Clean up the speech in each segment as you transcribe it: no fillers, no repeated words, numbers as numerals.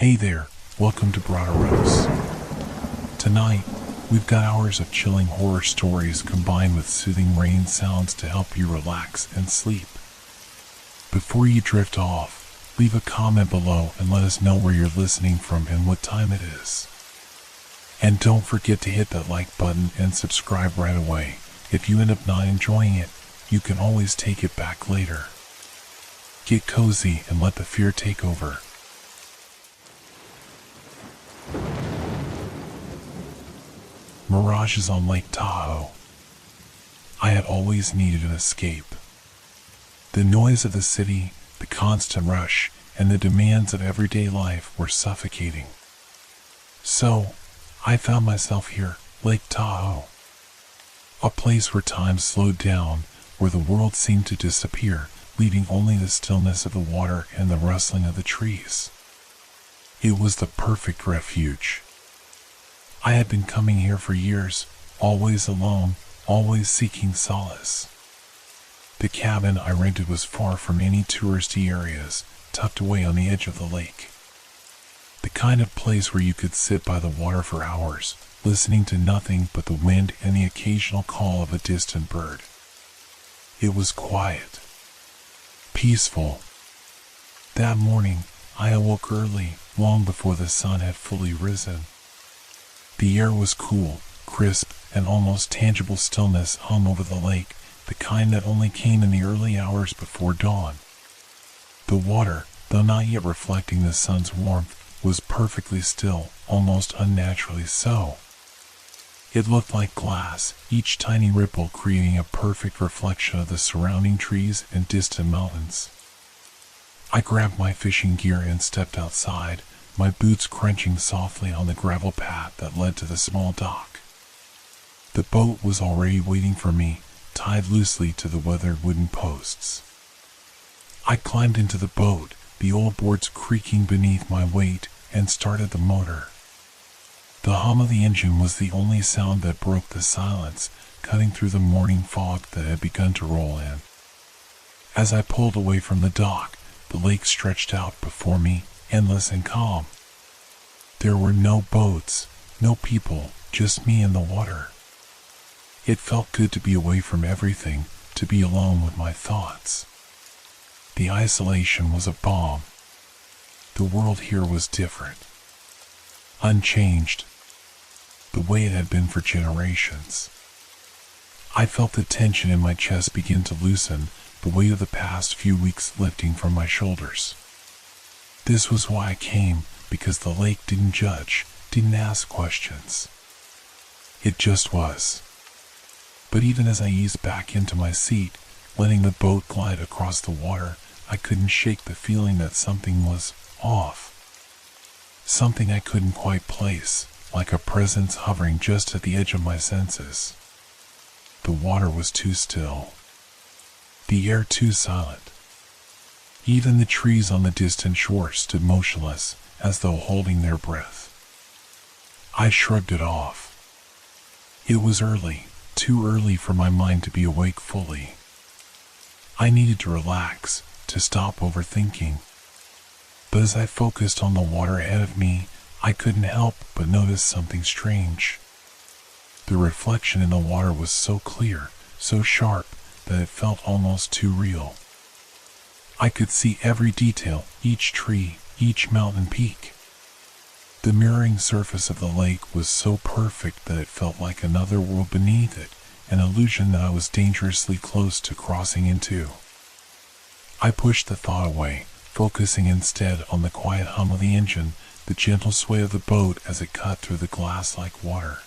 Hey there, welcome to Broderos. Tonight, we've got hours of chilling horror stories combined with soothing rain sounds to help you relax and sleep. Before you drift off, leave a comment below and let us know where you're listening from and what time it is. And don't forget to hit that like button and subscribe right away. If you end up not enjoying it, you can always take it back later. Get cozy and let the fear take over. Mirages on Lake Tahoe. I had always needed an escape. The noise of the city, the constant rush, and the demands of everyday life were suffocating. So, I found myself here, Lake Tahoe. A place where time slowed down, where the world seemed to disappear, leaving only the stillness of the water and the rustling of the trees. It was the perfect refuge. I had been coming here for years, always alone, always seeking solace. The cabin I rented was far from any touristy areas, tucked away on the edge of the lake. The kind of place where you could sit by the water for hours, listening to nothing but the wind and the occasional call of a distant bird. It was quiet, peaceful. That morning, I awoke early, long before the sun had fully risen. The air was cool, crisp, and almost tangible stillness hung over the lake, the kind that only came in the early hours before dawn. The water, though not yet reflecting the sun's warmth, was perfectly still, almost unnaturally so. It looked like glass, each tiny ripple creating a perfect reflection of the surrounding trees and distant mountains. I grabbed my fishing gear and stepped outside, my boots crunching softly on the gravel path that led to the small dock. The boat was already waiting for me, tied loosely to the weathered wooden posts. I climbed into the boat, the old boards creaking beneath my weight, and started the motor. The hum of the engine was the only sound that broke the silence, cutting through the morning fog that had begun to roll in. As I pulled away from the dock, the lake stretched out before me, endless and calm. There were no boats, no people, just me and the water. It felt good to be away from everything, to be alone with my thoughts. The isolation was a balm. The world here was different. Unchanged. The way it had been for generations. I felt the tension in my chest begin to loosen, the weight of the past few weeks lifting from my shoulders. This was why I came, because the lake didn't judge, didn't ask questions. It just was. But even as I eased back into my seat, letting the boat glide across the water, I couldn't shake the feeling that something was off. Something I couldn't quite place, like a presence hovering just at the edge of my senses. The water was too still. The air too silent. Even the trees on the distant shore stood motionless, as though holding their breath. I shrugged it off. It was early, too early for my mind to be awake fully. I needed to relax, to stop overthinking. But as I focused on the water ahead of me, I couldn't help but notice something strange. The reflection in the water was so clear, so sharp, that it felt almost too real. I could see every detail, each tree, each mountain peak. The mirroring surface of the lake was so perfect that it felt like another world beneath it, an illusion that I was dangerously close to crossing into. I pushed the thought away, focusing instead on the quiet hum of the engine, the gentle sway of the boat as it cut through the glass-like water.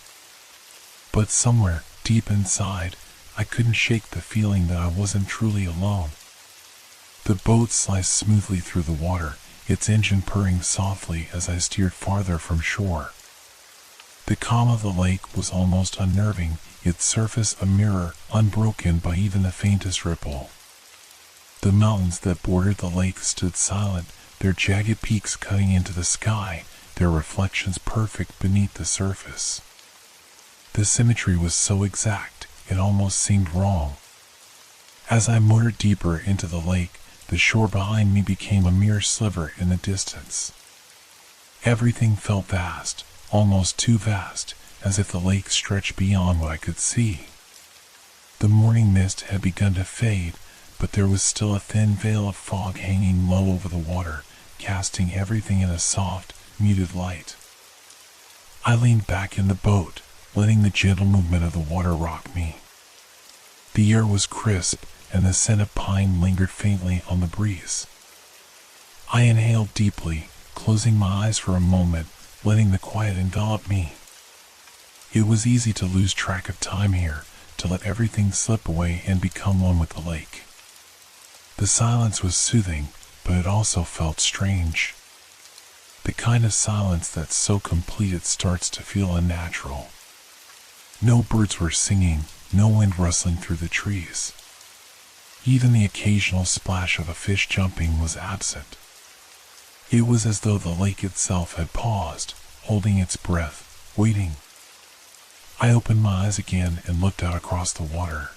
But somewhere, deep inside, I couldn't shake the feeling that I wasn't truly alone. The boat sliced smoothly through the water, its engine purring softly as I steered farther from shore. The calm of the lake was almost unnerving, its surface a mirror, unbroken by even the faintest ripple. The mountains that bordered the lake stood silent, their jagged peaks cutting into the sky, their reflections perfect beneath the surface. The symmetry was so exact, it almost seemed wrong. As I motored deeper into the lake, the shore behind me became a mere sliver in the distance. Everything felt vast, almost too vast, as if the lake stretched beyond what I could see. The morning mist had begun to fade, but there was still a thin veil of fog hanging low over the water, casting everything in a soft, muted light. I leaned back in the boat, letting the gentle movement of the water rock me. The air was crisp, and the scent of pine lingered faintly on the breeze. I inhaled deeply, closing my eyes for a moment, letting the quiet envelop me. It was easy to lose track of time here, to let everything slip away and become one with the lake. The silence was soothing, but it also felt strange. The kind of silence that's so complete it starts to feel unnatural. No birds were singing, no wind rustling through the trees. Even the occasional splash of a fish jumping was absent. It was as though the lake itself had paused, holding its breath, waiting. I opened my eyes again and looked out across the water.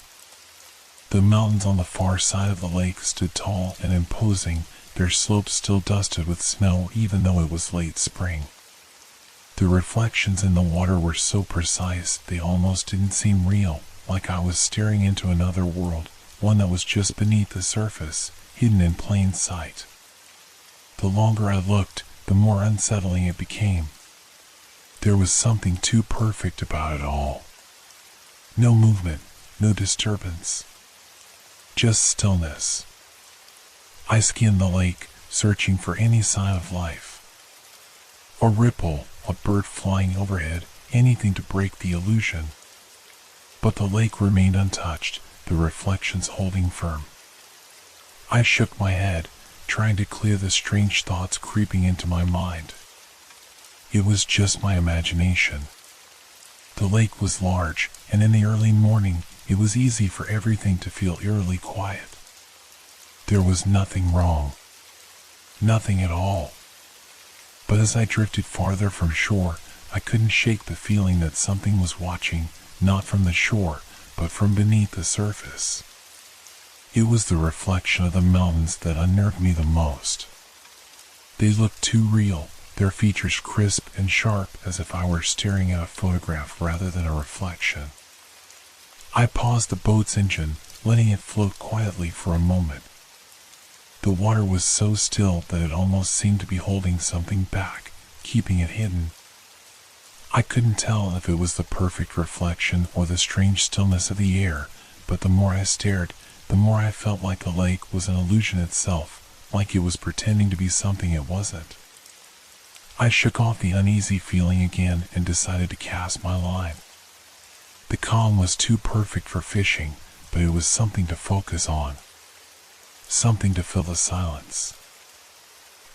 The mountains on the far side of the lake stood tall and imposing, their slopes still dusted with snow even though it was late spring. The reflections in the water were so precise they almost didn't seem real, like I was staring into another world, one that was just beneath the surface, hidden in plain sight. The longer I looked, the more unsettling it became. There was something too perfect about it all. No movement, no disturbance. Just stillness. I scanned the lake, searching for any sign of life. A ripple, a bird flying overhead, anything to break the illusion. But the lake remained untouched, the reflections holding firm. I shook my head, trying to clear the strange thoughts creeping into my mind. It was just my imagination. The lake was large, and in the early morning, it was easy for everything to feel eerily quiet. There was nothing wrong. Nothing at all. But as I drifted farther from shore, I couldn't shake the feeling that something was watching, not from the shore, but from beneath the surface. It was the reflection of the mountains that unnerved me the most. They looked too real, their features crisp and sharp as if I were staring at a photograph rather than a reflection. I paused the boat's engine, letting it float quietly for a moment. The water was so still that it almost seemed to be holding something back, keeping it hidden. I couldn't tell if it was the perfect reflection or the strange stillness of the air, but the more I stared, the more I felt like the lake was an illusion itself, like it was pretending to be something it wasn't. I shook off the uneasy feeling again and decided to cast my line. The calm was too perfect for fishing, but it was something to focus on. Something to fill the silence.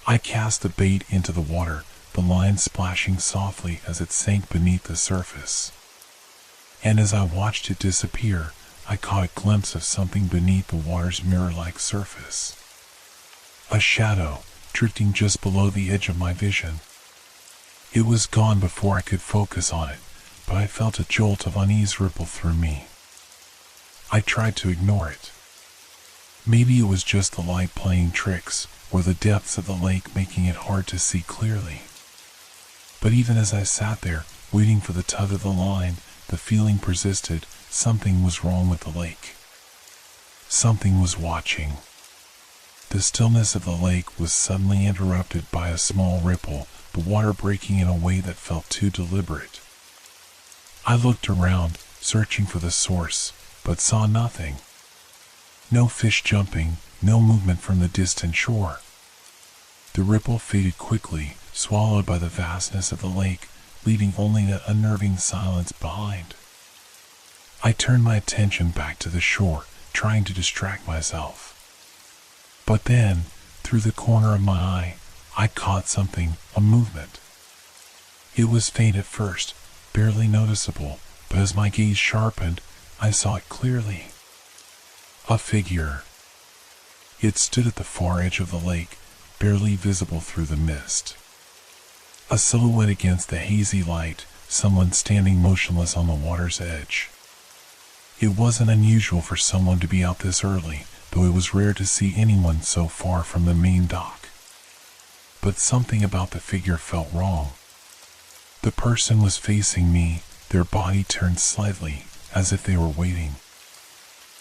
I cast the bait into the water, the line splashing softly as it sank beneath the surface. And as I watched it disappear, I caught a glimpse of something beneath the water's mirror-like surface. A shadow, drifting just below the edge of my vision. It was gone before I could focus on it, but I felt a jolt of unease ripple through me. I tried to ignore it. Maybe it was just the light playing tricks, or the depths of the lake making it hard to see clearly. But even as I sat there, waiting for the tug of the line, the feeling persisted. Something was wrong with the lake. Something was watching. The stillness of the lake was suddenly interrupted by a small ripple, the water breaking in a way that felt too deliberate. I looked around, searching for the source, but saw nothing. No fish jumping, no movement from the distant shore. The ripple faded quickly, swallowed by the vastness of the lake, leaving only that unnerving silence behind. I turned my attention back to the shore, trying to distract myself. But then, through the corner of my eye, I caught something, a movement. It was faint at first, barely noticeable, but as my gaze sharpened, I saw it clearly. A figure. It stood at the far edge of the lake, barely visible through the mist. A silhouette against the hazy light, someone standing motionless on the water's edge. It wasn't unusual for someone to be out this early, though it was rare to see anyone so far from the main dock. but something about the figure felt wrong. The person was facing me, their body turned slightly, as if they were waiting.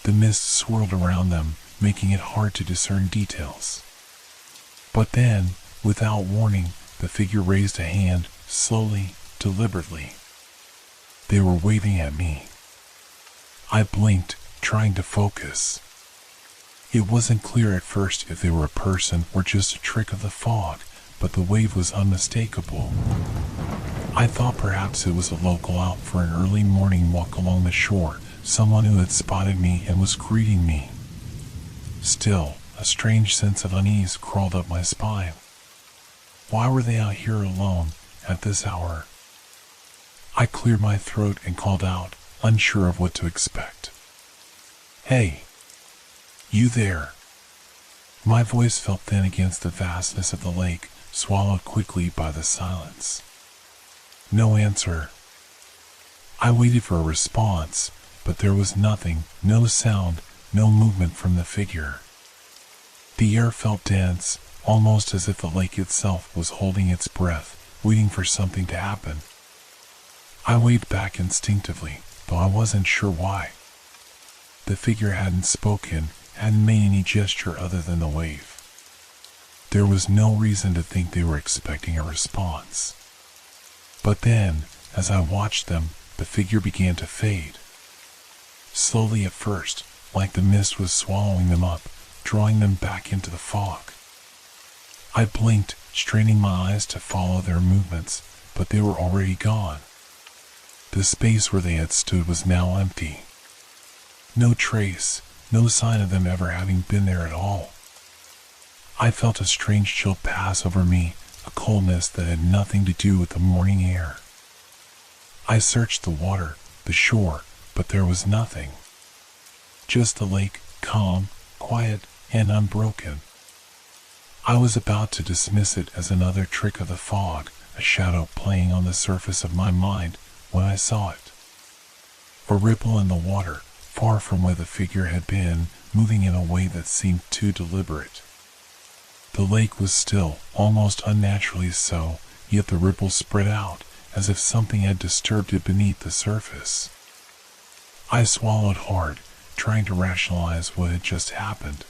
The mist swirled around them, making it hard to discern details. But then, without warning, the figure raised a hand, slowly, deliberately. They were waving at me. I blinked, trying to focus. It wasn't clear at first if they were a person or just a trick of the fog, but the wave was unmistakable. I thought perhaps it was a local out for an early morning walk along the shore, someone who had spotted me and was greeting me. Still, a strange sense of unease crawled up my spine. Why were they out here alone, at this hour? I cleared my throat and called out, unsure of what to expect. "Hey! You there?" My voice felt thin against the vastness of the lake, swallowed quickly by the silence. No answer. I waited for a response, but there was nothing, no sound, no movement from the figure. The air felt dense, almost as if the lake itself was holding its breath, waiting for something to happen. I waved back instinctively, though I wasn't sure why. The figure hadn't spoken, hadn't made any gesture other than the wave. There was no reason to think they were expecting a response. But then, as I watched them, the figure began to fade. Slowly at first, like the mist was swallowing them up, drawing them back into the fog. I blinked, straining my eyes to follow their movements, but they were already gone. The space where they had stood was now empty. No trace, no sign of them ever having been there at all. I felt a strange chill pass over me, a coldness that had nothing to do with the morning air. I searched the water, the shore, but there was nothing. Just the lake, calm, quiet, and unbroken. I was about to dismiss it as another trick of the fog, a shadow playing on the surface of my mind, when I saw it. A ripple in the water, far from where the figure had been, moving in a way that seemed too deliberate. The lake was still, almost unnaturally so, yet the ripple spread out, as if something had disturbed it beneath the surface. I swallowed hard, trying to rationalize what had just happened.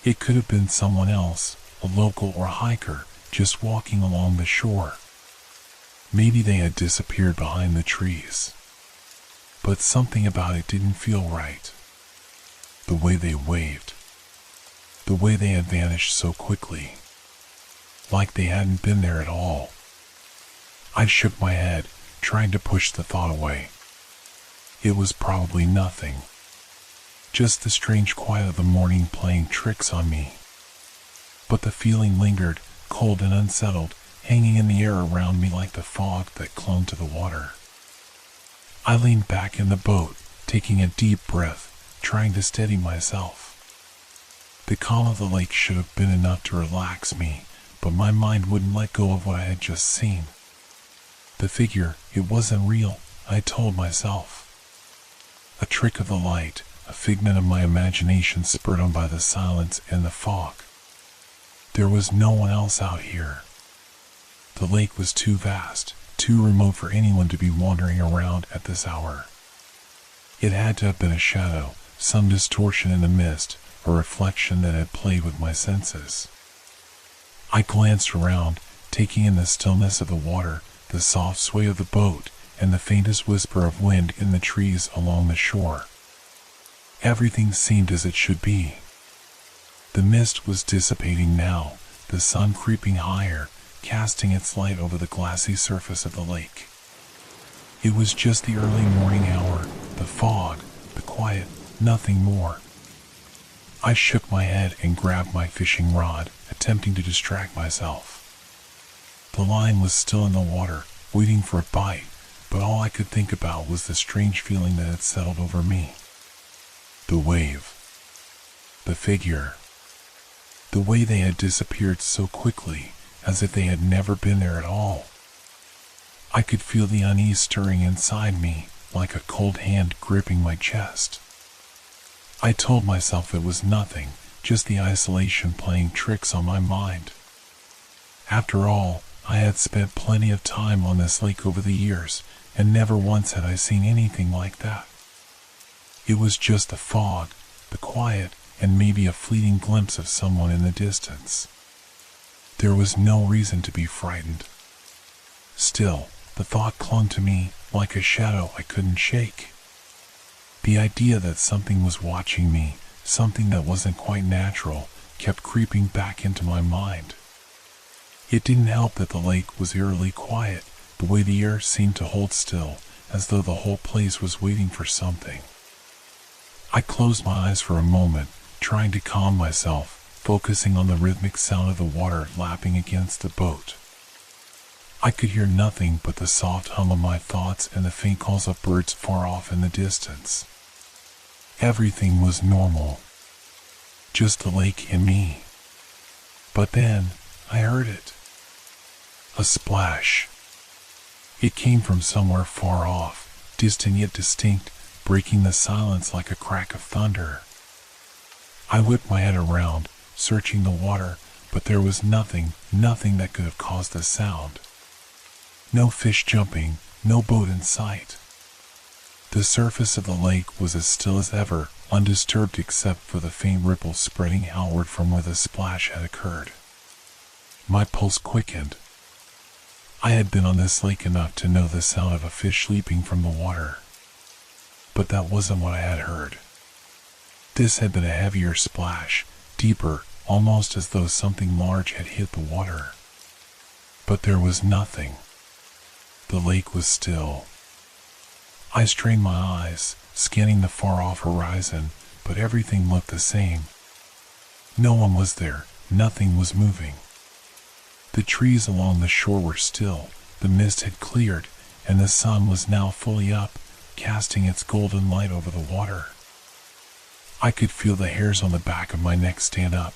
It could have been someone else, a local or hiker, just walking along the shore. Maybe they had disappeared behind the trees. But something about it didn't feel right. The way they waved. The way they had vanished so quickly. Like they hadn't been there at all. I shook my head, trying to push the thought away. It was probably nothing. Just the strange quiet of the morning playing tricks on me. But the feeling lingered, cold and unsettled, hanging in the air around me like the fog that clung to the water. I leaned back in the boat, taking a deep breath, trying to steady myself. The calm of the lake should have been enough to relax me, but my mind wouldn't let go of what I had just seen. The figure, it wasn't real, I told myself. A trick of the light, a figment of my imagination spurred on by the silence and the fog. There was no one else out here. The lake was too vast, too remote for anyone to be wandering around at this hour. It had to have been a shadow, some distortion in the mist, a reflection that had played with my senses. I glanced around, taking in the stillness of the water, the soft sway of the boat, and the faintest whisper of wind in the trees along the shore. Everything seemed as it should be. The mist was dissipating now, the sun creeping higher, casting its light over the glassy surface of the lake. It was just the early morning hour, the fog, the quiet, nothing more. I shook my head and grabbed my fishing rod, attempting to distract myself. The line was still in the water, waiting for a bite, but all I could think about was the strange feeling that had settled over me. The wave. The figure. The way they had disappeared so quickly, as if they had never been there at all. I could feel the unease stirring inside me, like a cold hand gripping my chest. I told myself it was nothing, just the isolation playing tricks on my mind. After all, I had spent plenty of time on this lake over the years, and never once had I seen anything like that. It was just the fog, the quiet, and maybe a fleeting glimpse of someone in the distance. There was no reason to be frightened. Still, the thought clung to me like a shadow I couldn't shake. The idea that something was watching me, something that wasn't quite natural, kept creeping back into my mind. It didn't help that the lake was eerily quiet, the way the air seemed to hold still, as though the whole place was waiting for something. I closed my eyes for a moment, trying to calm myself, focusing on the rhythmic sound of the water lapping against the boat. I could hear nothing but the soft hum of my thoughts and the faint calls of birds far off in the distance. Everything was normal. Just the lake and me. But then, I heard it. A splash. It came from somewhere far off, distant yet distinct, breaking the silence like a crack of thunder. I whipped my head around, searching the water, but there was nothing that could have caused the sound. No fish jumping, no boat in sight. The surface of the lake was as still as ever, undisturbed except for the faint ripples spreading outward from where the splash had occurred. My pulse quickened. I had been on this lake enough to know the sound of a fish leaping from the water. But that wasn't what I had heard. This had been a heavier splash, deeper, almost as though something large had hit the water. But there was nothing. The lake was still. I strained my eyes, scanning the far-off horizon, but everything looked the same. No one was there, nothing was moving. The trees along the shore were still, the mist had cleared, and the sun was now fully up, casting its golden light over the water. I could feel the hairs on the back of my neck stand up,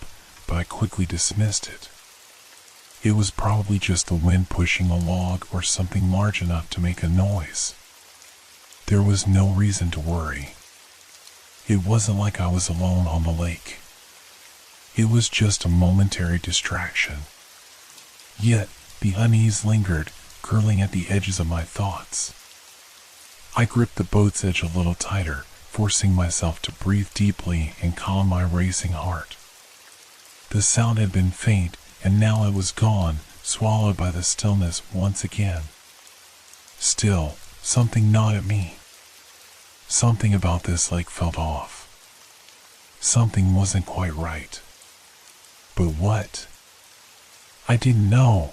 but I quickly dismissed it. It was probably just the wind pushing a log or something large enough to make a noise. There was no reason to worry. It wasn't like I was alone on the lake. It was just a momentary distraction. Yet, the unease lingered, curling at the edges of my thoughts. I gripped the boat's edge a little tighter, forcing myself to breathe deeply and calm my racing heart. The sound had been faint, and now it was gone, swallowed by the stillness once again. Still, something gnawed at me. Something about this lake felt off. Something wasn't quite right. But what? I didn't know.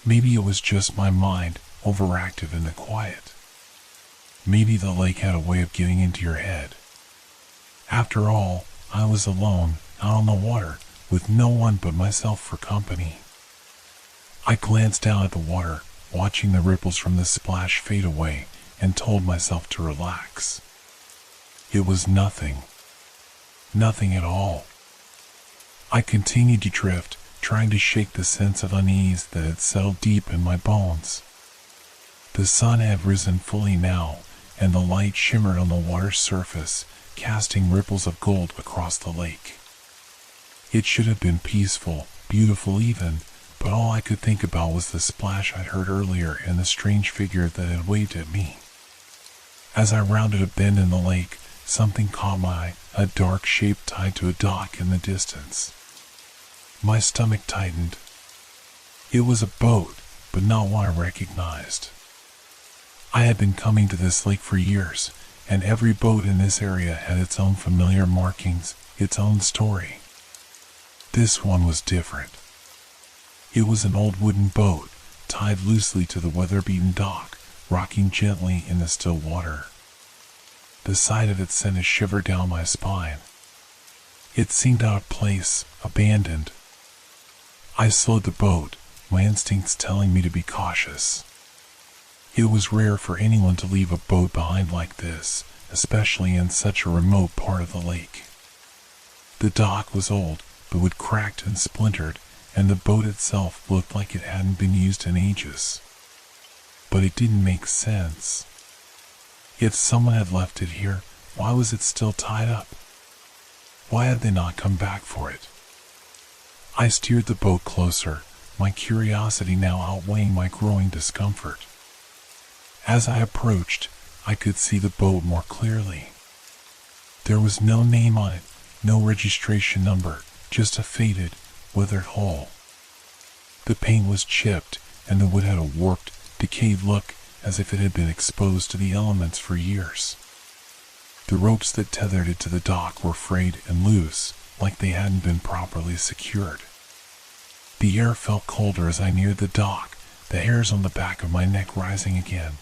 Maybe it was just my mind, overactive in the quiet. Maybe the lake had a way of getting into your head. After all, I was alone, out on the water, with no one but myself for company. I glanced down at the water, watching the ripples from the splash fade away, and told myself to relax. It was nothing. Nothing at all. I continued to drift, trying to shake the sense of unease that had settled deep in my bones. The sun had risen fully now, and the light shimmered on the water's surface, casting ripples of gold across the lake. It should have been peaceful, beautiful even, but all I could think about was the splash I'd heard earlier and the strange figure that had waved at me. As I rounded a bend in the lake, something caught my eye, a dark shape tied to a dock in the distance. My stomach tightened. It was a boat, but not one I recognized. I had been coming to this lake for years, and every boat in this area had its own familiar markings, its own story. This one was different. It was an old wooden boat, tied loosely to the weather-beaten dock, rocking gently in the still water. The sight of it sent a shiver down my spine. It seemed out of place, abandoned. I slowed the boat, my instincts telling me to be cautious. It was rare for anyone to leave a boat behind like this, especially in such a remote part of the lake. The dock was old, but wood cracked and splintered, and the boat itself looked like it hadn't been used in ages. But it didn't make sense. If someone had left it here, why was it still tied up? Why had they not come back for it? I steered the boat closer, my curiosity now outweighing my growing discomfort. As I approached, I could see the boat more clearly. There was no name on it, no registration number, just a faded, withered hull. The paint was chipped, and the wood had a warped, decayed look, as if it had been exposed to the elements for years. The ropes that tethered it to the dock were frayed and loose, like they hadn't been properly secured. The air felt colder as I neared the dock, the hairs on the back of my neck rising again.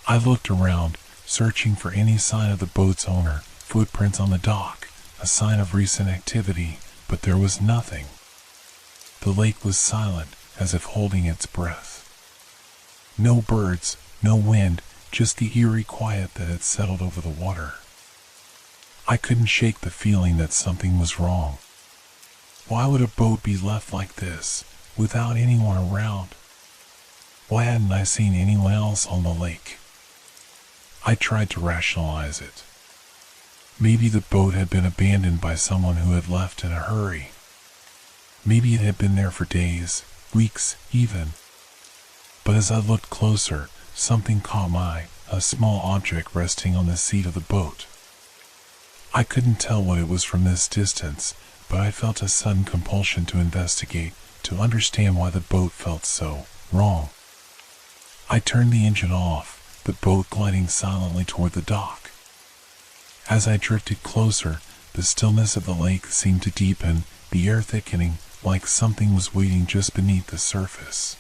I looked around, searching for any sign of the boat's owner, footprints on the dock, a sign of recent activity, but there was nothing. The lake was silent, as if holding its breath. No birds, no wind, just the eerie quiet that had settled over the water. I couldn't shake the feeling that something was wrong. Why would a boat be left like this, without anyone around? Why hadn't I seen anyone else on the lake? I tried to rationalize it. Maybe the boat had been abandoned by someone who had left in a hurry. Maybe it had been there for days, weeks even. But as I looked closer, something caught my eye, a small object resting on the seat of the boat. I couldn't tell what it was from this distance, but I felt a sudden compulsion to investigate, to understand why the boat felt so wrong. I turned the engine off, the boat gliding silently toward the dock. As I drifted closer, the stillness of the lake seemed to deepen, the air thickening, like something was waiting just beneath the surface.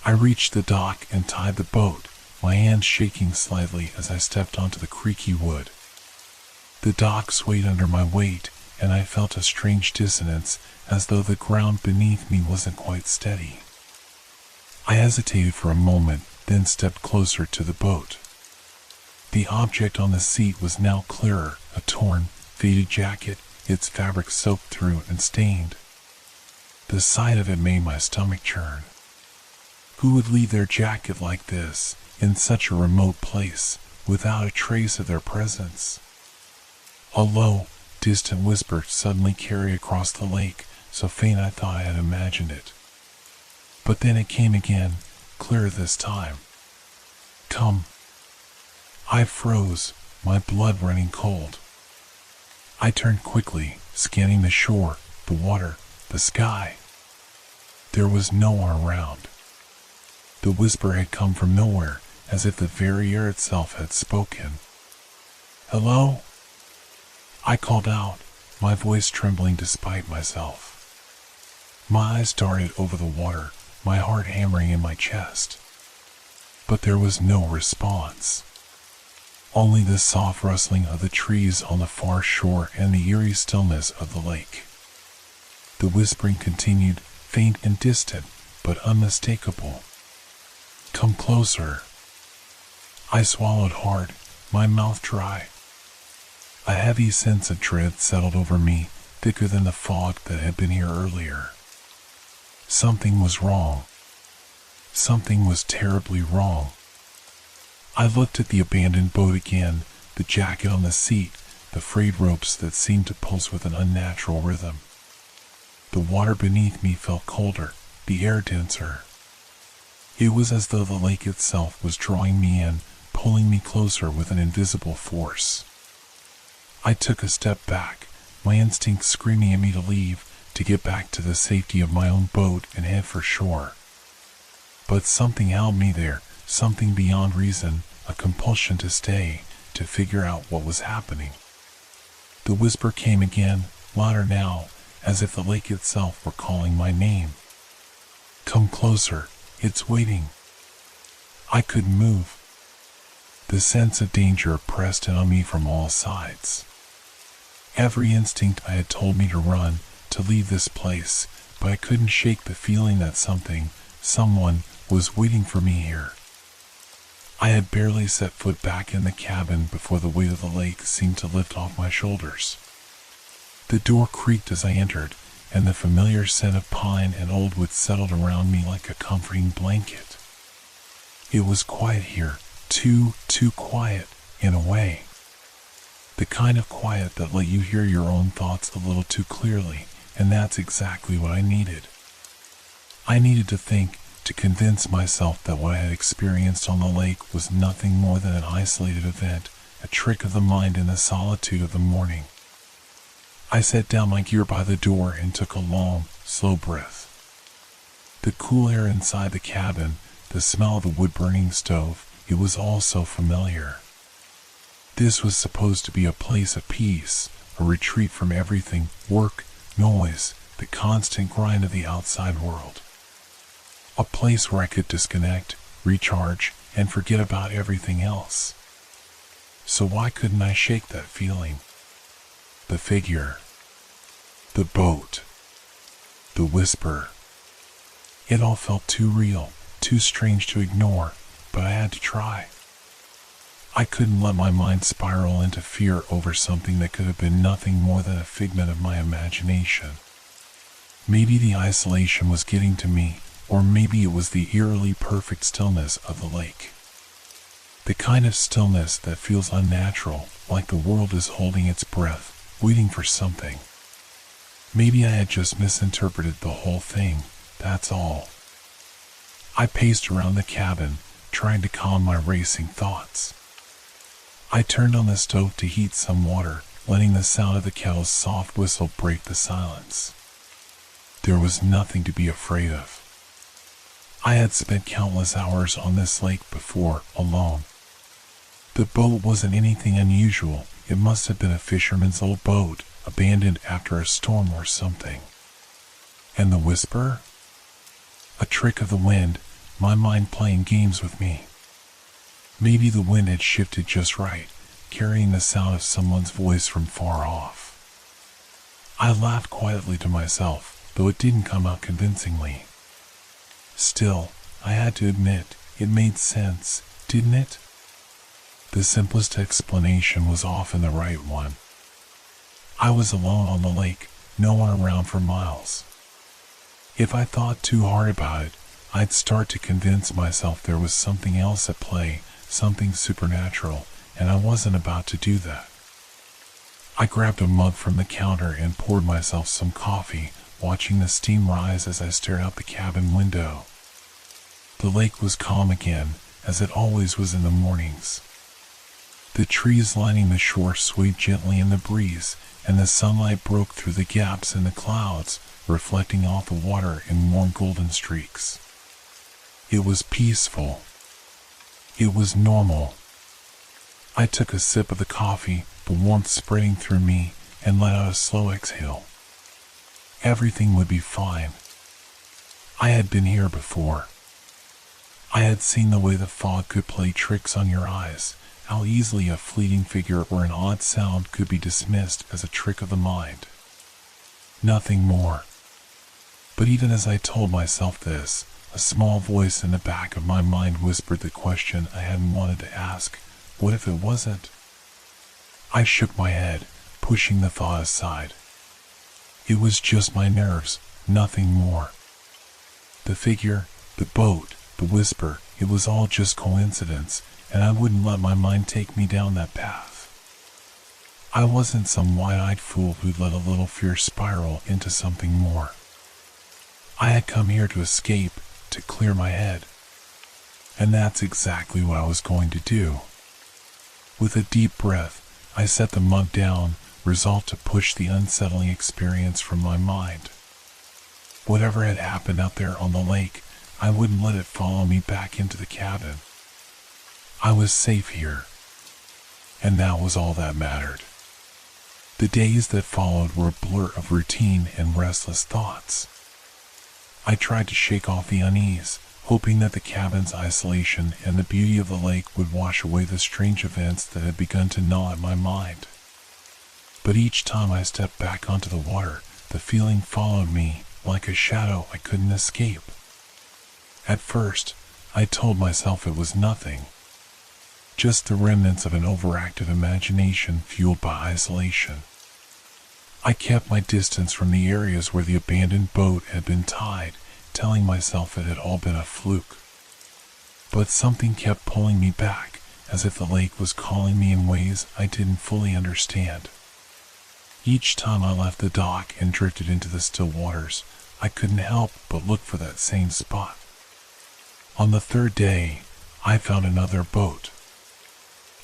I reached the dock and tied the boat, my hands shaking slightly as I stepped onto the creaky wood. The dock swayed under my weight, and I felt a strange dissonance, as though the ground beneath me wasn't quite steady. I hesitated for a moment, then stepped closer to the boat. The object on the seat was now clearer, a torn, faded jacket, its fabric soaked through and stained. The sight of it made my stomach churn. Who would leave their jacket like this, in such a remote place, without a trace of their presence? A low, distant whisper suddenly carried across the lake, so faint I thought I had imagined it. But then it came again, clearer this time. "Come." I froze, my blood running cold. I turned quickly, scanning the shore, the water, the sky. There was no one around. The whisper had come from nowhere, as if the very air itself had spoken. "Hello?" I called out, my voice trembling despite myself. My eyes darted over the water, my heart hammering in my chest. But there was no response. Only the soft rustling of the trees on the far shore and the eerie stillness of the lake. The whispering continued, faint and distant, but unmistakable. "Come closer." I swallowed hard, my mouth dry. A heavy sense of dread settled over me, thicker than the fog that had been here earlier. Something was wrong. Something was terribly wrong. I looked at the abandoned boat again, the jacket on the seat, the frayed ropes that seemed to pulse with an unnatural rhythm. The water beneath me felt colder, the air denser. It was as though the lake itself was drawing me in, pulling me closer with an invisible force. I took a step back, my instincts screaming at me to leave, to get back to the safety of my own boat and head for shore. But something held me there, something beyond reason, a compulsion to stay, to figure out what was happening. The whisper came again, louder now, as if the lake itself were calling my name. "Come closer, it's waiting." I couldn't move. The sense of danger pressed in on me from all sides. Every instinct I had told me to run, to leave this place, but I couldn't shake the feeling that something, someone, was waiting for me here. I had barely set foot back in the cabin before the weight of the lake seemed to lift off my shoulders. The door creaked as I entered, and the familiar scent of pine and old wood settled around me like a comforting blanket. It was quiet here, too quiet, in a way. The kind of quiet that let you hear your own thoughts a little too clearly, and that's exactly what I needed. I needed to think, to convince myself that what I had experienced on the lake was nothing more than an isolated event, a trick of the mind in the solitude of the morning. I set down my gear by the door and took a long, slow breath. The cool air inside the cabin, the smell of the wood-burning stove, it was all so familiar. This was supposed to be a place of peace, a retreat from everything, work, noise, the constant grind of the outside world. A place where I could disconnect, recharge, and forget about everything else. So why couldn't I shake that feeling? The figure. The boat. The whisper. It all felt too real, too strange to ignore, but I had to try. I couldn't let my mind spiral into fear over something that could have been nothing more than a figment of my imagination. Maybe the isolation was getting to me, or maybe it was the eerily perfect stillness of the lake. The kind of stillness that feels unnatural, like the world is holding its breath, waiting for something. Maybe I had just misinterpreted the whole thing, that's all. I paced around the cabin, trying to calm my racing thoughts. I turned on the stove to heat some water, letting the sound of the kettle's soft whistle break the silence. There was nothing to be afraid of. I had spent countless hours on this lake before, alone. The boat wasn't anything unusual. It must have been a fisherman's old boat, abandoned after a storm or something. And the whisper? A trick of the wind, my mind playing games with me. Maybe the wind had shifted just right, carrying the sound of someone's voice from far off. I laughed quietly to myself, though it didn't come out convincingly. Still, I had to admit, it made sense, didn't it? The simplest explanation was often the right one. I was alone on the lake, no one around for miles. If I thought too hard about it, I'd start to convince myself there was something else at play, something supernatural, and I wasn't about to do that. I grabbed a mug from the counter and poured myself some coffee, watching the steam rise as I stared out the cabin window. The lake was calm again, as it always was in the mornings. The trees lining the shore swayed gently in the breeze, and the sunlight broke through the gaps in the clouds, reflecting off the water in warm golden streaks. It was peaceful. It was normal. I took a sip of the coffee, the warmth spreading through me, and let out a slow exhale. Everything would be fine. I had been here before. I had seen the way the fog could play tricks on your eyes, how easily a fleeting figure or an odd sound could be dismissed as a trick of the mind. Nothing more. But even as I told myself this, a small voice in the back of my mind whispered the question I hadn't wanted to ask: what if it wasn't? I shook my head, pushing the thought aside. It was just my nerves, nothing more. The figure, the boat, the whisper, it was all just coincidence, and I wouldn't let my mind take me down that path. I wasn't some wide-eyed fool who'd let a little fear spiral into something more. I had come here to escape, to clear my head. And that's exactly what I was going to do. With a deep breath, I set the mug down, resolved to push the unsettling experience from my mind. Whatever had happened out there on the lake, I wouldn't let it follow me back into the cabin. I was safe here, and that was all that mattered. The days that followed were a blur of routine and restless thoughts. I tried to shake off the unease, hoping that the cabin's isolation and the beauty of the lake would wash away the strange events that had begun to gnaw at my mind. But each time I stepped back onto the water, the feeling followed me like a shadow I couldn't escape. At first, I told myself it was nothing, just the remnants of an overactive imagination fueled by isolation. I kept my distance from the areas where the abandoned boat had been tied, telling myself it had all been a fluke. But something kept pulling me back, as if the lake was calling me in ways I didn't fully understand. Each time I left the dock and drifted into the still waters, I couldn't help but look for that same spot. On the third day, I found another boat.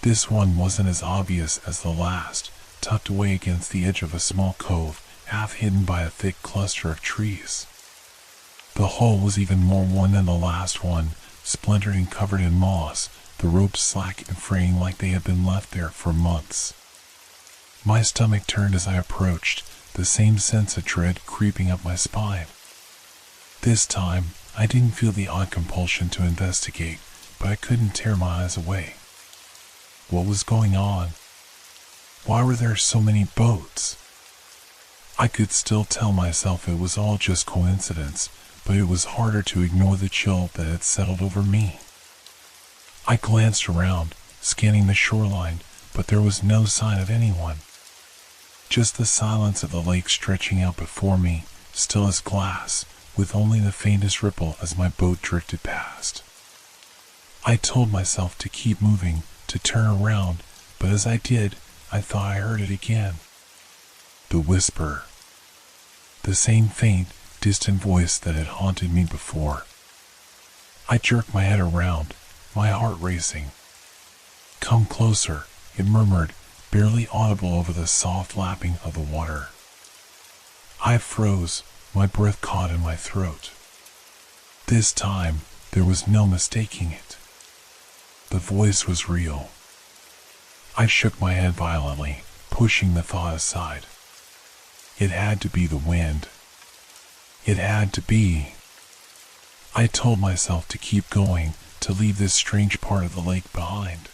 This one wasn't as obvious as the last, tucked away against the edge of a small cove, half hidden by a thick cluster of trees. The hull was even more worn than the last one, splintered and covered in moss, the ropes slack and fraying like they had been left there for months. My stomach turned as I approached, the same sense of dread creeping up my spine. This time, I didn't feel the odd compulsion to investigate, but I couldn't tear my eyes away. What was going on? Why were there so many boats? I could still tell myself it was all just coincidence, but it was harder to ignore the chill that had settled over me. I glanced around, scanning the shoreline, but there was no sign of anyone. Just the silence of the lake stretching out before me, still as glass, with only the faintest ripple as my boat drifted past. I told myself to keep moving, to turn around, but as I did, I thought I heard it again. The whisper. The same faint, distant voice that had haunted me before. I jerked my head around, my heart racing. "Come closer," it murmured, barely audible over the soft lapping of the water. I froze, my breath caught in my throat. This time, there was no mistaking it. The voice was real. I shook my head violently, pushing the thought aside. It had to be the wind. It had to be. I told myself to keep going, to leave this strange part of the lake behind.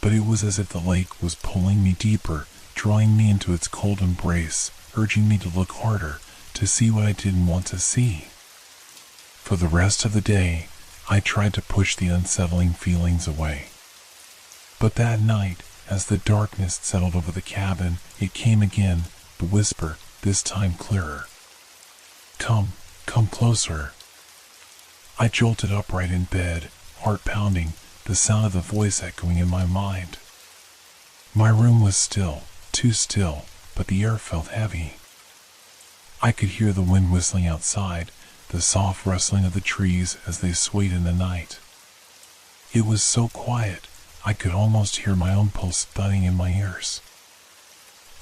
But it was as if the lake was pulling me deeper, drawing me into its cold embrace, urging me to look harder, to see what I didn't want to see. For the rest of the day, I tried to push the unsettling feelings away. But that night, as the darkness settled over the cabin, it came again, the whisper, this time clearer. Come closer." I jolted upright in bed, heart pounding, the sound of the voice echoing in my mind. My room was still, too still, but the air felt heavy. I could hear the wind whistling outside, the soft rustling of the trees as they swayed in the night. It was so quiet, I could almost hear my own pulse thudding in my ears.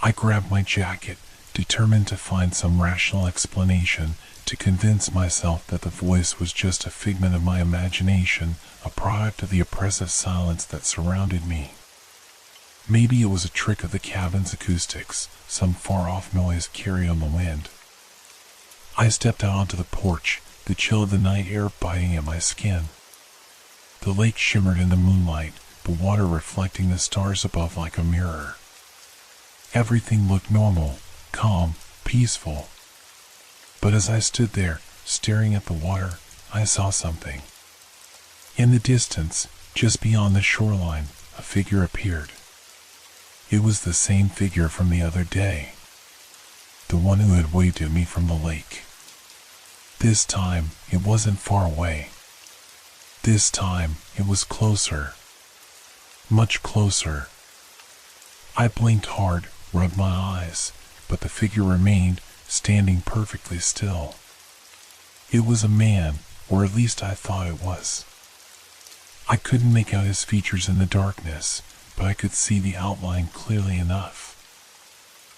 I grabbed my jacket, determined to find some rational explanation, to convince myself that the voice was just a figment of my imagination, a product of the oppressive silence that surrounded me. Maybe it was a trick of the cabin's acoustics, some far-off noise carried on the wind. I stepped out onto the porch, the chill of the night air biting at my skin. The lake shimmered in the moonlight, the water reflecting the stars above like a mirror. Everything looked normal, calm, peaceful. But as I stood there, staring at the water, I saw something. In the distance, just beyond the shoreline, a figure appeared. It was the same figure from the other day. The one who had waved at me from the lake. This time, it wasn't far away. This time, it was closer. Much closer. I blinked hard, rubbed my eyes, but the figure remained, standing perfectly still. It was a man, or at least I thought it was. I couldn't make out his features in the darkness, but I could see the outline clearly enough.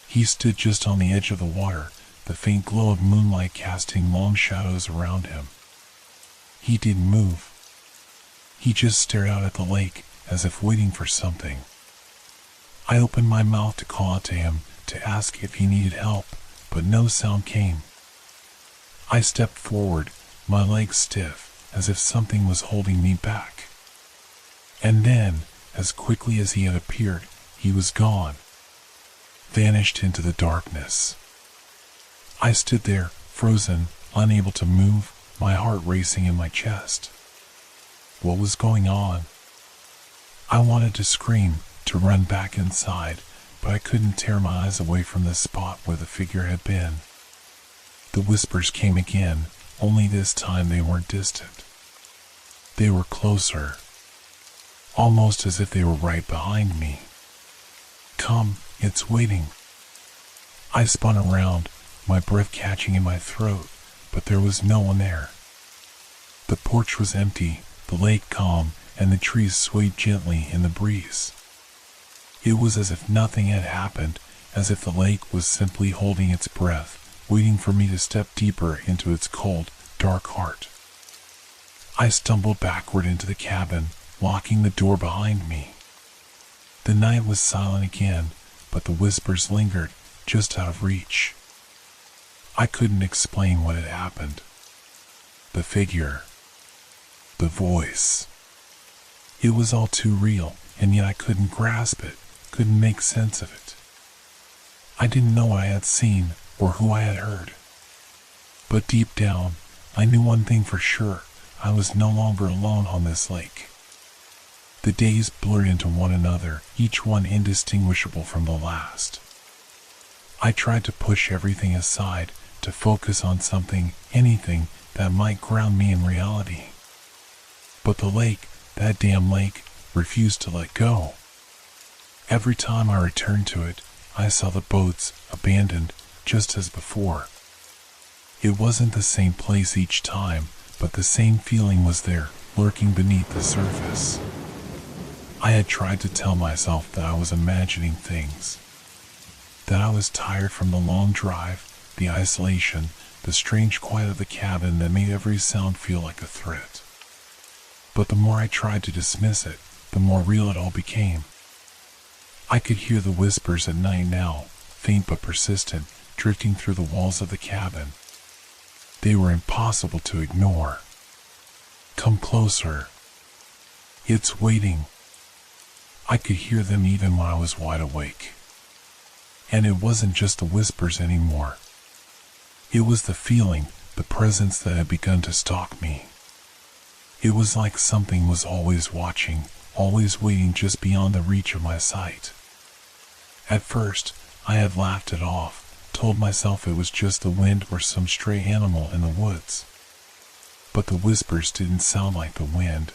He stood just on the edge of the water, the faint glow of moonlight casting long shadows around him. He didn't move. He just stared out at the lake, as if waiting for something. I opened my mouth to call out to him, to ask if he needed help, but no sound came. I stepped forward, my legs stiff, as if something was holding me back. And then, as quickly as he had appeared, he was gone. Vanished into the darkness. I stood there, frozen, unable to move, my heart racing in my chest. What was going on? I wanted to scream, to run back inside, but I couldn't tear my eyes away from the spot where the figure had been. The whispers came again, only this time they weren't distant. They were closer, almost as if they were right behind me. "Come, it's waiting." I spun around, my breath catching in my throat, but there was no one there. The porch was empty, the lake calm, and the trees swayed gently in the breeze. It was as if nothing had happened, as if the lake was simply holding its breath, waiting for me to step deeper into its cold, dark heart. I stumbled backward into the cabin, locking the door behind me. The night was silent again, but the whispers lingered, just out of reach. I couldn't explain what had happened. The figure. The voice. It was all too real, and yet I couldn't grasp it, couldn't make sense of it. I didn't know what I had seen or who I had heard. But deep down, I knew one thing for sure. I was no longer alone on this lake. The days blurred into one another, each one indistinguishable from the last. I tried to push everything aside, to focus on something, anything, that might ground me in reality. But the lake, that damn lake, refused to let go. Every time I returned to it, I saw the boats, abandoned, just as before. It wasn't the same place each time, but the same feeling was there, lurking beneath the surface. I had tried to tell myself that I was imagining things, that I was tired from the long drive, the isolation, the strange quiet of the cabin that made every sound feel like a threat. But the more I tried to dismiss it, the more real it all became. I could hear the whispers at night now, faint but persistent, drifting through the walls of the cabin. They were impossible to ignore. Come closer. It's waiting. I could hear them even when I was wide awake. And it wasn't just the whispers anymore. It was the feeling, the presence that had begun to stalk me. It was like something was always watching, always waiting just beyond the reach of my sight. At first, I had laughed it off, told myself it was just the wind or some stray animal in the woods. But the whispers didn't sound like the wind.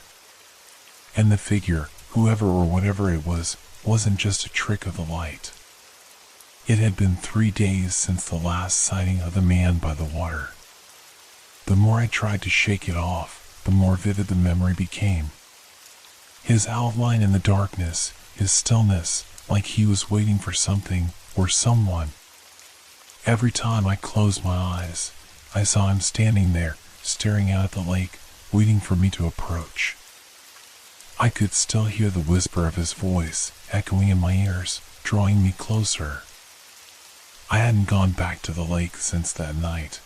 And the figure, whoever or whatever it was, wasn't just a trick of the light. It had been 3 days since the last sighting of the man by the water. The more I tried to shake it off, the more vivid the memory became. His outline in the darkness, his stillness, like he was waiting for something or someone. Every time I closed my eyes, I saw him standing there, staring out at the lake, waiting for me to approach. I could still hear the whisper of his voice, echoing in my ears, drawing me closer. I hadn't gone back to the lake since that night.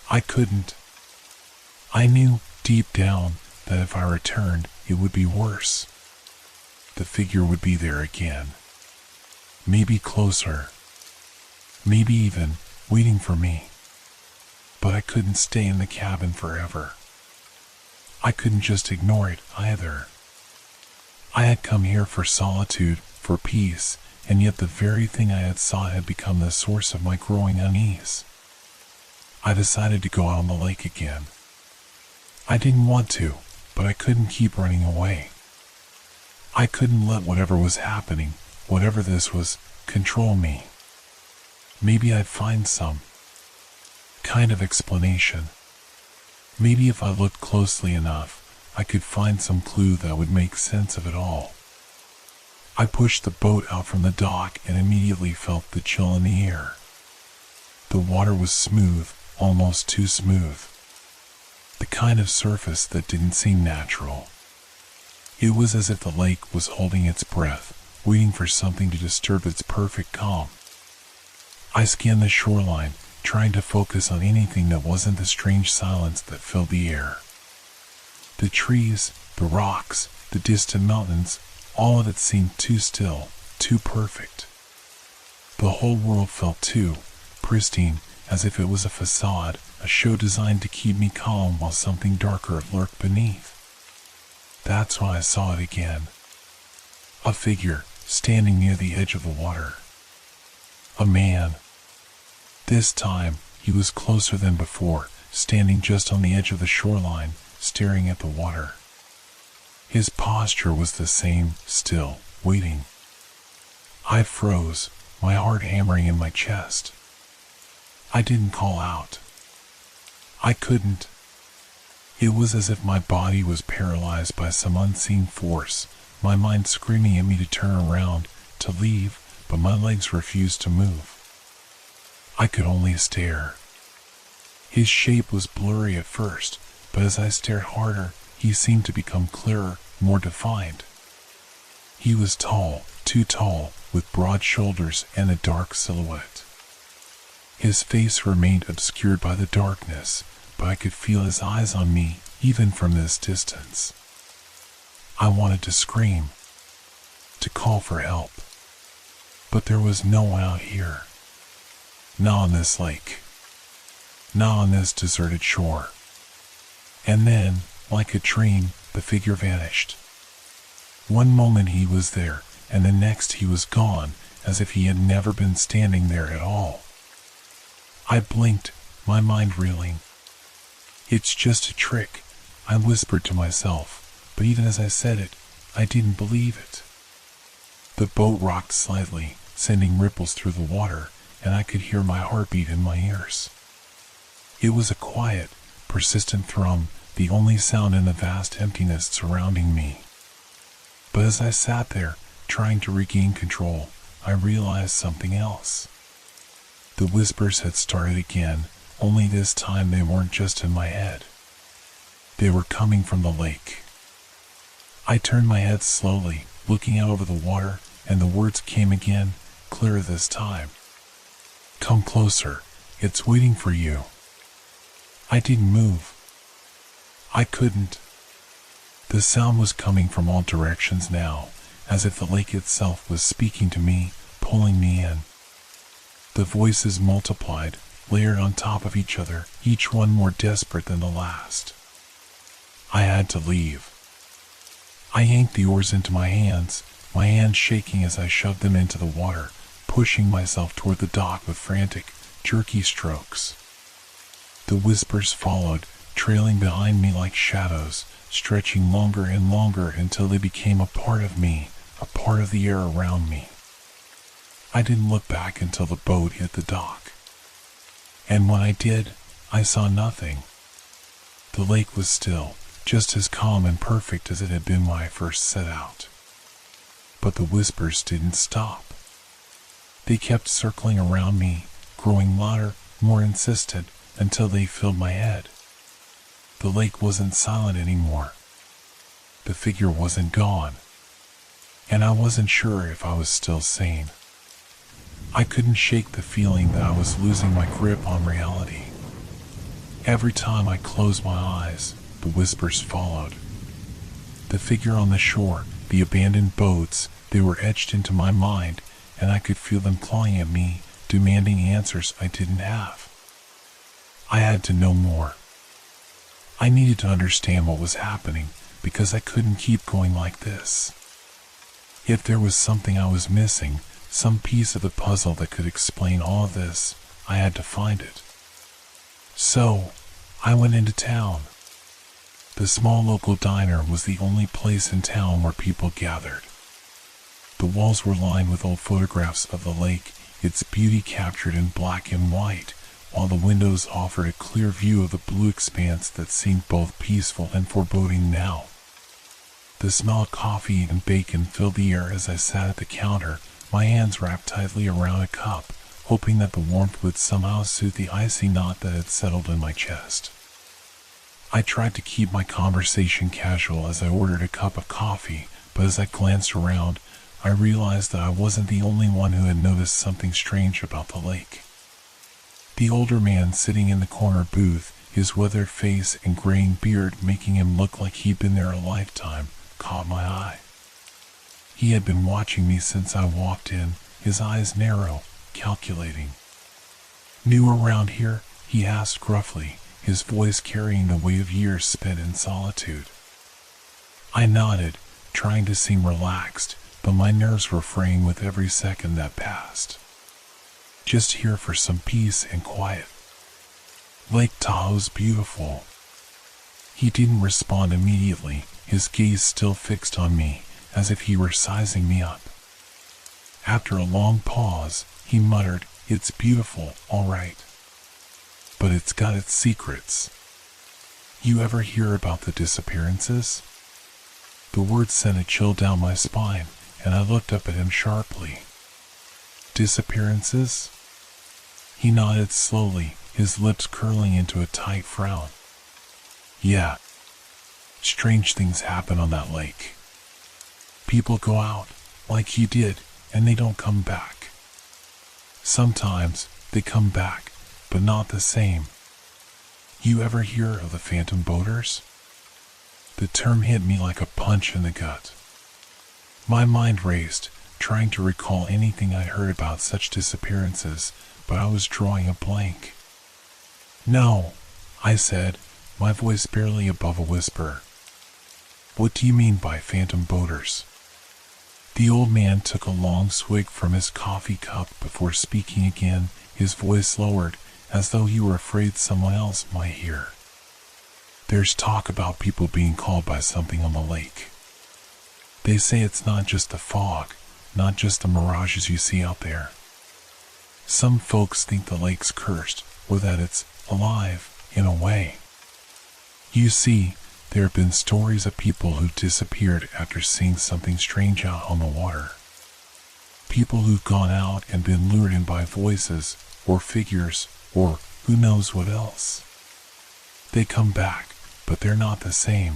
I couldn't. I knew, deep down, that if I returned, it would be worse. The figure would be there again. Maybe closer. Maybe even waiting for me. But I couldn't stay in the cabin forever. I couldn't just ignore it either. I had come here for solitude, for peace, and yet the very thing I had sought had become the source of my growing unease. I decided to go out on the lake again. I didn't want to, but I couldn't keep running away. I couldn't let whatever was happening, whatever this was, control me. Maybe I'd find some kind of explanation. Maybe if I looked closely enough, I could find some clue that would make sense of it all. I pushed the boat out from the dock and immediately felt the chill in the air. The water was smooth, almost too smooth. The kind of surface that didn't seem natural. It was as if the lake was holding its breath, waiting for something to disturb its perfect calm. I scanned the shoreline, trying to focus on anything that wasn't the strange silence that filled the air. The trees, the rocks, the distant mountains, all of it seemed too still, too perfect. The whole world felt too pristine, as if it was a facade, a show designed to keep me calm while something darker lurked beneath. That's when I saw it again. A figure, standing near the edge of the water. A man. This time, he was closer than before, standing just on the edge of the shoreline, staring at the water. His posture was the same, still, waiting. I froze, my heart hammering in my chest. I didn't call out. I couldn't. It was as if my body was paralyzed by some unseen force, my mind screaming at me to turn around, to leave, but my legs refused to move. I could only stare. His shape was blurry at first, but as I stared harder, he seemed to become clearer, more defined. He was tall, too tall, with broad shoulders and a dark silhouette. His face remained obscured by the darkness, but I could feel his eyes on me, even from this distance. I wanted to scream, to call for help, but there was no one out here. Not on this lake. Not on this deserted shore. And then, like a dream, the figure vanished. One moment he was there, and the next he was gone, as if he had never been standing there at all. I blinked, my mind reeling. It's just a trick, I whispered to myself, but even as I said it, I didn't believe it. The boat rocked slightly, sending ripples through the water, and I could hear my heartbeat in my ears. It was a quiet, persistent thrum, the only sound in the vast emptiness surrounding me. But as I sat there, trying to regain control, I realized something else. The whispers had started again, only this time they weren't just in my head. They were coming from the lake. I turned my head slowly, looking out over the water, and the words came again, clearer this time. Come closer, it's waiting for you. I didn't move. I couldn't. The sound was coming from all directions now, as if the lake itself was speaking to me, pulling me in. The voices multiplied, layered on top of each other, each one more desperate than the last. I had to leave. I yanked the oars into my hands shaking as I shoved them into the water, pushing myself toward the dock with frantic, jerky strokes. The whispers followed, trailing behind me like shadows, stretching longer and longer until they became a part of me, a part of the air around me. I didn't look back until the boat hit the dock. And when I did, I saw nothing. The lake was still, just as calm and perfect as it had been when I first set out. But the whispers didn't stop. They kept circling around me, growing louder, more insistent, until they filled my head. The lake wasn't silent anymore. The figure wasn't gone. And I wasn't sure if I was still sane. I couldn't shake the feeling that I was losing my grip on reality. Every time I closed my eyes, the whispers followed. The figure on the shore, the abandoned boats, they were etched into my mind, and I could feel them clawing at me, demanding answers I didn't have. I had to know more. I needed to understand what was happening, because I couldn't keep going like this. If there was something I was missing, some piece of the puzzle that could explain all of this, I had to find it. So, I went into town. The small local diner was the only place in town where people gathered. The walls were lined with old photographs of the lake, its beauty captured in black and white, while the windows offered a clear view of the blue expanse that seemed both peaceful and foreboding now. The smell of coffee and bacon filled the air as I sat at the counter, my hands wrapped tightly around a cup, hoping that the warmth would somehow soothe the icy knot that had settled in my chest. I tried to keep my conversation casual as I ordered a cup of coffee, but as I glanced around, I realized that I wasn't the only one who had noticed something strange about the lake. The older man sitting in the corner booth, his weathered face and graying beard making him look like he'd been there a lifetime, caught my eye. He had been watching me since I walked in, his eyes narrow, calculating. "New around here?" he asked gruffly, his voice carrying the weight of years spent in solitude. I nodded, trying to seem relaxed, but my nerves were fraying with every second that passed. Just here for some peace and quiet. Lake Tahoe's beautiful. He didn't respond immediately, his gaze still fixed on me, as if he were sizing me up. After a long pause, he muttered, "It's beautiful, all right." but it's got its secrets. You ever hear about the disappearances? The word sent a chill down my spine, and I looked up at him sharply. Disappearances? He nodded slowly, his lips curling into a tight frown. Yeah. Strange things happen on that lake. People go out, like he did, and they don't come back. Sometimes they come back, but not the same. You ever hear of the phantom boaters? The term hit me like a punch in the gut. My mind raced, trying to recall anything I'd heard about such disappearances, but I was drawing a blank. No, I said, my voice barely above a whisper. What do you mean by phantom boaters? The old man took a long swig from his coffee cup before speaking again, his voice lowered, as though he were afraid someone else might hear. There's talk about people being called by something on the lake. They say it's not just the fog, not just the mirages you see out there. Some folks think the lake's cursed, or that it's alive, in a way. You see, there have been stories of people who disappeared after seeing something strange out on the water. People who've gone out and been lured in by voices, or figures, or who knows what else. They come back, but they're not the same.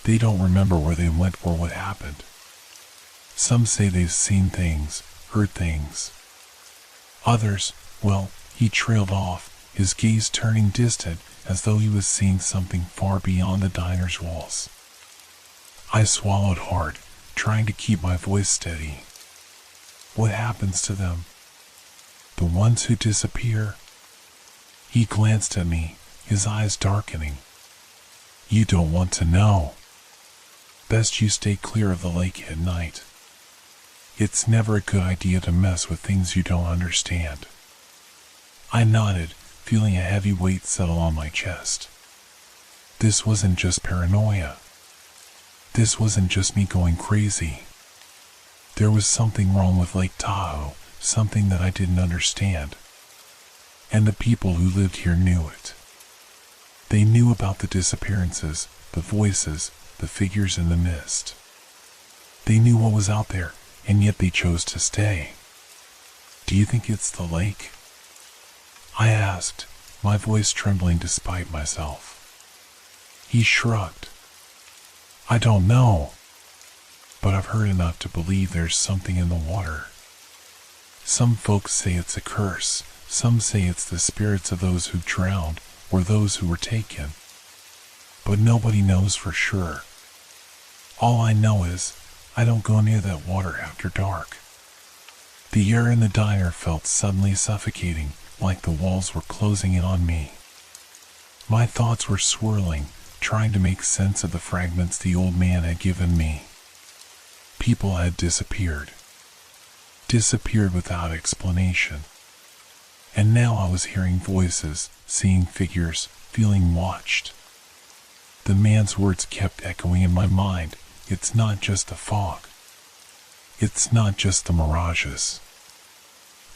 They don't remember where they went or what happened. Some say they've seen things, heard things. Others, well, he trailed off, his gaze turning distant as though he was seeing something far beyond the diner's walls. I swallowed hard, trying to keep my voice steady. What happens to them? The ones who disappear? He glanced at me, his eyes darkening. You don't want to know. Best you stay clear of the lake at night. It's never a good idea to mess with things you don't understand. I nodded, feeling a heavy weight settle on my chest. This wasn't just paranoia. This wasn't just me going crazy. There was something wrong with Lake Tahoe, something that I didn't understand. And the people who lived here knew it. They knew about the disappearances, the voices, the figures in the mist. They knew what was out there, and yet they chose to stay. Do you think it's the lake? I asked, my voice trembling despite myself. He shrugged. I don't know, but I've heard enough to believe there's something in the water. Some folks say it's a curse, some say it's the spirits of those who drowned or those who were taken. But nobody knows for sure. All I know is, I don't go near that water after dark. The air in the diner felt suddenly suffocating, like the walls were closing in on me. My thoughts were swirling, trying to make sense of the fragments the old man had given me. People had disappeared. Disappeared without explanation. And now I was hearing voices, seeing figures, feeling watched. The man's words kept echoing in my mind. It's not just the fog. It's not just the mirages.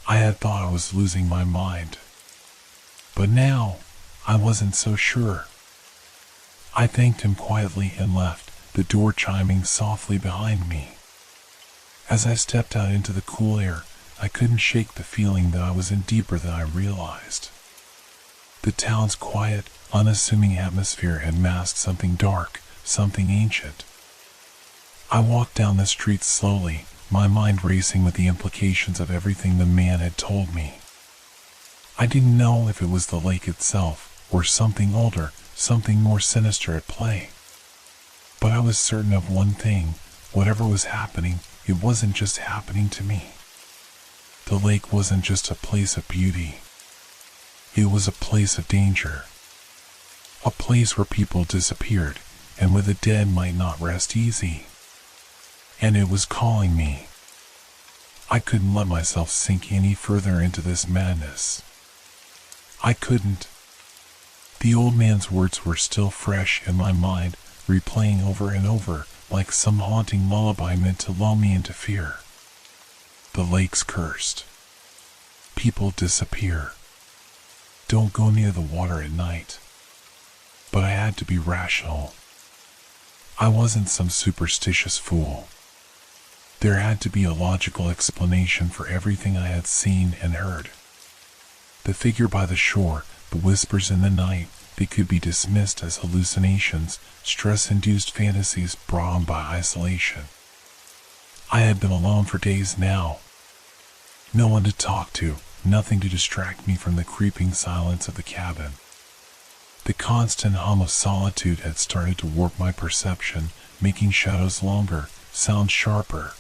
I had thought I was losing my mind. But now, I wasn't so sure. I thanked him quietly and left, the door chiming softly behind me. As I stepped out into the cool air, I couldn't shake the feeling that I was in deeper than I realized. The town's quiet, unassuming atmosphere had masked something dark, something ancient. I walked down the street slowly, my mind racing with the implications of everything the man had told me. I didn't know if it was the lake itself, or something older, something more sinister at play. But I was certain of one thing, whatever was happening, it wasn't just happening to me. The lake wasn't just a place of beauty. It was a place of danger. A place where people disappeared, and where the dead might not rest easy. And it was calling me. I couldn't let myself sink any further into this madness. I couldn't. The old man's words were still fresh in my mind, replaying over and over, like some haunting lullaby meant to lull me into fear. The lake's cursed. People disappear. Don't go near the water at night. But I had to be rational. I wasn't some superstitious fool. There had to be a logical explanation for everything I had seen and heard. The figure by the shore, the whispers in the night, they could be dismissed as hallucinations, stress-induced fantasies brought on by isolation. I had been alone for days now. No one to talk to, nothing to distract me from the creeping silence of the cabin. The constant hum of solitude had started to warp my perception, making shadows longer, sounds sharper.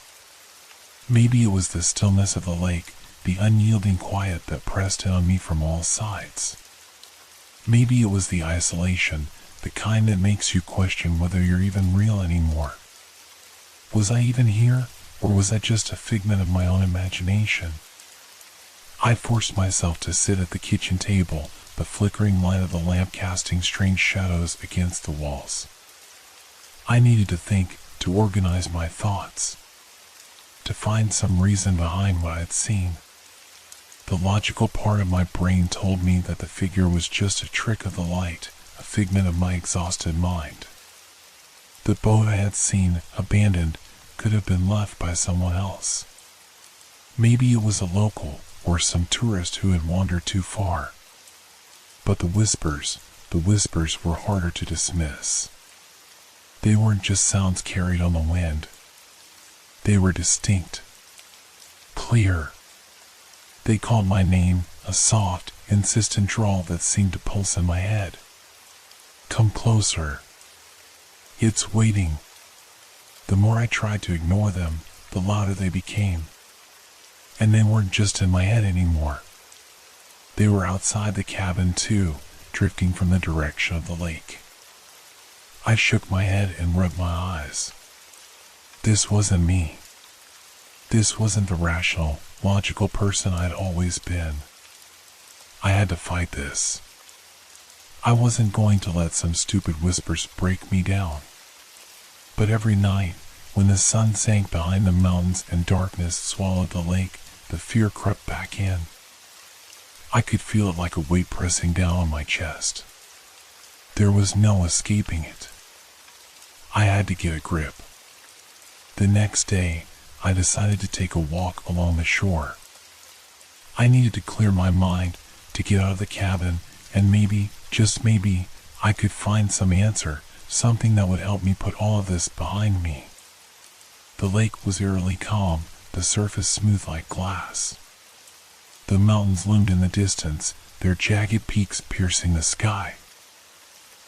Maybe it was the stillness of the lake, the unyielding quiet that pressed in on me from all sides. Maybe it was the isolation, the kind that makes you question whether you're even real anymore. Was I even here, or was I just a figment of my own imagination? I forced myself to sit at the kitchen table, the flickering light of the lamp casting strange shadows against the walls. I needed to think, to organize my thoughts, to find some reason behind what I'd seen. The logical part of my brain told me that the figure was just a trick of the light, a figment of my exhausted mind. The boat I had seen, abandoned, could have been left by someone else. Maybe it was a local, or some tourist who had wandered too far. But the whispers were harder to dismiss. They weren't just sounds carried on the wind. They were distinct, clear. They called my name, a soft, insistent drawl that seemed to pulse in my head. Come closer. It's waiting. The more I tried to ignore them, the louder they became. And they weren't just in my head anymore. They were outside the cabin too, drifting from the direction of the lake. I shook my head and rubbed my eyes. This wasn't me. This wasn't the rational, logical person I'd always been. I had to fight this. I wasn't going to let some stupid whispers break me down. But every night, when the sun sank behind the mountains and darkness swallowed the lake, the fear crept back in. I could feel it like a weight pressing down on my chest. There was no escaping it. I had to get a grip. The next day, I decided to take a walk along the shore. I needed to clear my mind, to get out of the cabin, and maybe, just maybe, I could find some answer, something that would help me put all of this behind me. The lake was eerily calm, the surface smooth like glass. The mountains loomed in the distance, their jagged peaks piercing the sky.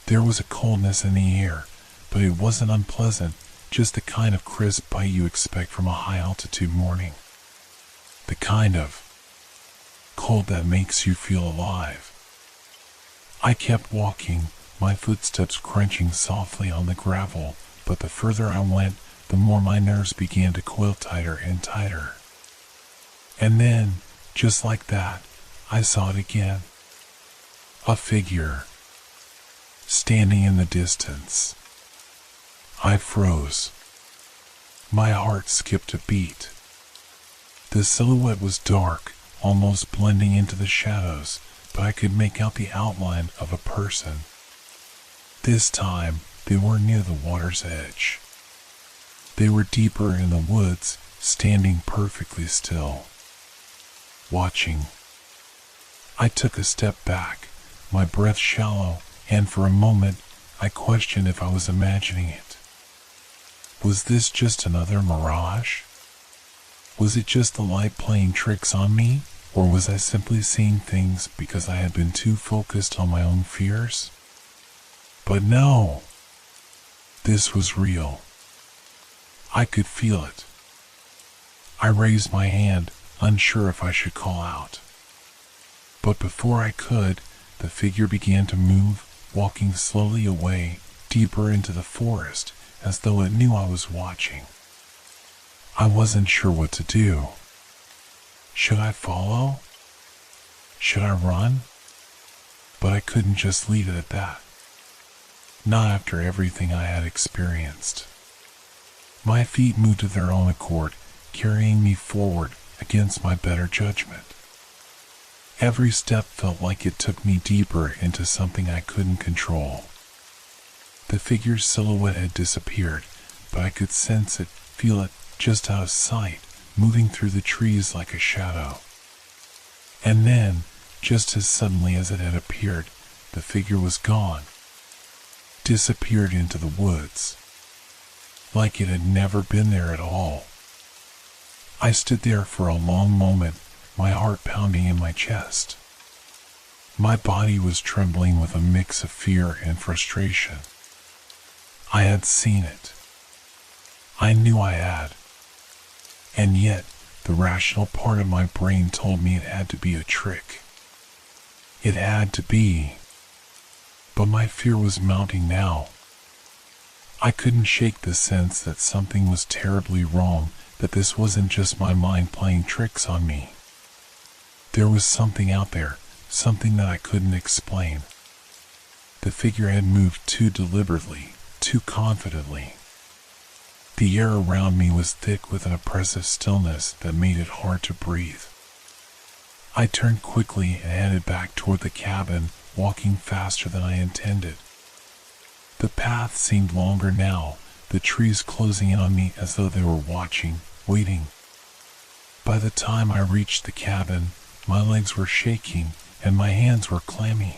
There was a coldness in the air, but it wasn't unpleasant, just the kind of crisp bite you expect from a high-altitude morning. The kind of cold that makes you feel alive. I kept walking, my footsteps crunching softly on the gravel, but the further I went, the more my nerves began to coil tighter and tighter. And then, just like that, I saw it again. A figure, standing in the distance. I froze. My heart skipped a beat. The silhouette was dark, almost blending into the shadows, but I could make out the outline of a person. This time, they weren't near the water's edge. They were deeper in the woods, standing perfectly still, watching. I took a step back, my breath shallow, and for a moment, I questioned if I was imagining it. Was this just another mirage? Was it just the light playing tricks on me, or was I simply seeing things because I had been too focused on my own fears? But no, this was real. I could feel it. I raised my hand, unsure if I should call out. But before I could, the figure began to move, walking slowly away, deeper into the forest, as though it knew I was watching. I wasn't sure what to do. Should I follow? Should I run? But I couldn't just leave it at that. Not after everything I had experienced. My feet moved of their own accord, carrying me forward against my better judgment. Every step felt like it took me deeper into something I couldn't control. The figure's silhouette had disappeared, but I could sense it, feel it, just out of sight, moving through the trees like a shadow. And then, just as suddenly as it had appeared, the figure was gone, disappeared into the woods, like it had never been there at all. I stood there for a long moment, my heart pounding in my chest. My body was trembling with a mix of fear and frustration. I had seen it. I knew I had. And yet, the rational part of my brain told me it had to be a trick. It had to be. But my fear was mounting now. I couldn't shake the sense that something was terribly wrong, that this wasn't just my mind playing tricks on me. There was something out there, something that I couldn't explain. The figure had moved too deliberately, too confidently. The air around me was thick with an oppressive stillness that made it hard to breathe. I turned quickly and headed back toward the cabin, walking faster than I intended. The path seemed longer now, the trees closing in on me as though they were watching, waiting. By the time I reached the cabin, my legs were shaking and my hands were clammy.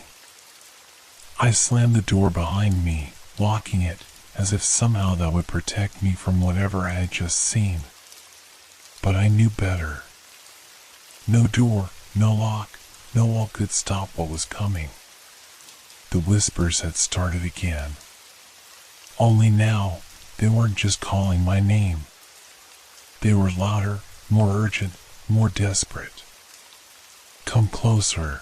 I slammed the door behind me, locking it, as if somehow that would protect me from whatever I had just seen. But I knew better. No door, no lock, no wall could stop what was coming. The whispers had started again. Only now, they weren't just calling my name. They were louder, more urgent, more desperate. Come closer.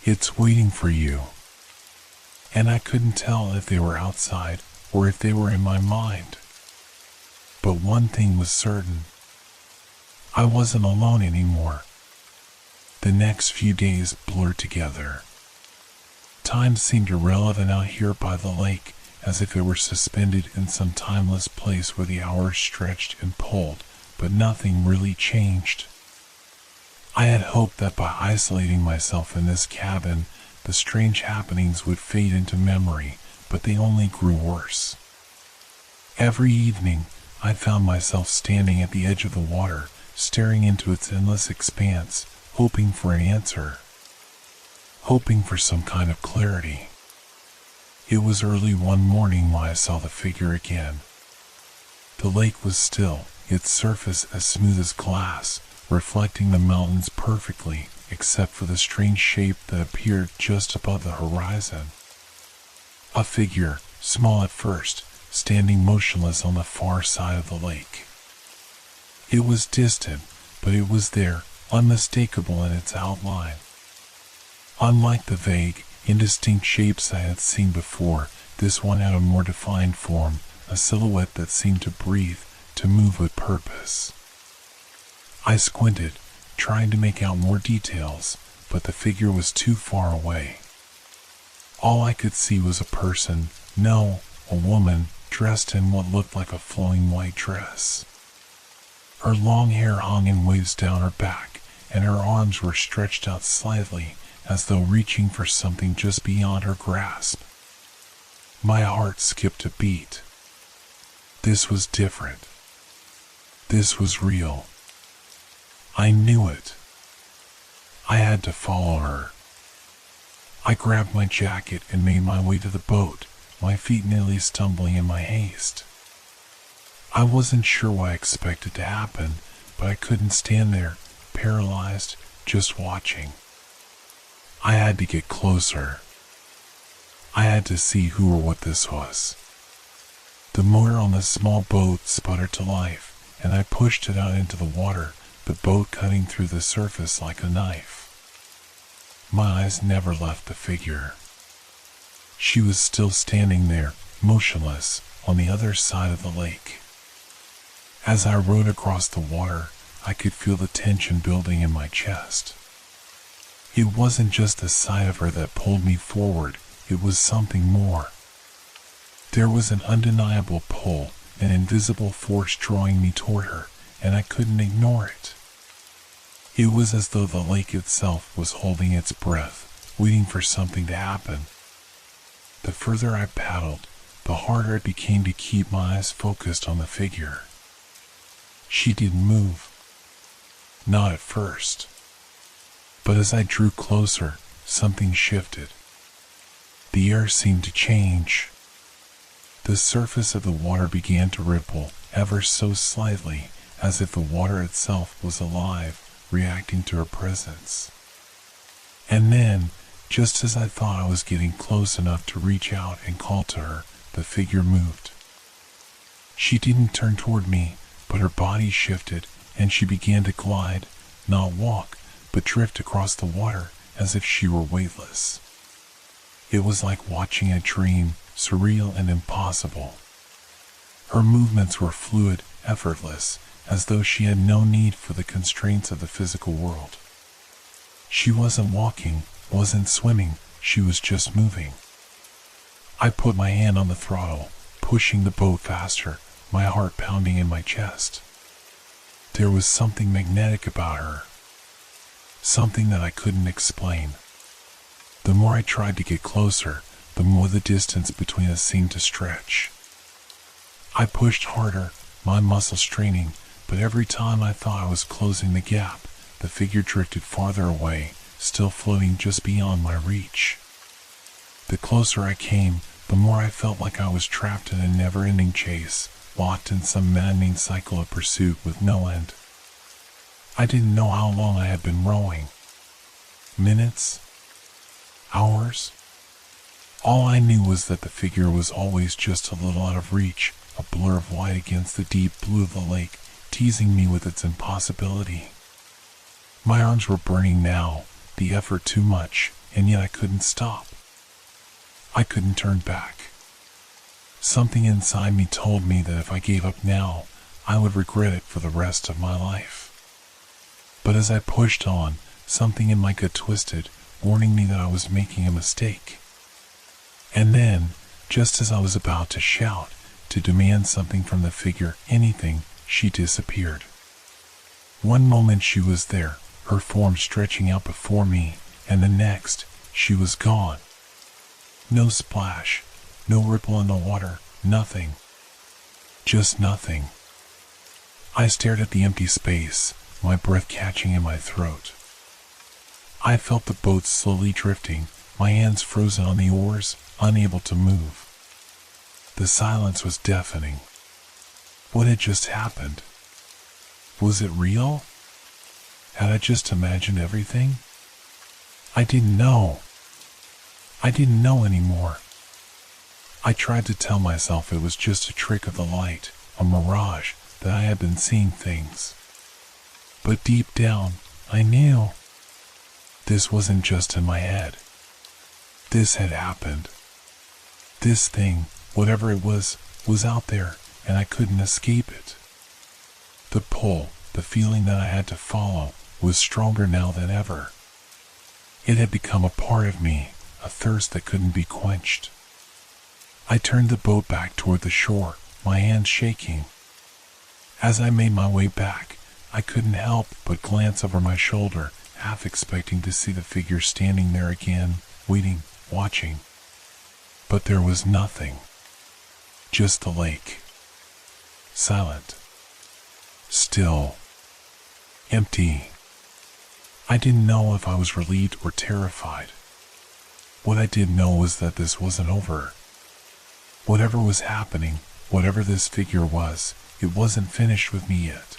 It's waiting for you. And I couldn't tell if they were outside or if they were in my mind. But one thing was certain. I wasn't alone anymore. The next few days blurred together. Time seemed irrelevant out here by the lake, as if it were suspended in some timeless place where the hours stretched and pulled, but nothing really changed. I had hoped that by isolating myself in this cabin, the strange happenings would fade into memory, but they only grew worse. Every evening, I found myself standing at the edge of the water, staring into its endless expanse, hoping for an answer. Hoping for some kind of clarity. It was early one morning when I saw the figure again. The lake was still, its surface as smooth as glass, reflecting the mountains perfectly, except for the strange shape that appeared just above the horizon. A figure, small at first, standing motionless on the far side of the lake. It was distant, but it was there, unmistakable in its outline. Unlike the vague, indistinct shapes I had seen before, this one had a more defined form, a silhouette that seemed to breathe, to move with purpose. I squinted, trying to make out more details, but the figure was too far away. All I could see was a person, no, a woman, dressed in what looked like a flowing white dress. Her long hair hung in waves down her back, and her arms were stretched out slightly, as though reaching for something just beyond her grasp. My heart skipped a beat. This was different. This was real. I knew it. I had to follow her. I grabbed my jacket and made my way to the boat, my feet nearly stumbling in my haste. I wasn't sure what I expected to happen, but I couldn't stand there, paralyzed, just watching. I had to get closer. I had to see who or what this was. The motor on the small boat sputtered to life, and I pushed it out into the water, the boat cutting through the surface like a knife. My eyes never left the figure. She was still standing there, motionless, on the other side of the lake. As I rowed across the water, I could feel the tension building in my chest. It wasn't just the sight of her that pulled me forward, it was something more. There was an undeniable pull, an invisible force drawing me toward her, and I couldn't ignore it. It was as though the lake itself was holding its breath, waiting for something to happen. The further I paddled, the harder it became to keep my eyes focused on the figure. She didn't move. Not at first. But as I drew closer, something shifted. The air seemed to change. The surface of the water began to ripple, ever so slightly, as if the water itself was alive, reacting to her presence. And then, just as I thought I was getting close enough to reach out and call to her, the figure moved. She didn't turn toward me, but her body shifted, and she began to glide, not walk, but drift across the water as if she were weightless. It was like watching a dream, surreal and impossible. Her movements were fluid, effortless, as though she had no need for the constraints of the physical world. She wasn't walking, wasn't swimming, she was just moving. I put my hand on the throttle, pushing the boat faster, my heart pounding in my chest. There was something magnetic about her. Something that I couldn't explain. The more I tried to get closer, the more the distance between us seemed to stretch. I pushed harder, my muscles straining, but every time I thought I was closing the gap, the figure drifted farther away, still floating just beyond my reach. The closer I came, the more I felt like I was trapped in a never-ending chase, locked in some maddening cycle of pursuit with no end. I didn't know how long I had been rowing. Minutes? Hours? All I knew was that the figure was always just a little out of reach, a blur of white against the deep blue of the lake, teasing me with its impossibility. My arms were burning now, the effort too much, and yet I couldn't stop. I couldn't turn back. Something inside me told me that if I gave up now, I would regret it for the rest of my life. But as I pushed on, something in my gut twisted, warning me that I was making a mistake. And then, just as I was about to shout, to demand something from the figure, anything, she disappeared. One moment she was there, her form stretching out before me, and the next, she was gone. No splash, no ripple in the water, nothing. Just nothing. I stared at the empty space, my breath catching in my throat. I felt the boat slowly drifting, my hands frozen on the oars, unable to move. The silence was deafening. What had just happened? Was it real? Had I just imagined everything? I didn't know. I didn't know anymore. I tried to tell myself it was just a trick of the light, a mirage, that I had been seeing things. But deep down, I knew. This wasn't just in my head. This had happened. This thing, whatever it was out there, and I couldn't escape it. The pull, the feeling that I had to follow, was stronger now than ever. It had become a part of me, a thirst that couldn't be quenched. I turned the boat back toward the shore, my hands shaking. As I made my way back, I couldn't help but glance over my shoulder, half expecting to see the figure standing there again, waiting, watching. But there was nothing. Just the lake. Silent. Still. Empty. I didn't know if I was relieved or terrified. What I did know was that this wasn't over. Whatever was happening, whatever this figure was, it wasn't finished with me yet.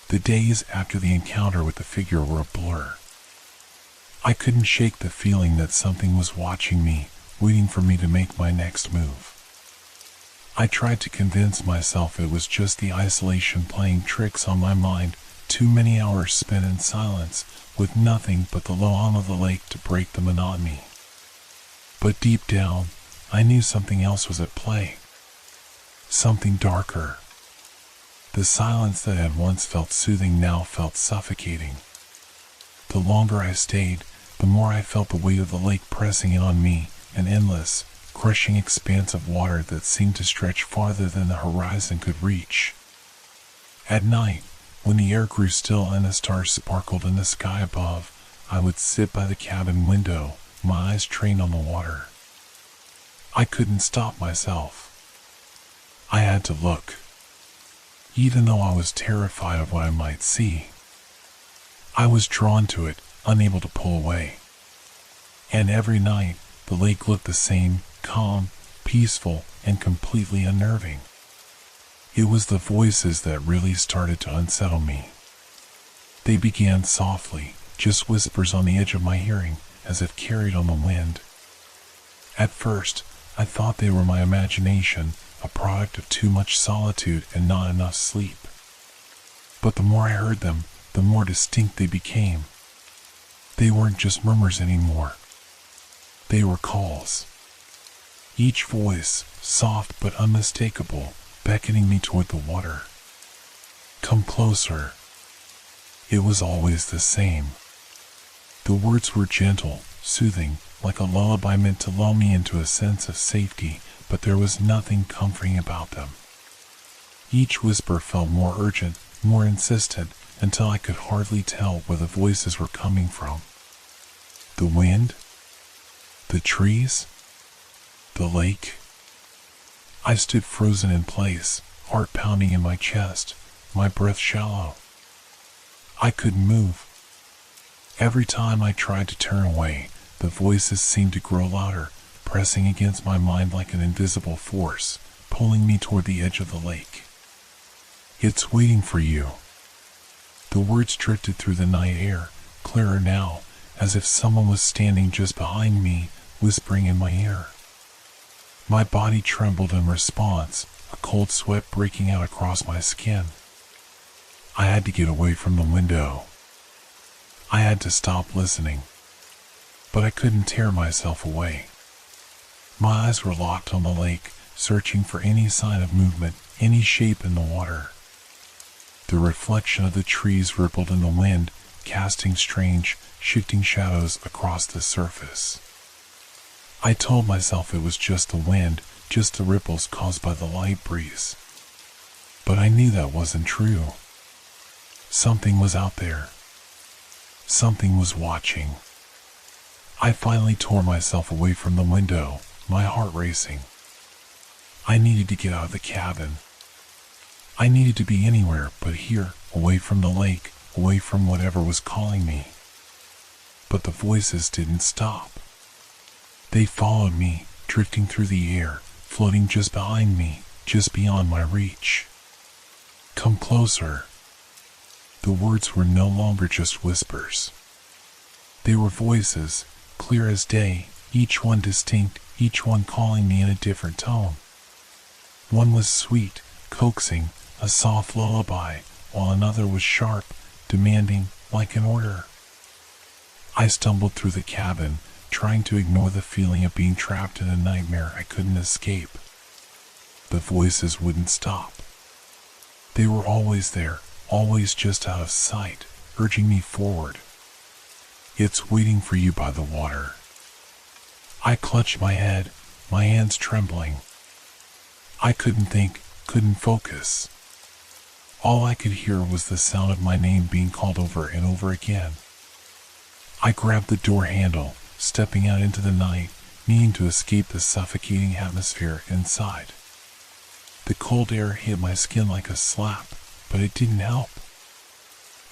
The days after the encounter with the figure were a blur. I couldn't shake the feeling that something was watching me, waiting for me to make my next move. I tried to convince myself it was just the isolation playing tricks on my mind, too many hours spent in silence, with nothing but the low hum of the lake to break the monotony. But deep down, I knew something else was at play. Something darker. The silence that had once felt soothing now felt suffocating. The longer I stayed, the more I felt the weight of the lake pressing in on me, an endless, crushing expanse of water that seemed to stretch farther than the horizon could reach. At night, When the air grew still and the stars sparkled in the sky above, I would sit by the cabin window, my eyes trained on the water. I couldn't stop myself. I had to look, even though I was terrified of what I might see. I was drawn to it, unable to pull away. And every night, the lake looked the same, calm, peaceful, and completely unnerving. It was the voices that really started to unsettle me. They began softly, just whispers on the edge of my hearing, as if carried on the wind. At first, I thought they were my imagination, a product of too much solitude and not enough sleep. But the more I heard them, the more distinct they became. They weren't just murmurs anymore. They were calls. Each voice, soft but unmistakable, beckoning me toward the water. Come closer. It was always the same. The words were gentle, soothing, like a lullaby meant to lull me into a sense of safety, but there was nothing comforting about them. Each whisper felt more urgent, more insistent, until I could hardly tell where the voices were coming from. The wind? The trees? The lake? I stood frozen in place, heart pounding in my chest, my breath shallow. I couldn't move. Every time I tried to turn away, the voices seemed to grow louder, pressing against my mind like an invisible force, pulling me toward the edge of the lake. It's waiting for you. The words drifted through the night air, clearer now, as if someone was standing just behind me, whispering in my ear. My body trembled in response, a cold sweat breaking out across my skin. I had to get away from the window. I had to stop listening. But I couldn't tear myself away. My eyes were locked on the lake, searching for any sign of movement, any shape in the water. The reflection of the trees rippled in the wind, casting strange, shifting shadows across the surface. I told myself it was just the wind, just the ripples caused by the light breeze. But I knew that wasn't true. Something was out there. Something was watching. I finally tore myself away from the window, my heart racing. I needed to get out of the cabin. I needed to be anywhere but here, away from the lake, away from whatever was calling me. But the voices didn't stop. They followed me, drifting through the air, floating just behind me, just beyond my reach. Come closer. The words were no longer just whispers. They were voices, clear as day, each one distinct, each one calling me in a different tone. One was sweet, coaxing, a soft lullaby, while another was sharp, demanding, like an order. I stumbled through the cabin, trying to ignore the feeling of being trapped in a nightmare I couldn't escape. The voices wouldn't stop. They were always there, always just out of sight, urging me forward. It's waiting for you by the water. I clutched my head, my hands trembling. I couldn't think, couldn't focus. All I could hear was the sound of my name being called over and over again. I grabbed the door handle, stepping out into the night, needing to escape the suffocating atmosphere inside. The cold air hit my skin like a slap, but it didn't help.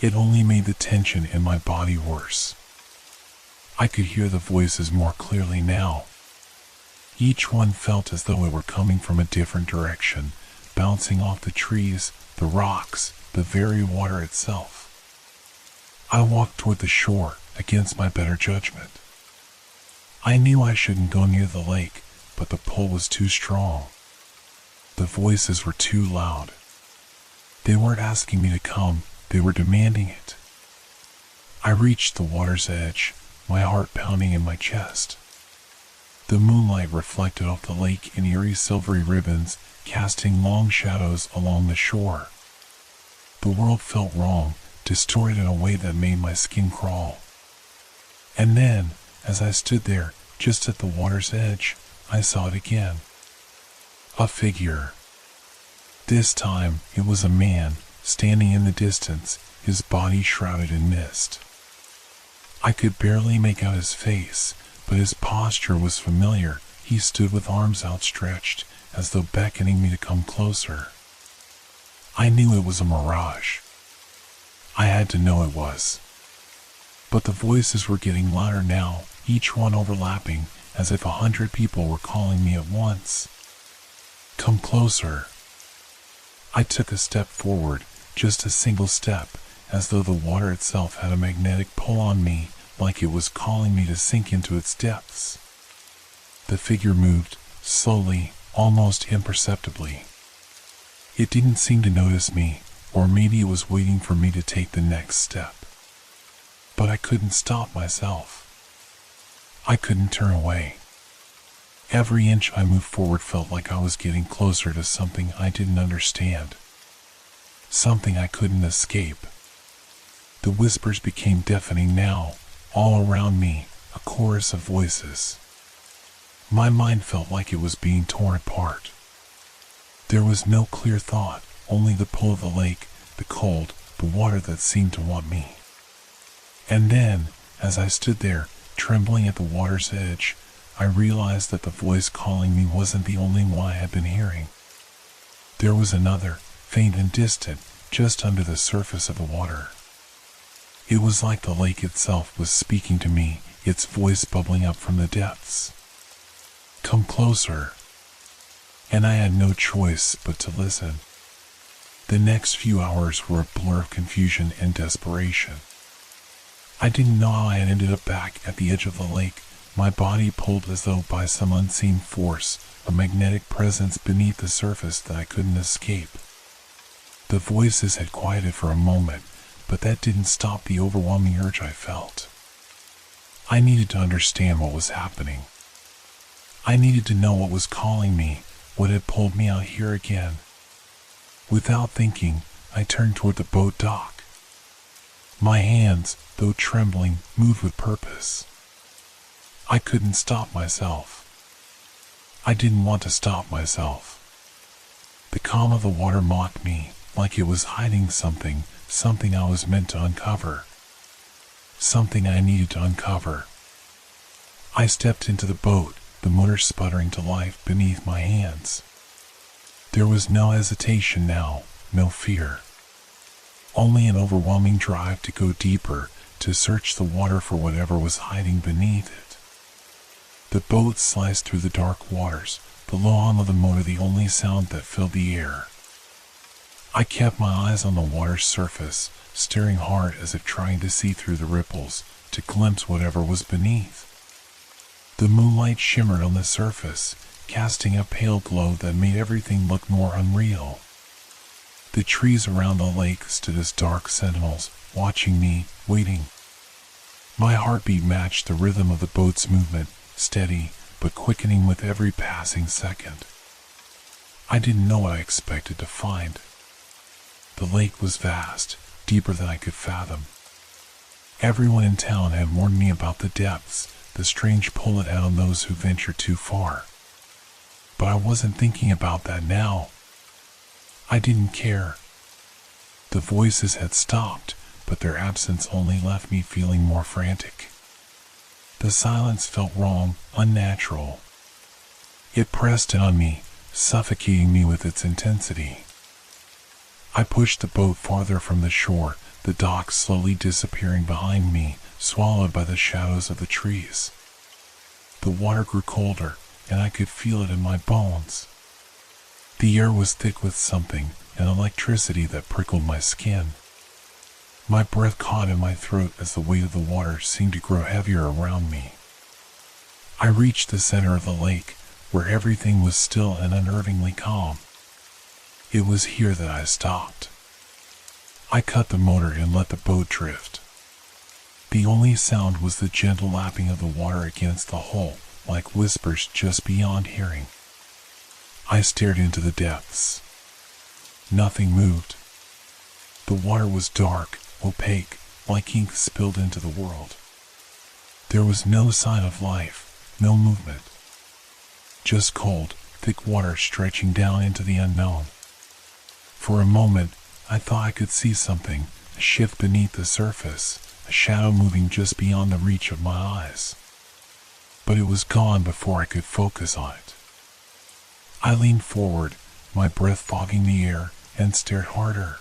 It only made the tension in my body worse. I could hear the voices more clearly now. Each one felt as though it were coming from a different direction, bouncing off the trees, the rocks, the very water itself. I walked toward the shore, against my better judgment. I knew I shouldn't go near the lake, but the pull was too strong. The voices were too loud. They weren't asking me to come, they were demanding it. I reached the water's edge, my heart pounding in my chest. The moonlight reflected off the lake in eerie silvery ribbons, casting long shadows along the shore. The world felt wrong, distorted in a way that made my skin crawl. And then, as I stood there, just at the water's edge, I saw it again. A figure. This time, it was a man, standing in the distance, his body shrouded in mist. I could barely make out his face, but his posture was familiar. He stood with arms outstretched, as though beckoning me to come closer. I knew it was a mirage. I had to know it was. But the voices were getting louder now, each one overlapping, as if 100 people were calling me at once. Come closer. I took a step forward, just a single step, as though the water itself had a magnetic pull on me, like it was calling me to sink into its depths. The figure moved, slowly, almost imperceptibly. It didn't seem to notice me, or maybe it was waiting for me to take the next step. But I couldn't stop myself. I couldn't turn away. Every inch I moved forward felt like I was getting closer to something I didn't understand. Something I couldn't escape. The whispers became deafening now, all around me, a chorus of voices. My mind felt like it was being torn apart. There was no clear thought, only the pull of the lake, the cold, the water that seemed to want me. And then, as I stood there, trembling at the water's edge, I realized that the voice calling me wasn't the only one I had been hearing. There was another, faint and distant, just under the surface of the water. It was like the lake itself was speaking to me, its voice bubbling up from the depths. Come closer. And I had no choice but to listen. The next few hours were a blur of confusion and desperation. I didn't know how I had ended up back at the edge of the lake, my body pulled as though by some unseen force, a magnetic presence beneath the surface that I couldn't escape. The voices had quieted for a moment, but that didn't stop the overwhelming urge I felt. I needed to understand what was happening. I needed to know what was calling me, what had pulled me out here again. Without thinking, I turned toward the boat dock. My hands, though trembling, moved with purpose. I couldn't stop myself. I didn't want to stop myself. The calm of the water mocked me, like it was hiding something, something I was meant to uncover. Something I needed to uncover. I stepped into the boat, the motor sputtering to life beneath my hands. There was no hesitation now, no fear. Only an overwhelming drive to go deeper, to search the water for whatever was hiding beneath it. The boat sliced through the dark waters, the low hum of the motor the only sound that filled the air. I kept my eyes on the water's surface, staring hard as if trying to see through the ripples, to glimpse whatever was beneath. The moonlight shimmered on the surface, casting a pale glow that made everything look more unreal. The trees around the lake stood as dark sentinels, watching me, waiting. My heartbeat matched the rhythm of the boat's movement, steady, but quickening with every passing second. I didn't know what I expected to find. The lake was vast, deeper than I could fathom. Everyone in town had warned me about the depths, the strange pull it had on those who venture too far. But I wasn't thinking about that now. I didn't care. The voices had stopped, but their absence only left me feeling more frantic. The silence felt wrong, unnatural. It pressed in on me, suffocating me with its intensity. I pushed the boat farther from the shore, the dock slowly disappearing behind me, swallowed by the shadows of the trees. The water grew colder, and I could feel it in my bones. The air was thick with something, an electricity that prickled my skin. My breath caught in my throat as the weight of the water seemed to grow heavier around me. I reached the center of the lake, where everything was still and unnervingly calm. It was here that I stopped. I cut the motor and let the boat drift. The only sound was the gentle lapping of the water against the hull, like whispers just beyond hearing. I stared into the depths. Nothing moved. The water was dark, opaque, like ink spilled into the world. There was no sign of life, no movement. Just cold, thick water stretching down into the unknown. For a moment, I thought I could see something, a shift beneath the surface, a shadow moving just beyond the reach of my eyes. But it was gone before I could focus on it. I leaned forward, my breath fogging the air, and stared harder.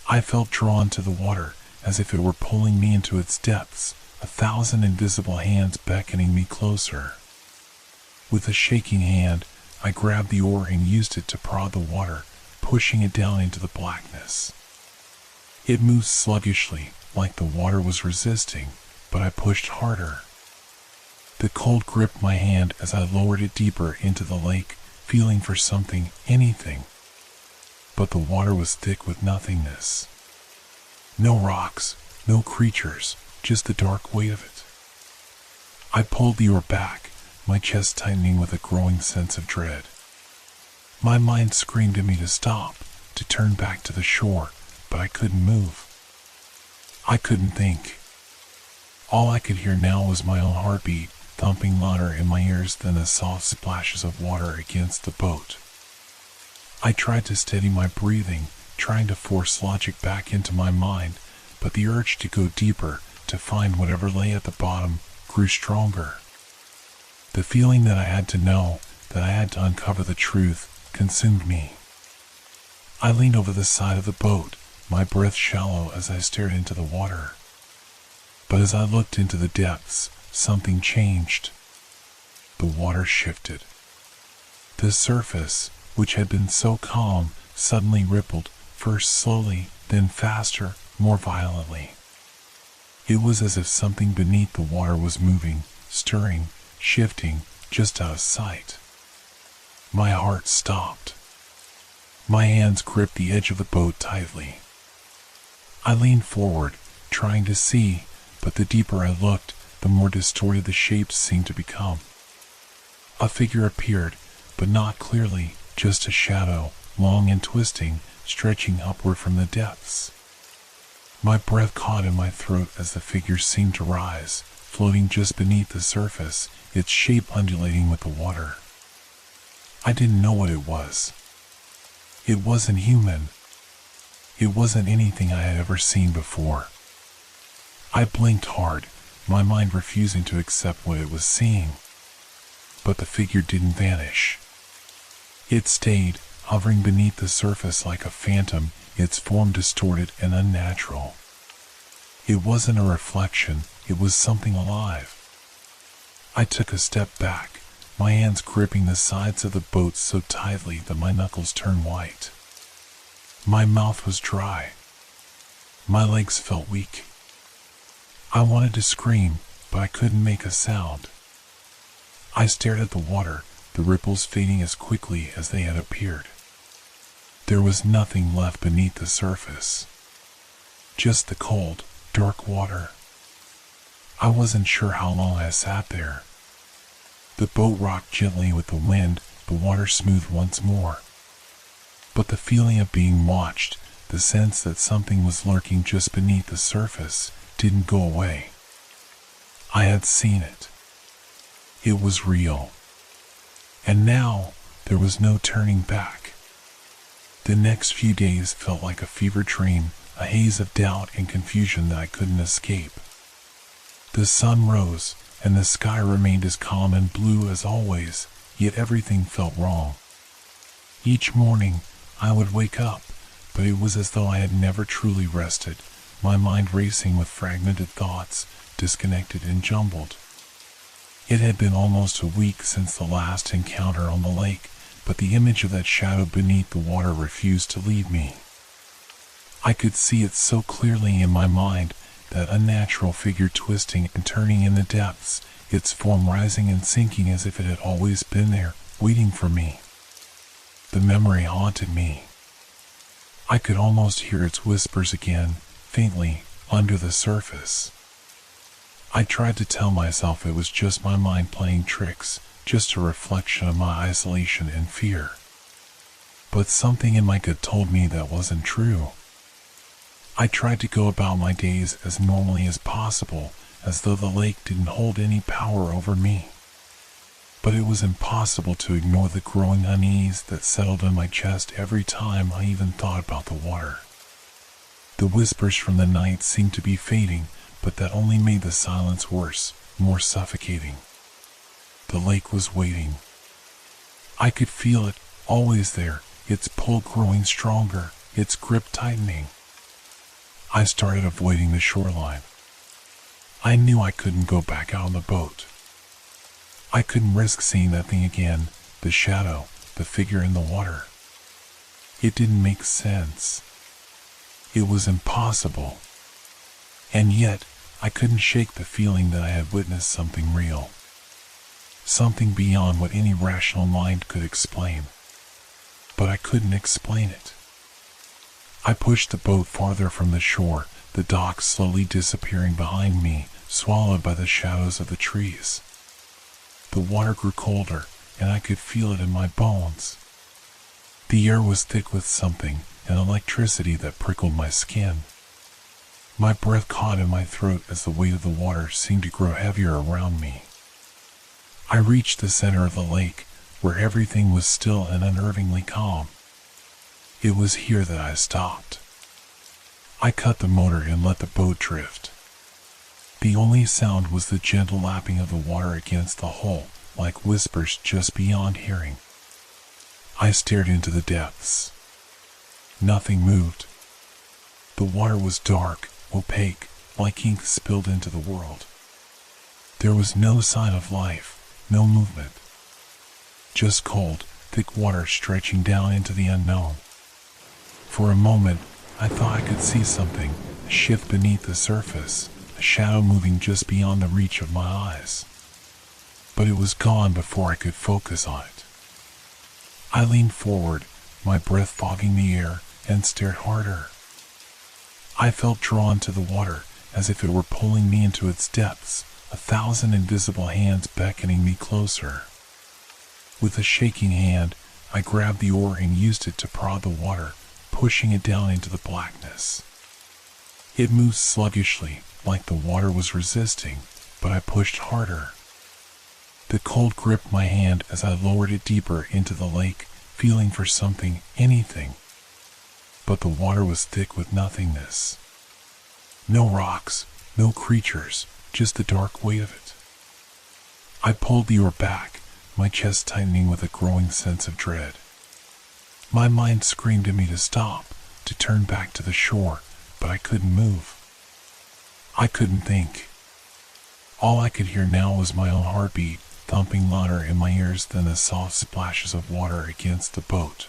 I felt drawn to the water, as if it were pulling me into its depths, 1,000 invisible hands beckoning me closer. With a shaking hand, I grabbed the oar and used it to prod the water, pushing it down into the blackness. It moved sluggishly, like the water was resisting, but I pushed harder. The cold gripped my hand as I lowered it deeper into the lake, feeling for something, anything. But the water was thick with nothingness. No rocks, no creatures, just the dark weight of it. I pulled the oar back, my chest tightening with a growing sense of dread. My mind screamed at me to stop, to turn back to the shore, but I couldn't move. I couldn't think. All I could hear now was my own heartbeat, thumping louder in my ears than the soft splashes of water against the boat. I tried to steady my breathing, trying to force logic back into my mind, but the urge to go deeper, to find whatever lay at the bottom, grew stronger. The feeling that I had to know, that I had to uncover the truth, consumed me. I leaned over the side of the boat, my breath shallow as I stared into the water. But as I looked into the depths, something changed. The water shifted. The surface, which had been so calm, suddenly rippled, first slowly, then faster, more violently. It was as if something beneath the water was moving, stirring, shifting, just out of sight. My heart stopped. My hands gripped the edge of the boat tightly. I leaned forward, trying to see, but the deeper I looked, the more distorted the shapes seemed to become. A figure appeared, but not clearly, just a shadow, long and twisting, stretching upward from the depths. My breath caught in my throat as the figure seemed to rise, floating just beneath the surface, its shape undulating with the water. I didn't know what it was. It wasn't human. It wasn't anything I had ever seen before. I blinked hard, my mind refusing to accept what it was seeing. But the figure didn't vanish. It stayed, hovering beneath the surface like a phantom, its form distorted and unnatural. It wasn't a reflection, it was something alive. I took a step back, my hands gripping the sides of the boat so tightly that my knuckles turned white. My mouth was dry. My legs felt weak. I wanted to scream, but I couldn't make a sound. I stared at the water, the ripples fading as quickly as they had appeared. There was nothing left beneath the surface. Just the cold, dark water. I wasn't sure how long I sat there. The boat rocked gently with the wind, the water smoothed once more. But the feeling of being watched, the sense that something was lurking just beneath the surface, didn't go away. I had seen it. It was real. And now, there was no turning back. The next few days felt like a fever dream, a haze of doubt and confusion that I couldn't escape. The sun rose, and the sky remained as calm and blue as always, yet everything felt wrong. Each morning, I would wake up, but it was as though I had never truly rested, my mind racing with fragmented thoughts, disconnected and jumbled. It had been almost a week since the last encounter on the lake, but the image of that shadow beneath the water refused to leave me. I could see it so clearly in my mind, that unnatural figure twisting and turning in the depths, its form rising and sinking as if it had always been there, waiting for me. The memory haunted me. I could almost hear its whispers again, faintly, under the surface. I tried to tell myself it was just my mind playing tricks, just a reflection of my isolation and fear. But something in my gut told me that wasn't true. I tried to go about my days as normally as possible, as though the lake didn't hold any power over me. but it was impossible to ignore the growing unease that settled in my chest every time I even thought about the water. The whispers from the night seemed to be fading, but that only made the silence worse, more suffocating. The lake was waiting. I could feel it, always there, its pull growing stronger, its grip tightening. I started avoiding the shoreline. I knew I couldn't go back out on the boat. I couldn't risk seeing that thing again, the shadow, the figure in the water. It didn't make sense. It was impossible. And yet, I couldn't shake the feeling that I had witnessed something real. Something beyond what any rational mind could explain. But I couldn't explain it. I pushed the boat farther from the shore, the dock slowly disappearing behind me, swallowed by the shadows of the trees. The water grew colder, and I could feel it in my bones. The air was thick with something, an electricity that prickled my skin. My breath caught in my throat as the weight of the water seemed to grow heavier around me. I reached the center of the lake, where everything was still and unnervingly calm. It was here that I stopped. I cut the motor and let the boat drift. The only sound was the gentle lapping of the water against the hull, like whispers just beyond hearing. I stared into the depths. Nothing moved. The water was dark, opaque, like ink spilled into the world. There was no sign of life, no movement. Just cold, thick water stretching down into the unknown. For a moment, I thought I could see something, a shift beneath the surface, a shadow moving just beyond the reach of my eyes. But it was gone before I could focus on it. I leaned forward, my breath fogging the air, and stared harder. I felt drawn to the water, as if it were pulling me into its depths, 1,000 invisible hands beckoning me closer. With a shaking hand, I grabbed the oar and used it to prod the water, pushing it down into the blackness. It moved sluggishly, like the water was resisting, but I pushed harder. The cold gripped my hand as I lowered it deeper into the lake, feeling for something, anything. But the water was thick with nothingness. No rocks, no creatures, just the dark weight of it. I pulled the oar back, my chest tightening with a growing sense of dread. My mind screamed at me to stop, to turn back to the shore, but I couldn't move. I couldn't think. All I could hear now was my own heartbeat, thumping louder in my ears than the soft splashes of water against the boat.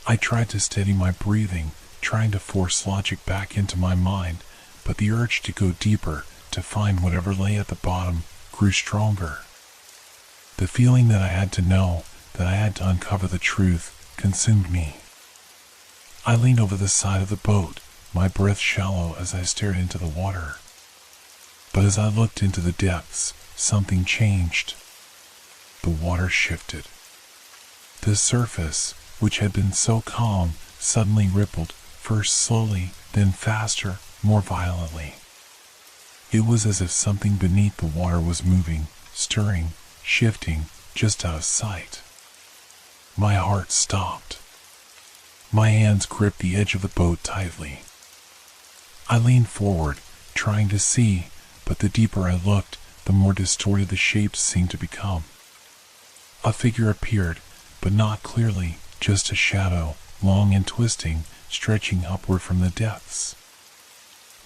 I tried to steady my breathing, trying to force logic back into my mind, but the urge to go deeper, to find whatever lay at the bottom, grew stronger. The feeling that I had to know, that I had to uncover the truth, consumed me. I leaned over the side of the boat, my breath shallow as I stared into the water. But as I looked into the depths, something changed. The water shifted. The surface, which had been so calm, suddenly rippled, first slowly, then faster, more violently. It was as if something beneath the water was moving, stirring, shifting, just out of sight. My heart stopped. My hands gripped the edge of the boat tightly. I leaned forward, trying to see, but the deeper I looked, the more distorted the shapes seemed to become. A figure appeared, but not clearly, just a shadow, long and twisting, stretching upward from the depths.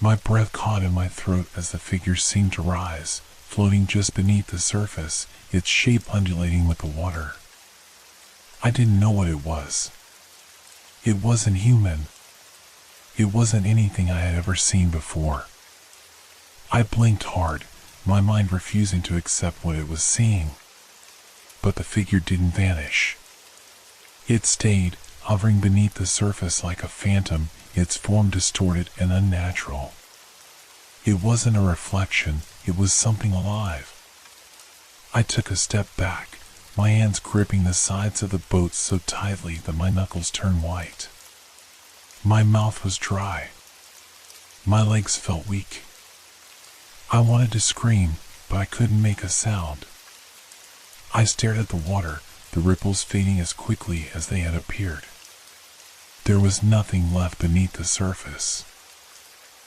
My breath caught in my throat as the figure seemed to rise, floating just beneath the surface, its shape undulating with the water. I didn't know what it was. It wasn't human. It wasn't anything I had ever seen before. I blinked hard, my mind refusing to accept what it was seeing. But the figure didn't vanish. It stayed, hovering beneath the surface like a phantom, its form distorted and unnatural. It wasn't a reflection, it was something alive. I took a step back, my hands gripping the sides of the boat so tightly that my knuckles turned white. My mouth was dry. My legs felt weak. I wanted to scream, but I couldn't make a sound. I stared at the water, the ripples fading as quickly as they had appeared. There was nothing left beneath the surface.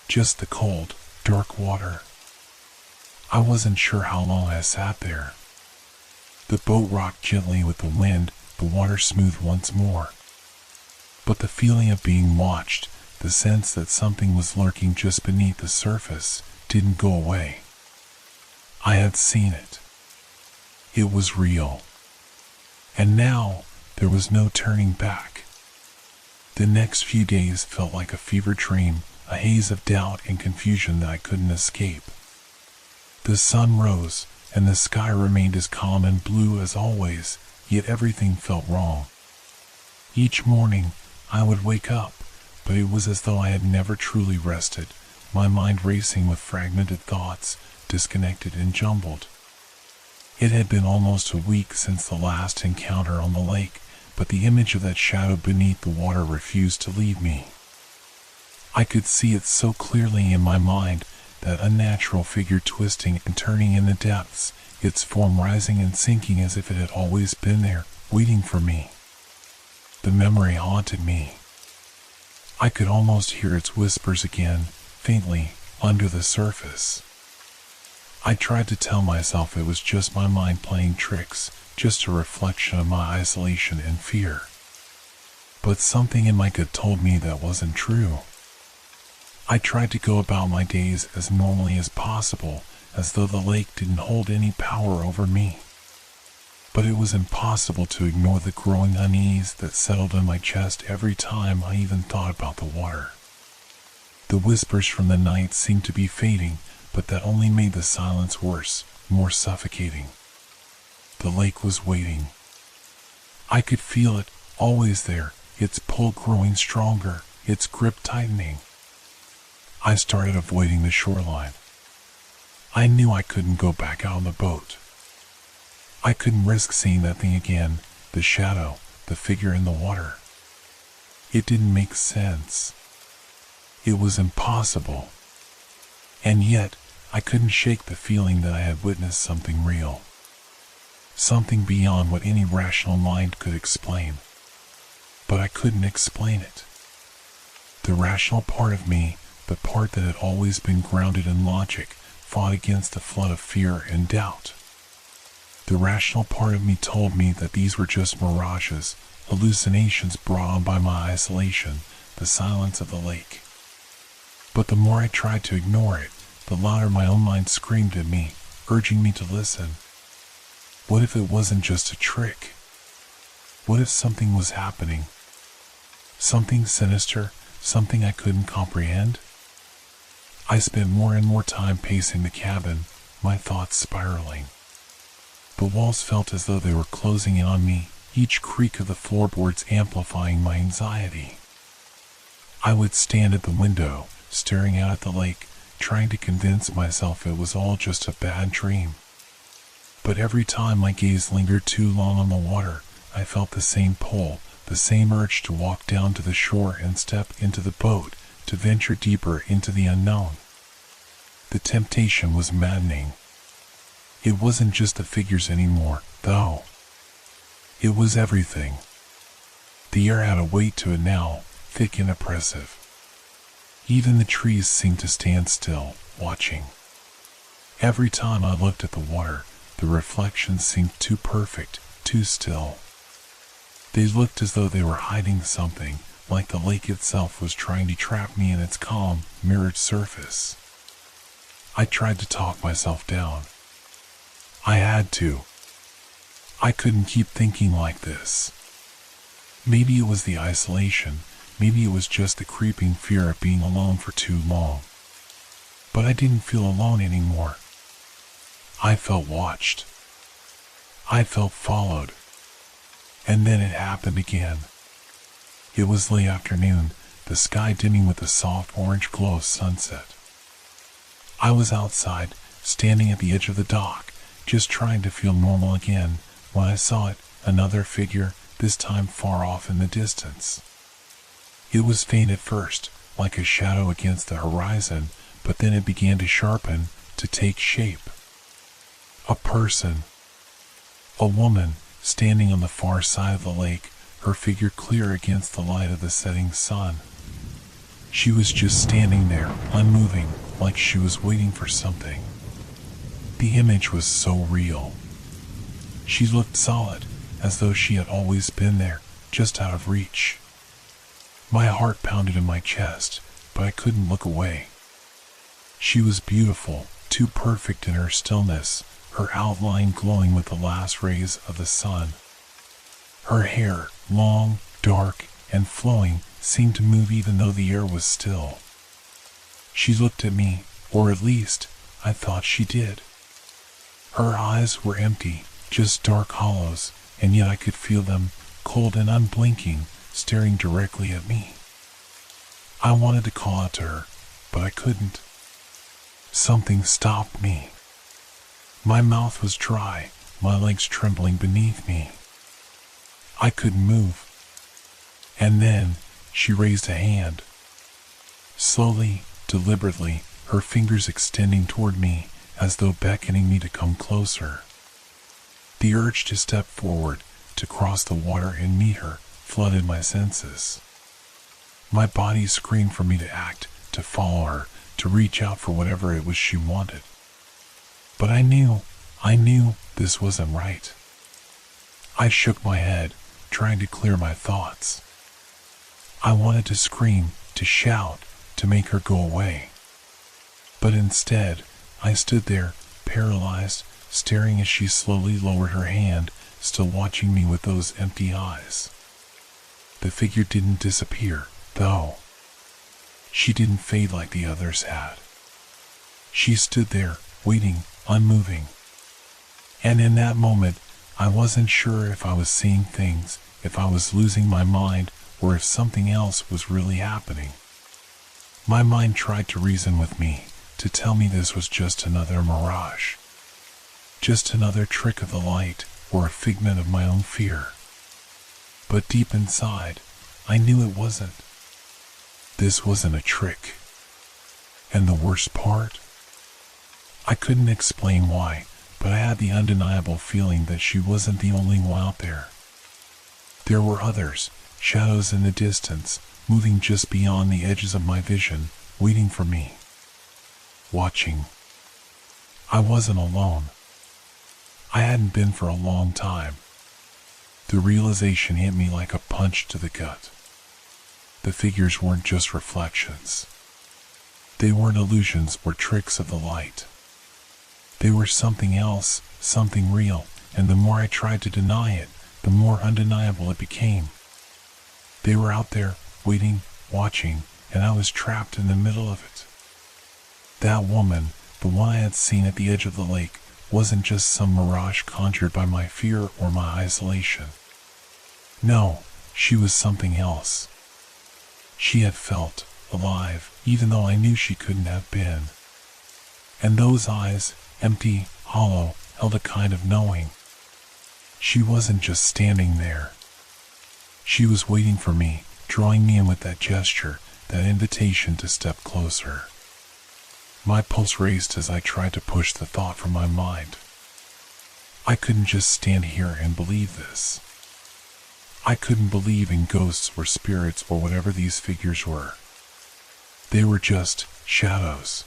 Just the cold, dark water. I wasn't sure how long I sat there. The boat rocked gently with the wind, the water smoothed once more. But the feeling of being watched, the sense that something was lurking just beneath the surface, didn't go away. I had seen it. It was real. And now, there was no turning back. The next few days felt like a fever dream, a haze of doubt and confusion that I couldn't escape. The sun rose, and the sky remained as calm and blue as always, yet everything felt wrong. Each morning, I would wake up, but it was as though I had never truly rested, my mind racing with fragmented thoughts, disconnected and jumbled. It had been almost a week since the last encounter on the lake, but the image of that shadow beneath the water refused to leave me. I could see it so clearly in my mind, that unnatural figure twisting and turning in the depths, its form rising and sinking as if it had always been there, waiting for me. The memory haunted me. I could almost hear its whispers again, faintly, under the surface. I tried to tell myself it was just my mind playing tricks, just a reflection of my isolation and fear. But something in my gut told me that wasn't true. I tried to go about my days as normally as possible, as though the lake didn't hold any power over me. But it was impossible to ignore the growing unease that settled in my chest every time I even thought about the water. The whispers from the night seemed to be fading, but that only made the silence worse, more suffocating. The lake was waiting. I could feel it, always there, its pull growing stronger, its grip tightening. I started avoiding the shoreline. I knew I couldn't go back out on the boat. I couldn't risk seeing that thing again, the shadow, the figure in the water. It didn't make sense. It was impossible. And yet, I couldn't shake the feeling that I had witnessed something real. Something beyond what any rational mind could explain. But I couldn't explain it. The rational part of me, the part that had always been grounded in logic, fought against the flood of fear and doubt. The rational part of me told me that these were just mirages, hallucinations brought on by my isolation, the silence of the lake. But the more I tried to ignore it, the louder my own mind screamed at me, urging me to listen. What if it wasn't just a trick? What if something was happening? Something sinister, something I couldn't comprehend? I spent more and more time pacing the cabin, my thoughts spiraling. The walls felt as though they were closing in on me, each creak of the floorboards amplifying my anxiety. I would stand at the window, staring out at the lake, trying to convince myself it was all just a bad dream. But every time my gaze lingered too long on the water, I felt the same pull, the same urge to walk down to the shore and step into the boat, to venture deeper into the unknown. The temptation was maddening. It wasn't just the figures anymore, though. It was everything. The air had a weight to it now, thick and oppressive. Even the trees seemed to stand still, watching. Every time I looked at the water, the reflections seemed too perfect, too still. They looked as though they were hiding something, like the lake itself was trying to trap me in its calm, mirrored surface. I tried to talk myself down. I had to. I couldn't keep thinking like this. Maybe it was the isolation, maybe it was just the creeping fear of being alone for too long. But I didn't feel alone anymore. I felt watched. I felt followed. And then it happened again. It was late afternoon, the sky dimming with the soft orange glow of sunset. I was outside, standing at the edge of the dock, just trying to feel normal again, when I saw it, another figure, this time far off in the distance. It was faint at first, like a shadow against the horizon, but then it began to sharpen, to take shape. A person. A woman, standing on the far side of the lake, her figure clear against the light of the setting sun. She was just standing there, unmoving, like she was waiting for something. The image was so real. She looked solid, as though she had always been there, just out of reach. My heart pounded in my chest, but I couldn't look away. She was beautiful, too perfect in her stillness, her outline glowing with the last rays of the sun. Her hair, long, dark, and flowing, seemed to move even though the air was still. She looked at me, or at least, I thought she did. Her eyes were empty, just dark hollows, and yet I could feel them, cold and unblinking, staring directly at me. I wanted to call out to her, but I couldn't. Something stopped me. My mouth was dry, my legs trembling beneath me. I couldn't move. And then, she raised a hand. Slowly, deliberately, her fingers extending toward me, as though beckoning me to come closer. The urge to step forward, to cross the water and meet her, flooded my senses. My body screamed for me to act, to follow her, to reach out for whatever it was she wanted. But I knew this wasn't right. I shook my head, trying to clear my thoughts. I wanted to scream, to shout, to make her go away. But instead, I stood there, paralyzed, staring as she slowly lowered her hand, still watching me with those empty eyes. The figure didn't disappear, though. She didn't fade like the others had. She stood there, waiting, unmoving. And in that moment, I wasn't sure if I was seeing things, if I was losing my mind, or if something else was really happening. My mind tried to reason with me, to tell me this was just another mirage. Just another trick of the light, or a figment of my own fear. But deep inside, I knew it wasn't. This wasn't a trick. And the worst part? I couldn't explain why, but I had the undeniable feeling that she wasn't the only one out there. There were others, shadows in the distance, moving just beyond the edges of my vision, waiting for me. Watching. I wasn't alone. I hadn't been for a long time. The realization hit me like a punch to the gut. The figures weren't just reflections. They weren't illusions or tricks of the light. They were something else, something real, and the more I tried to deny it, the more undeniable it became. They were out there, waiting, watching, and I was trapped in the middle of it. That woman, the one I had seen at the edge of the lake, wasn't just some mirage conjured by my fear or my isolation. No, she was something else. She had felt alive, even though I knew she couldn't have been. And those eyes, empty, hollow, held a kind of knowing. She wasn't just standing there. She was waiting for me, drawing me in with that gesture, that invitation to step closer. My pulse raced as I tried to push the thought from my mind. I couldn't just stand here and believe this. I couldn't believe in ghosts or spirits or whatever these figures were. They were just shadows.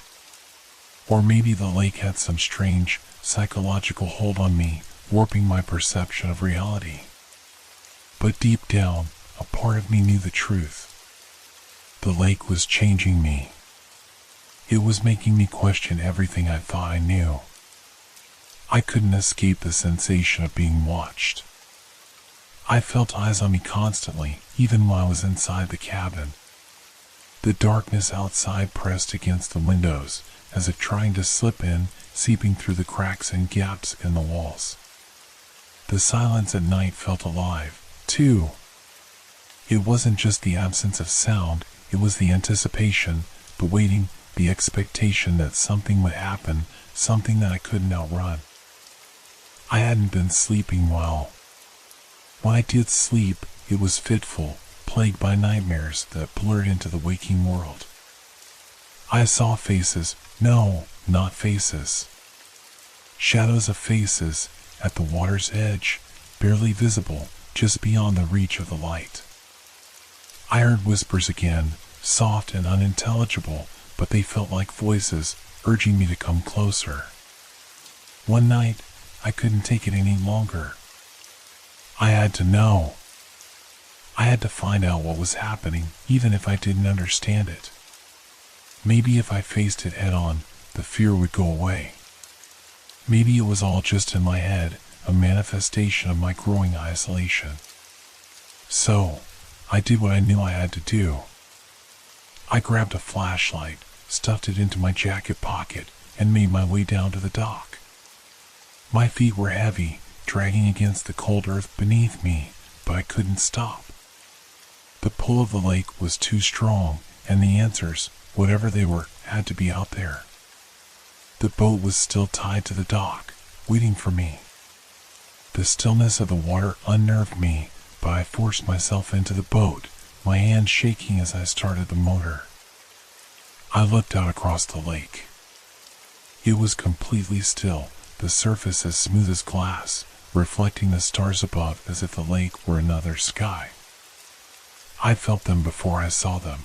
Or maybe the lake had some strange, psychological hold on me, warping my perception of reality. But deep down, a part of me knew the truth. The lake was changing me. It was making me question everything I thought I knew. I couldn't escape the sensation of being watched. I felt eyes on me constantly, even while I was inside the cabin. The darkness outside pressed against the windows, as if trying to slip in, seeping through the cracks and gaps in the walls. The silence at night felt alive, too. It wasn't just the absence of sound, it was the anticipation, the waiting, the expectation that something would happen, something that I couldn't outrun. I hadn't been sleeping well. When I did sleep, it was fitful, plagued by nightmares that blurred into the waking world. I saw faces, no, not faces. Shadows of faces, at the water's edge, barely visible, just beyond the reach of the light. I heard whispers again, soft and unintelligible, but they felt like voices, urging me to come closer. One night, I couldn't take it any longer. I had to know. I had to find out what was happening, even if I didn't understand it. Maybe if I faced it head on, the fear would go away. Maybe it was all just in my head, a manifestation of my growing isolation. So, I did what I knew I had to do. I grabbed a flashlight, stuffed it into my jacket pocket, and made my way down to the dock. My feet were heavy, dragging against the cold earth beneath me, but I couldn't stop. The pull of the lake was too strong, and the answers, whatever they were, had to be out there. The boat was still tied to the dock, waiting for me. The stillness of the water unnerved me, but I forced myself into the boat, my hands shaking as I started the motor. I looked out across the lake. It was completely still, the surface as smooth as glass, reflecting the stars above as if the lake were another sky. I felt them before I saw them.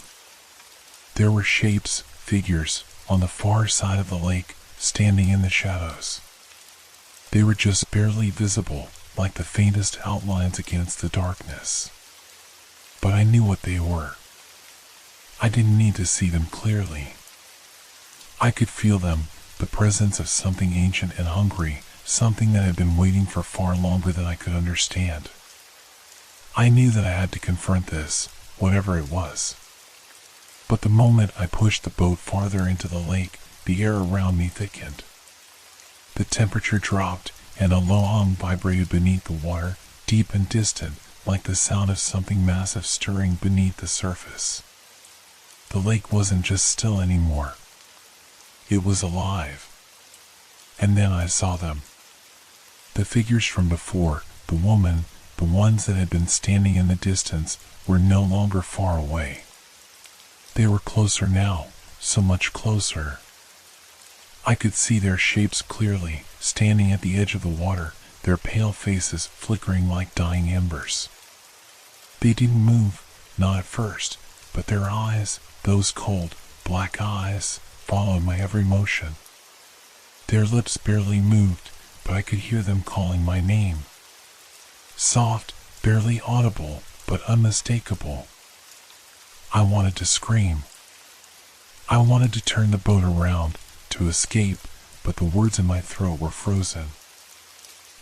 There were shapes, figures, on the far side of the lake, standing in the shadows. They were just barely visible, like the faintest outlines against the darkness. But I knew what they were. I didn't need to see them clearly. I could feel them, the presence of something ancient and hungry, something that had been waiting for far longer than I could understand. I knew that I had to confront this, whatever it was. But the moment I pushed the boat farther into the lake, the air around me thickened. The temperature dropped, and a low hum vibrated beneath the water, deep and distant, like the sound of something massive stirring beneath the surface. The lake wasn't just still anymore. It was alive. And then I saw them. The figures from before, the woman, the ones that had been standing in the distance, were no longer far away. They were closer now, so much closer. I could see their shapes clearly, standing at the edge of the water, their pale faces flickering like dying embers. They didn't move, not at first, but their eyes, those cold, black eyes, followed my every motion. Their lips barely moved, but I could hear them calling my name. Soft, barely audible, but unmistakable. I wanted to scream. I wanted to turn the boat around, to escape, but the words in my throat were frozen.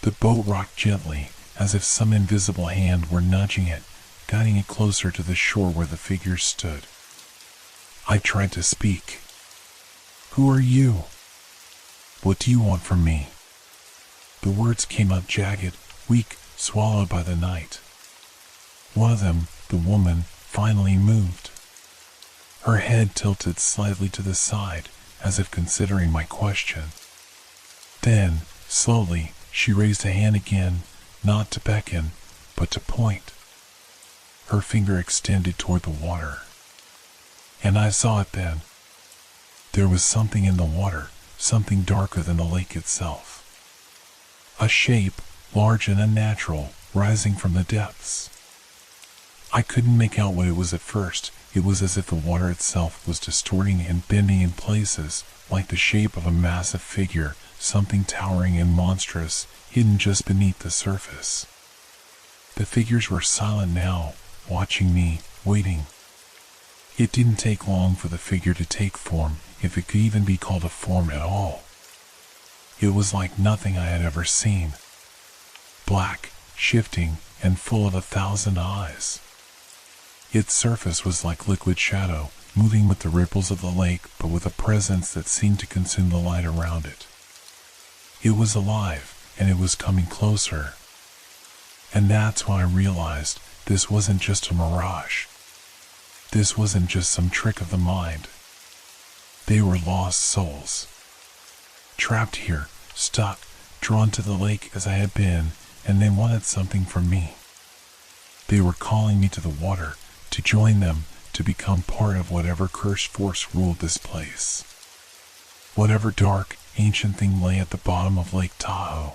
The boat rocked gently, as if some invisible hand were nudging it, guiding it closer to the shore where the figures stood. I tried to speak. "Who are you? What do you want from me?" The words came out jagged, weak, swallowed by the night. One of them, the woman, finally moved. Her head tilted slightly to the side, as if considering my question. Then, slowly, she raised a hand again, not to beckon, but to point. Her finger extended toward the water. And I saw it then. There was something in the water, something darker than the lake itself. A shape, large and unnatural, rising from the depths. I couldn't make out what it was at first. It was as if the water itself was distorting and bending in places, like the shape of a massive figure, something towering and monstrous, hidden just beneath the surface. The figures were silent now, watching me, waiting. It didn't take long for the figure to take form, if it could even be called a form at all. It was like nothing I had ever seen. Black, shifting, and full of 1,000 eyes. Its surface was like liquid shadow, moving with the ripples of the lake, but with a presence that seemed to consume the light around it. It was alive, and it was coming closer. And that's when I realized this wasn't just a mirage. This wasn't just some trick of the mind. They were lost souls. Trapped here, stuck, drawn to the lake as I had been, and they wanted something from me. They were calling me to the water, to join them, to become part of whatever cursed force ruled this place. Whatever dark, ancient thing lay at the bottom of Lake Tahoe.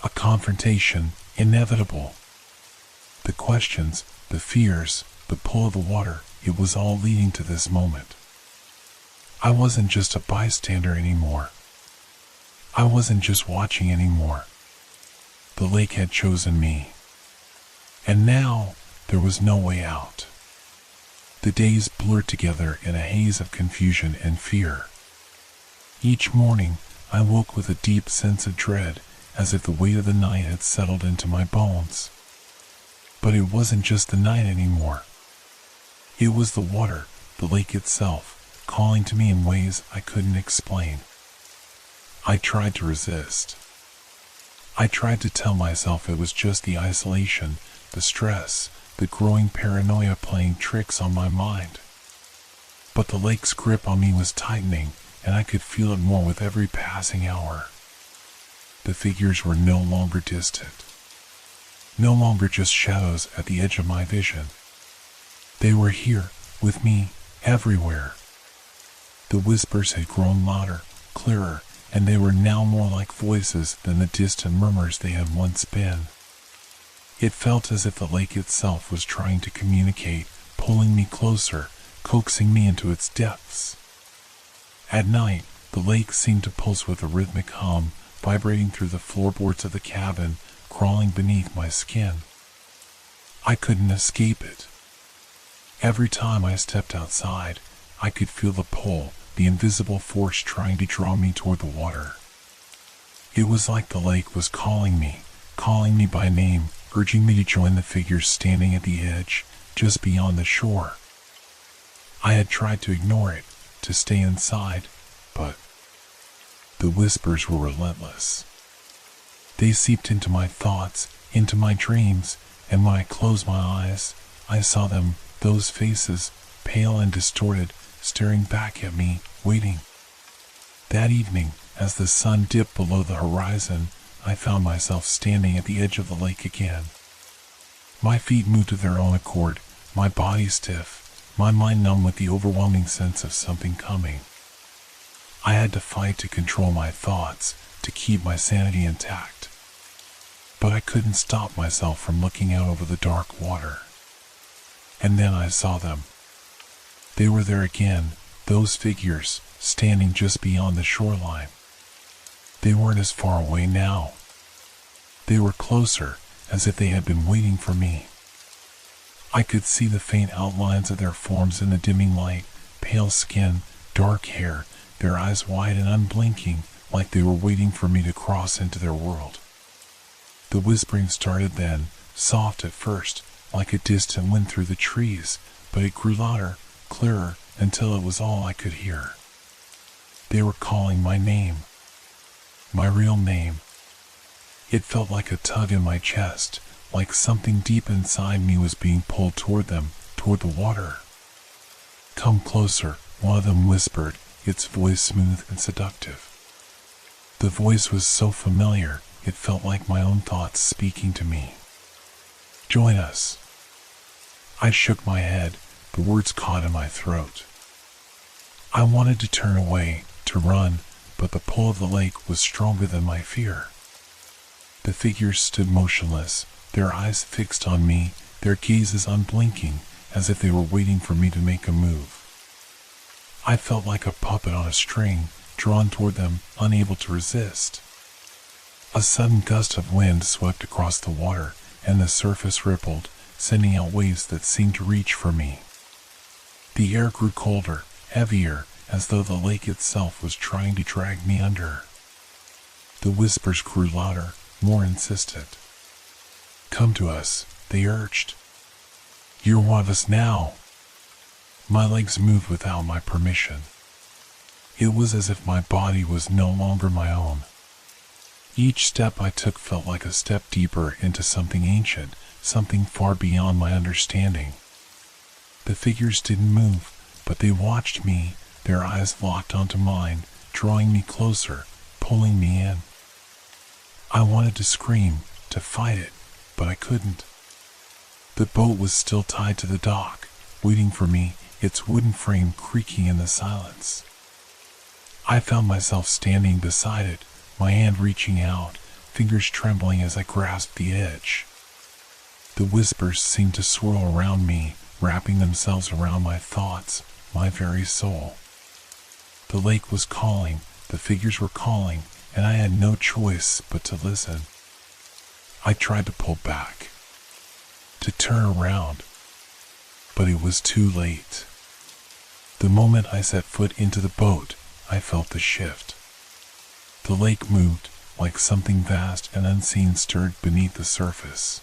A confrontation, inevitable. The questions, the fears, the pull of the water, it was all leading to this moment. I wasn't just a bystander anymore. I wasn't just watching anymore. The lake had chosen me. And now, there was no way out. The days blurred together in a haze of confusion and fear. Each morning, I woke with a deep sense of dread, as if the weight of the night had settled into my bones. But it wasn't just the night anymore. It was the water, the lake itself, calling to me in ways I couldn't explain. I tried to resist. I tried to tell myself it was just the isolation, the stress, the growing paranoia playing tricks on my mind. But the lake's grip on me was tightening, and I could feel it more with every passing hour. The figures were no longer distant. No longer just shadows at the edge of my vision. They were here, with me, everywhere. The whispers had grown louder, clearer, and they were now more like voices than the distant murmurs they had once been. It felt as if the lake itself was trying to communicate, pulling me closer, coaxing me into its depths. At night, the lake seemed to pulse with a rhythmic hum, vibrating through the floorboards of the cabin, crawling beneath my skin. I couldn't escape it. Every time I stepped outside, I could feel the pull, the invisible force trying to draw me toward the water. It was like the lake was calling me by name, urging me to join the figures standing at the edge, just beyond the shore. I had tried to ignore it, to stay inside, but the whispers were relentless. They seeped into my thoughts, into my dreams, and when I closed my eyes, I saw them, those faces, pale and distorted, staring back at me, waiting. That evening, as the sun dipped below the horizon, I found myself standing at the edge of the lake again. My feet moved of their own accord, my body stiff, my mind numb with the overwhelming sense of something coming. I had to fight to control my thoughts, to keep my sanity intact. But I couldn't stop myself from looking out over the dark water. And then I saw them. They were there again, those figures, standing just beyond the shoreline. They weren't as far away now. They were closer, as if they had been waiting for me. I could see the faint outlines of their forms in the dimming light, pale skin, dark hair, their eyes wide and unblinking, like they were waiting for me to cross into their world. The whispering started then, soft at first, like a distant wind through the trees, but it grew louder, clearer, until it was all I could hear. They were calling my name. My real name. It felt like a tug in my chest, like something deep inside me was being pulled toward them, toward the water. "Come closer," one of them whispered, its voice smooth and seductive. The voice was so familiar, it felt like my own thoughts speaking to me. "Join us." I shook my head, the words caught in my throat. I wanted to turn away, to run, but the pull of the lake was stronger than my fear. The figures stood motionless, their eyes fixed on me, their gazes unblinking, as if they were waiting for me to make a move. I felt like a puppet on a string, drawn toward them, unable to resist. A sudden gust of wind swept across the water, and the surface rippled, sending out waves that seemed to reach for me. The air grew colder, heavier, as though the lake itself was trying to drag me under. The whispers grew louder, more insistent. "Come to us," they urged. "You're one of us now." My legs moved without my permission. It was as if my body was no longer my own. Each step I took felt like a step deeper into something ancient, something far beyond my understanding. The figures didn't move, but they watched me, their eyes locked onto mine, drawing me closer, pulling me in. I wanted to scream, to fight it, but I couldn't. The boat was still tied to the dock, waiting for me, its wooden frame creaking in the silence. I found myself standing beside it, my hand reaching out, fingers trembling as I grasped the edge. The whispers seemed to swirl around me, wrapping themselves around my thoughts, my very soul. The lake was calling, the figures were calling, and I had no choice but to listen. I tried to pull back, to turn around, but it was too late. The moment I set foot into the boat, I felt the shift. The lake moved, like something vast and unseen stirred beneath the surface.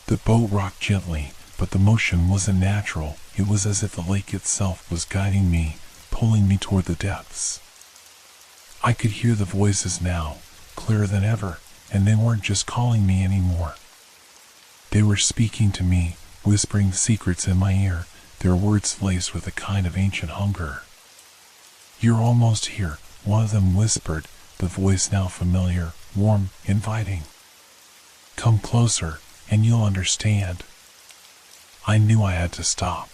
The boat rocked gently, but the motion wasn't natural. It was as if the lake itself was guiding me, pulling me toward the depths. I could hear the voices now, clearer than ever, and they weren't just calling me anymore. They were speaking to me, whispering secrets in my ear, their words laced with a kind of ancient hunger. "You're almost here," one of them whispered, the voice now familiar, warm, inviting. "Come closer, and you'll understand." I knew I had to stop.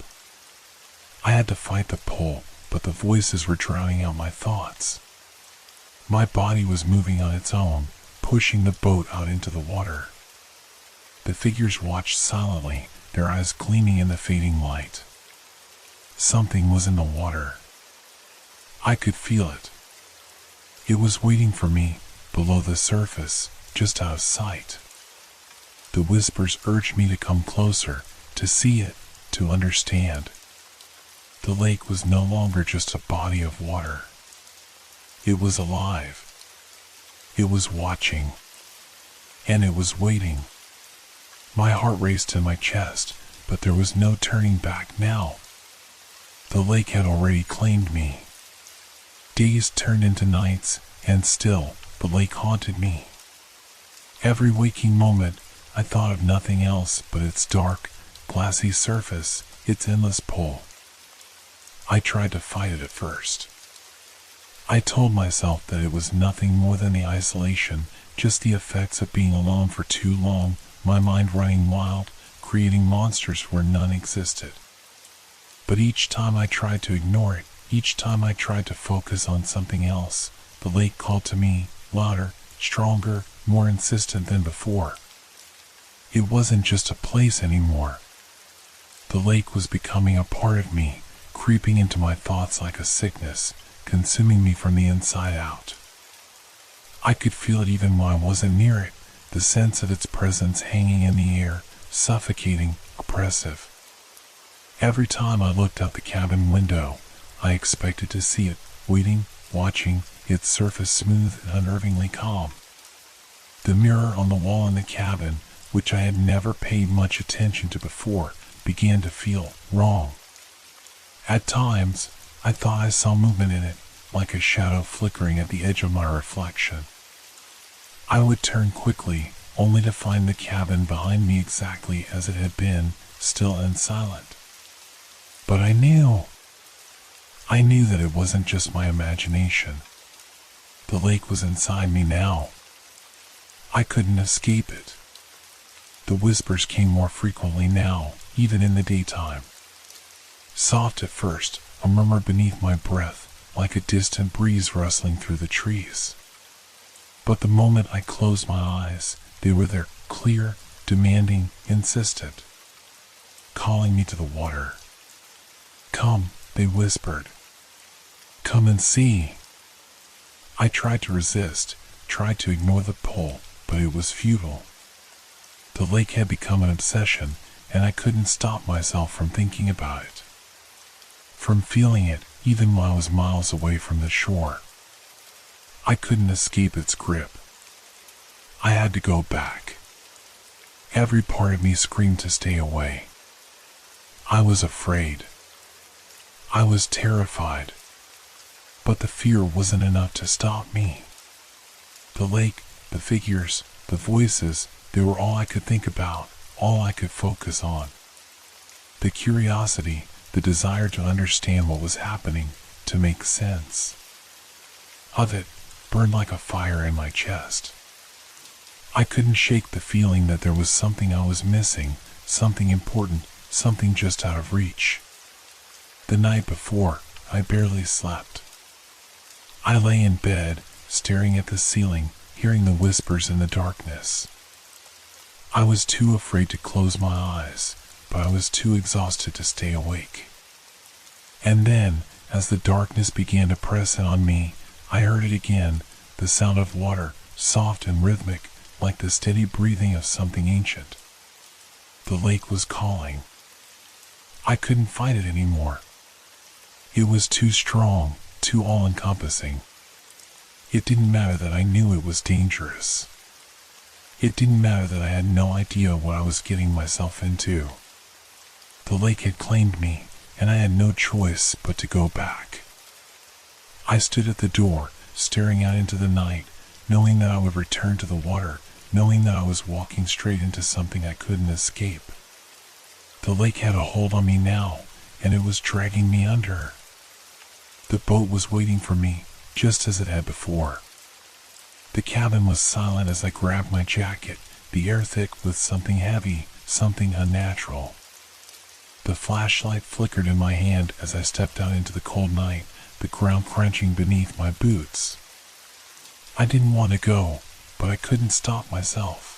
I had to fight the pull, but the voices were drowning out my thoughts. My body was moving on its own, pushing the boat out into the water. The figures watched silently, their eyes gleaming in the fading light. Something was in the water. I could feel it. It was waiting for me, below the surface, just out of sight. The whispers urged me to come closer, to see it, to understand. The lake was no longer just a body of water. It was alive. It was watching. And it was waiting. My heart raced in my chest, but there was no turning back now. The lake had already claimed me. Days turned into nights, and still, the lake haunted me. Every waking moment, I thought of nothing else but its dark, glassy surface, its endless pull. I tried to fight it at first. I told myself that it was nothing more than the isolation, just the effects of being alone for too long, my mind running wild, creating monsters where none existed. But each time I tried to ignore it, each time I tried to focus on something else, the lake called to me, louder, stronger, more insistent than before. It wasn't just a place anymore. The lake was becoming a part of me, creeping into my thoughts like a sickness, consuming me from the inside out. I could feel it even when I wasn't near it, the sense of its presence hanging in the air, suffocating, oppressive. Every time I looked out the cabin window, I expected to see it, waiting, watching, its surface smooth and unnervingly calm. The mirror on the wall in the cabin, which I had never paid much attention to before, began to feel wrong. At times, I thought I saw movement in it, like a shadow flickering at the edge of my reflection. I would turn quickly, only to find the cabin behind me exactly as it had been, still and silent. But I knew that it wasn't just my imagination. The lake was inside me now. I couldn't escape it. The whispers came more frequently now, even in the daytime. Soft at first, a murmur beneath my breath, like a distant breeze rustling through the trees. But the moment I closed my eyes, they were there, clear, demanding, insistent, calling me to the water. "Come," they whispered. "Come and see." I tried to resist, tried to ignore the pull, but it was futile. The lake had become an obsession, and I couldn't stop myself from thinking about it, from feeling it, even when I was miles away from the shore. I couldn't escape its grip. I had to go back. Every part of me screamed to stay away. I was afraid. I was terrified. But the fear wasn't enough to stop me. The lake, the figures, the voices, they were all I could think about, all I could focus on. The curiosity, the desire to understand what was happening, to make sense of it, burned like a fire in my chest. I couldn't shake the feeling that there was something I was missing, something important, something just out of reach. The night before, I barely slept. I lay in bed, staring at the ceiling, hearing the whispers in the darkness. I was too afraid to close my eyes, but I was too exhausted to stay awake. And then, as the darkness began to press in on me, I heard it again, the sound of water, soft and rhythmic, like the steady breathing of something ancient. The lake was calling. I couldn't fight it anymore. It was too strong, too all-encompassing. It didn't matter that I knew it was dangerous. It didn't matter that I had no idea what I was getting myself into. The lake had claimed me, and I had no choice but to go back. I stood at the door, staring out into the night, knowing that I would return to the water, knowing that I was walking straight into something I couldn't escape. The lake had a hold on me now, and it was dragging me under. The boat was waiting for me, just as it had before. The cabin was silent as I grabbed my jacket, the air thick with something heavy, something unnatural. The flashlight flickered in my hand as I stepped out into the cold night, the ground crunching beneath my boots. I didn't want to go, but I couldn't stop myself.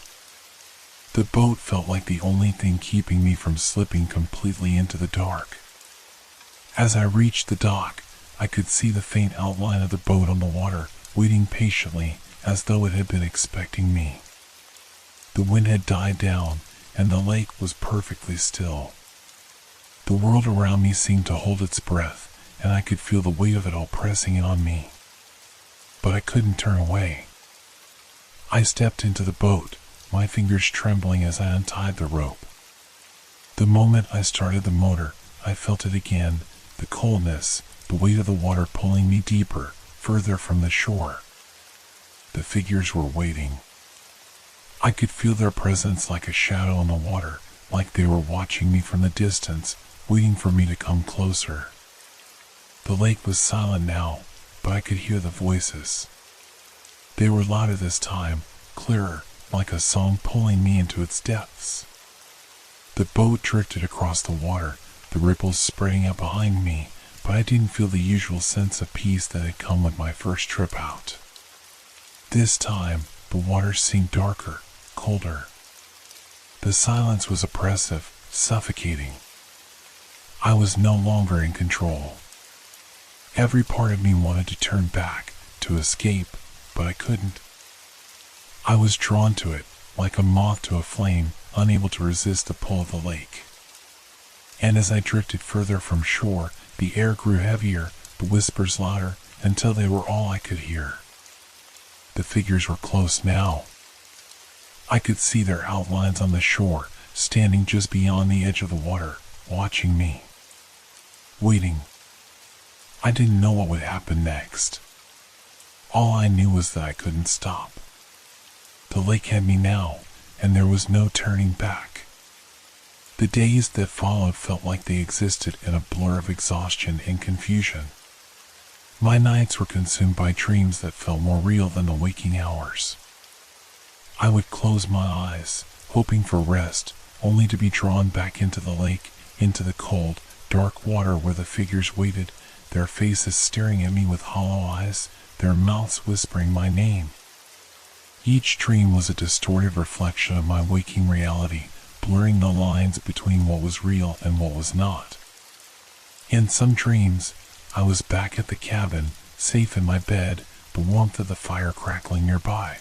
The boat felt like the only thing keeping me from slipping completely into the dark. As I reached the dock, I could see the faint outline of the boat on the water, waiting patiently, as though it had been expecting me. The wind had died down, and the lake was perfectly still. The world around me seemed to hold its breath, and I could feel the weight of it all pressing in on me. But I couldn't turn away. I stepped into the boat, my fingers trembling as I untied the rope. The moment I started the motor, I felt it again, the coldness, the weight of the water pulling me deeper, further from the shore. The figures were waiting. I could feel their presence like a shadow on the water, like they were watching me from the distance, waiting for me to come closer. The lake was silent now, but I could hear the voices. They were louder this time, clearer, like a song pulling me into its depths. The boat drifted across the water, the ripples spreading out behind me, but I didn't feel the usual sense of peace that had come with my first trip out. This time, the water seemed darker, colder. The silence was oppressive, suffocating. I was no longer in control. Every part of me wanted to turn back, to escape, but I couldn't. I was drawn to it, like a moth to a flame, unable to resist the pull of the lake. And as I drifted further from shore, the air grew heavier, the whispers louder, until they were all I could hear. The figures were close now. I could see their outlines on the shore, standing just beyond the edge of the water, watching me. Waiting. I didn't know what would happen next. All I knew was that I couldn't stop. The lake had me now, and there was no turning back. The days that followed felt like they existed in a blur of exhaustion and confusion. My nights were consumed by dreams that felt more real than the waking hours. I would close my eyes, hoping for rest, only to be drawn back into the lake, into the cold, dark water where the figures waited, their faces staring at me with hollow eyes, their mouths whispering my name. Each dream was a distorted reflection of my waking reality, blurring the lines between what was real and what was not. In some dreams, I was back at the cabin, safe in my bed, the warmth of the fire crackling nearby.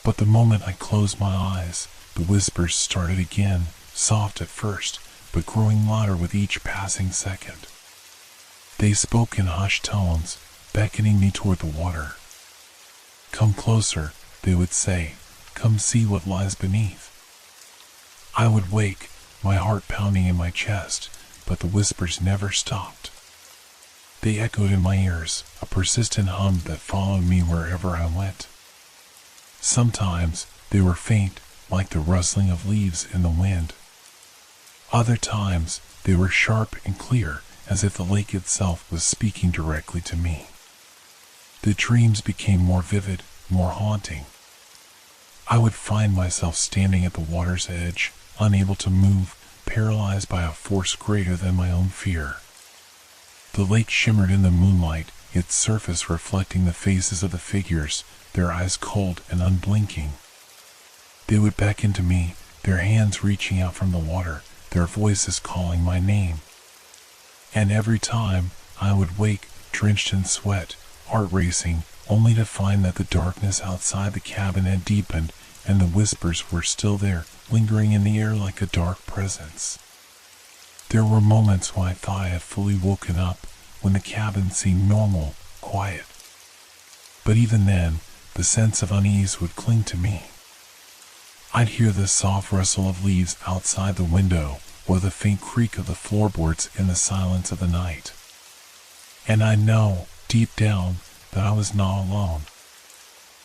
But the moment I closed my eyes, the whispers started again, soft at first, but growing louder with each passing second. They spoke in hushed tones, beckoning me toward the water. "Come closer," they would say. "Come see what lies beneath." I would wake, my heart pounding in my chest, but the whispers never stopped. They echoed in my ears, a persistent hum that followed me wherever I went. Sometimes they were faint, like the rustling of leaves in the wind. Other times they were sharp and clear, as if the lake itself was speaking directly to me. The dreams became more vivid, more haunting. I would find myself standing at the water's edge, unable to move, paralyzed by a force greater than my own fear. The lake shimmered in the moonlight, its surface reflecting the faces of the figures, their eyes cold and unblinking. They would beckon to me, their hands reaching out from the water, their voices calling my name. And every time, I would wake, drenched in sweat, heart racing, only to find that the darkness outside the cabin had deepened, and the whispers were still there, lingering in the air like a dark presence. There were moments when I thought I had fully woken up, when the cabin seemed normal, quiet. But even then, the sense of unease would cling to me. I'd hear the soft rustle of leaves outside the window, or the faint creak of the floorboards in the silence of the night. And I know, deep down, that I was not alone.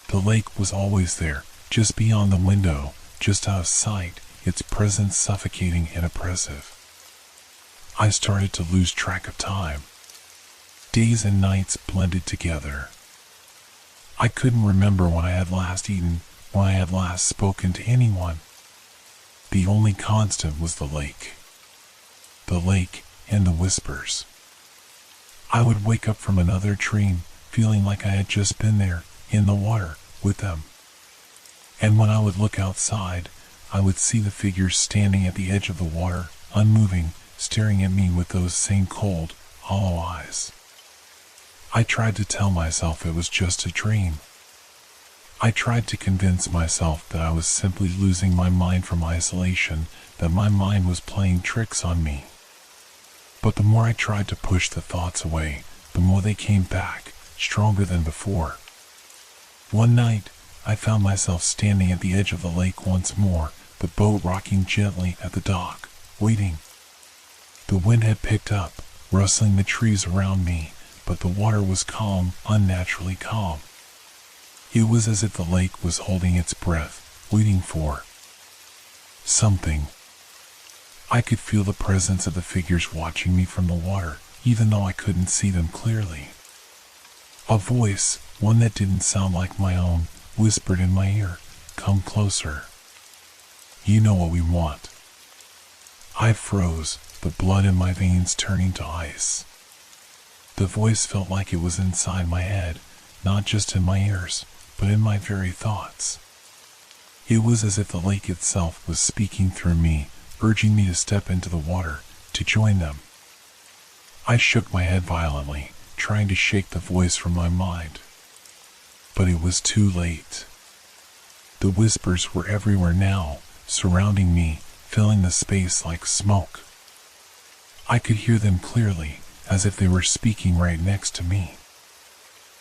The lake was always there, just beyond the window, just out of sight, its presence suffocating and oppressive. I started to lose track of time. Days and nights blended together. I couldn't remember when I had last eaten, when I had last spoken to anyone. The only constant was the lake. The lake and the whispers. I would wake up from another dream, feeling like I had just been there, in the water, with them. And when I would look outside, I would see the figures standing at the edge of the water, unmoving, staring at me with those same cold, hollow eyes. I tried to tell myself it was just a dream. I tried to convince myself that I was simply losing my mind from isolation, that my mind was playing tricks on me. But the more I tried to push the thoughts away, the more they came back, stronger than before. One night, I found myself standing at the edge of the lake once more, the boat rocking gently at the dock, waiting. The wind had picked up, rustling the trees around me, but the water was calm, unnaturally calm. It was as if the lake was holding its breath, waiting for something. I could feel the presence of the figures watching me from the water, even though I couldn't see them clearly. A voice, one that didn't sound like my own, whispered in my ear, "Come closer. You know what we want." I froze, the blood in my veins turning to ice. The voice felt like it was inside my head, not just in my ears, but in my very thoughts. It was as if the lake itself was speaking through me, urging me to step into the water, to join them. I shook my head violently, trying to shake the voice from my mind. But it was too late. The whispers were everywhere now, surrounding me, filling the space like smoke. I could hear them clearly, as if they were speaking right next to me.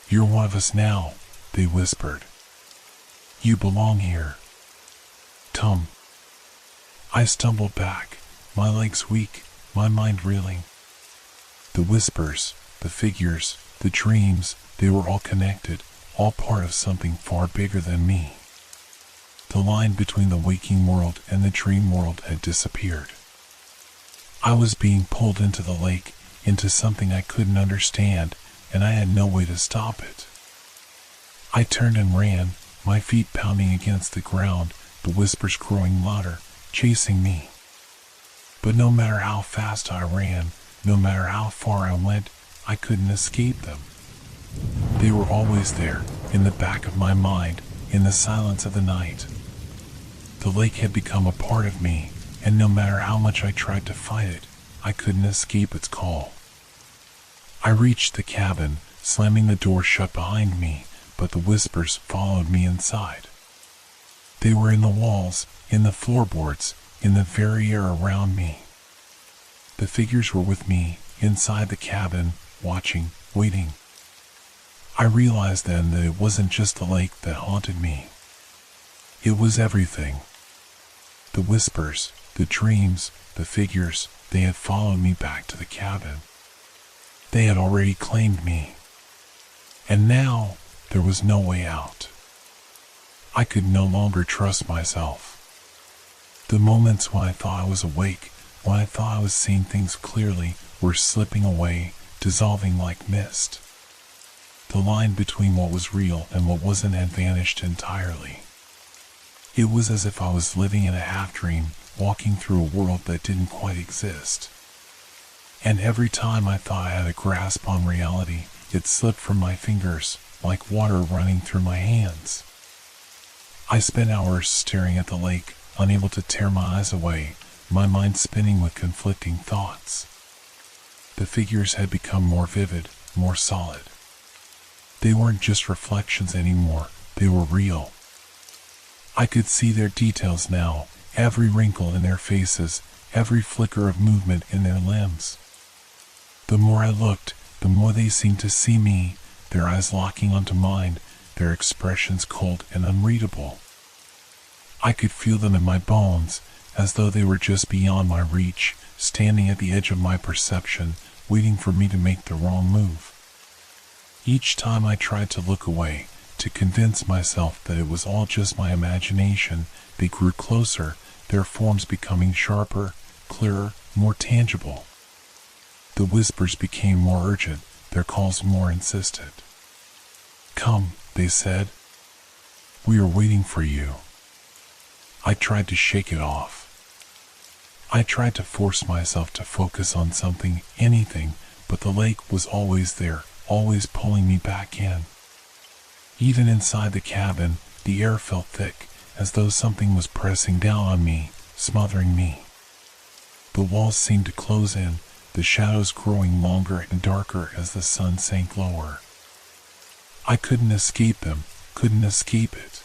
"You're one of us now," they whispered. "You belong here. Come." I stumbled back, my legs weak, my mind reeling. The whispers, the figures, the dreams, they were all connected, all part of something far bigger than me. The line between the waking world and the dream world had disappeared. I was being pulled into the lake, into something I couldn't understand, and I had no way to stop it. I turned and ran, my feet pounding against the ground, the whispers growing louder, chasing me. But no matter how fast I ran, no matter how far I went, I couldn't escape them. They were always there, in the back of my mind, in the silence of the night. The lake had become a part of me, and no matter how much I tried to fight it, I couldn't escape its call. I reached the cabin, slamming the door shut behind me, but the whispers followed me inside. They were in the walls, in the floorboards, in the very air around me. The figures were with me, inside the cabin, watching, waiting. I realized then that it wasn't just the lake that haunted me. It was everything. The whispers, the dreams, the figures, they had followed me back to the cabin. They had already claimed me. And now, there was no way out. I could no longer trust myself. The moments when I thought I was awake, when I thought I was seeing things clearly, were slipping away, dissolving like mist. The line between what was real and what wasn't had vanished entirely. It was as if I was living in a half-dream, walking through a world that didn't quite exist. And every time I thought I had a grasp on reality, It slipped from my fingers, like water running through my hands. I spent hours staring at the lake, unable to tear my eyes away, my mind spinning with conflicting thoughts. The figures had become more vivid, more solid. They weren't just reflections anymore, they were real. I could see their details now, every wrinkle in their faces, every flicker of movement in their limbs. The more I looked, the more they seemed to see me, their eyes locking onto mine, their expressions cold and unreadable. I could feel them in my bones, as though they were just beyond my reach, standing at the edge of my perception, waiting for me to make the wrong move. Each time I tried to look away, to convince myself that it was all just my imagination, they grew closer, their forms becoming sharper, clearer, more tangible. The whispers became more urgent, their calls more insistent. "Come," they said. "We are waiting for you." I tried to shake it off. I tried to force myself to focus on something, anything, but the lake was always there, always pulling me back in. Even inside the cabin, the air felt thick, as though something was pressing down on me, smothering me. The walls seemed to close in, the shadows growing longer and darker as the sun sank lower. I couldn't escape them, couldn't escape it.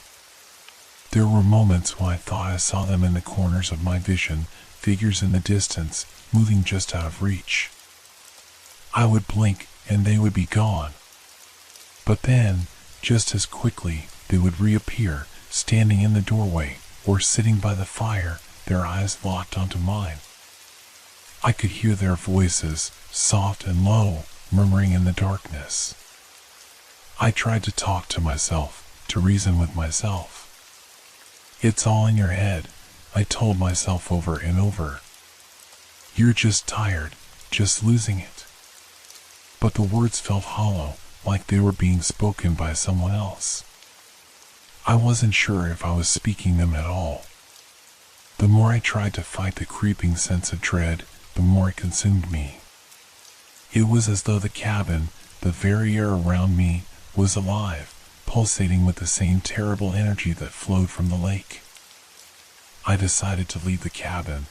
There were moments when I thought I saw them in the corners of my vision, figures in the distance, moving just out of reach. I would blink and they would be gone. But then, just as quickly, they would reappear, standing in the doorway or sitting by the fire, their eyes locked onto mine. I could hear their voices, soft and low, murmuring in the darkness. I tried to talk to myself, to reason with myself. "It's all in your head," I told myself over and over. "You're just tired, just losing it." But the words felt hollow, like they were being spoken by someone else. I wasn't sure if I was speaking them at all. The more I tried to fight the creeping sense of dread, the more it consumed me. It was as though the cabin, the very air around me, was alive, pulsating with the same terrible energy that flowed from the lake. I decided to leave the cabin.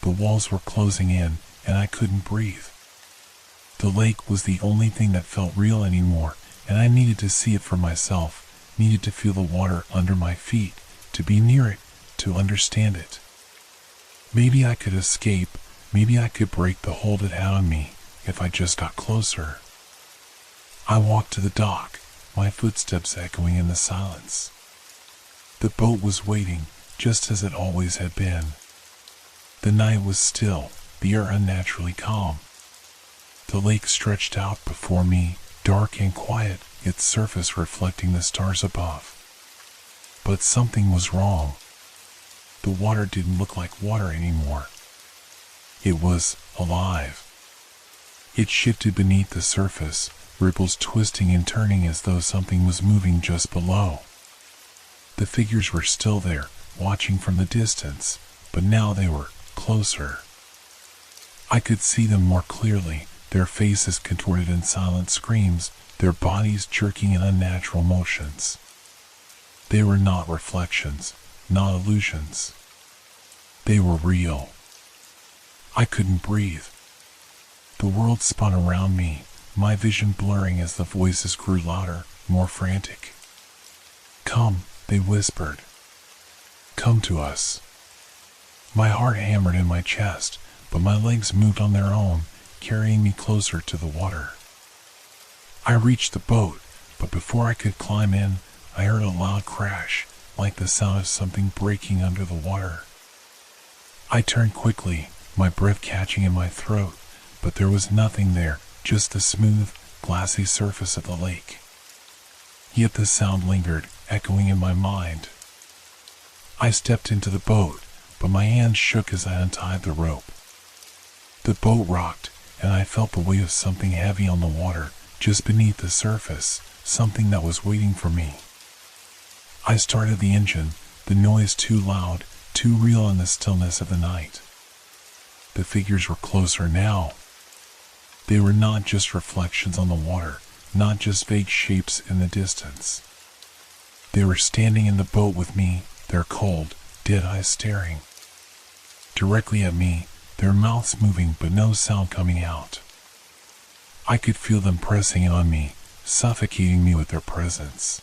The walls were closing in, and I couldn't breathe. The lake was the only thing that felt real anymore, and I needed to see it for myself, needed to feel the water under my feet, to be near it, to understand it. Maybe I could escape, maybe I could break the hold it had on me, if I just got closer. I walked to the dock, my footsteps echoing in the silence. The boat was waiting, just as it always had been. The night was still, the air unnaturally calm. The lake stretched out before me, dark and quiet, its surface reflecting the stars above. But something was wrong. The water didn't look like water anymore. It was alive. It shifted beneath the surface, ripples twisting and turning as though something was moving just below. The figures were still there, watching from the distance, but now they were closer. I could see them more clearly, their faces contorted in silent screams, their bodies jerking in unnatural motions. They were not reflections, not illusions. They were real. I couldn't breathe. The world spun around me, my vision blurring as the voices grew louder, more frantic. "Come," they whispered. "Come to us." My heart hammered in my chest, but my legs moved on their own, carrying me closer to the water. I reached the boat, but before I could climb in, I heard a loud crash, like the sound of something breaking under the water. I turned quickly, my breath catching in my throat, but there was nothing there, just the smooth, glassy surface of the lake. Yet the sound lingered, echoing in my mind. I stepped into the boat, but my hands shook as I untied the rope. The boat rocked, and I felt the weight of something heavy on the water, just beneath the surface, something that was waiting for me. I started the engine, the noise too loud, too real in the stillness of the night. The figures were closer now. They were not just reflections on the water, not just vague shapes in the distance. They were standing in the boat with me, their cold, dead eyes staring directly at me, their mouths moving but no sound coming out. I could feel them pressing on me, suffocating me with their presence.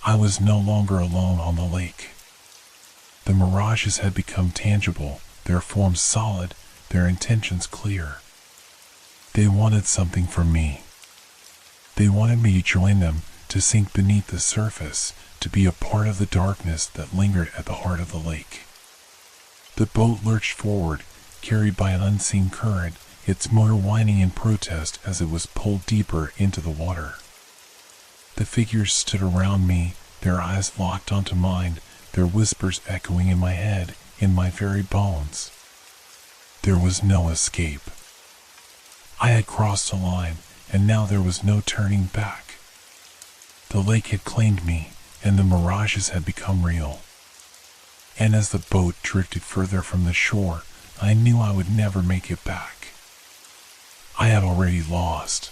I was no longer alone on the lake. The mirages had become tangible, their forms solid, their intentions clear. They wanted something from me. They wanted me to join them, to sink beneath the surface, to be a part of the darkness that lingered at the heart of the lake. The boat lurched forward, carried by an unseen current, its motor whining in protest as it was pulled deeper into the water. The figures stood around me, their eyes locked onto mine, their whispers echoing in my head, in my very bones. There was no escape. I had crossed a line, and now there was no turning back. The lake had claimed me, and the mirages had become real. And as the boat drifted further from the shore, I knew I would never make it back. I had already lost.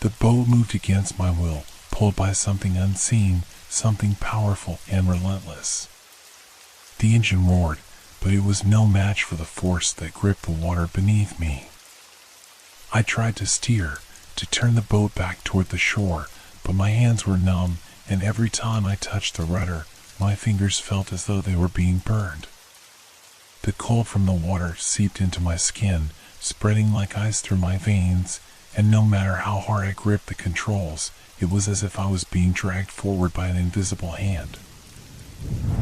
The boat moved against my will, pulled by something unseen, something powerful and relentless. The engine roared, but it was no match for the force that gripped the water beneath me. I tried to steer, to turn the boat back toward the shore, but my hands were numb, and every time I touched the rudder, my fingers felt as though they were being burned. The cold from the water seeped into my skin, spreading like ice through my veins, and no matter how hard I gripped the controls, it was as if I was being dragged forward by an invisible hand.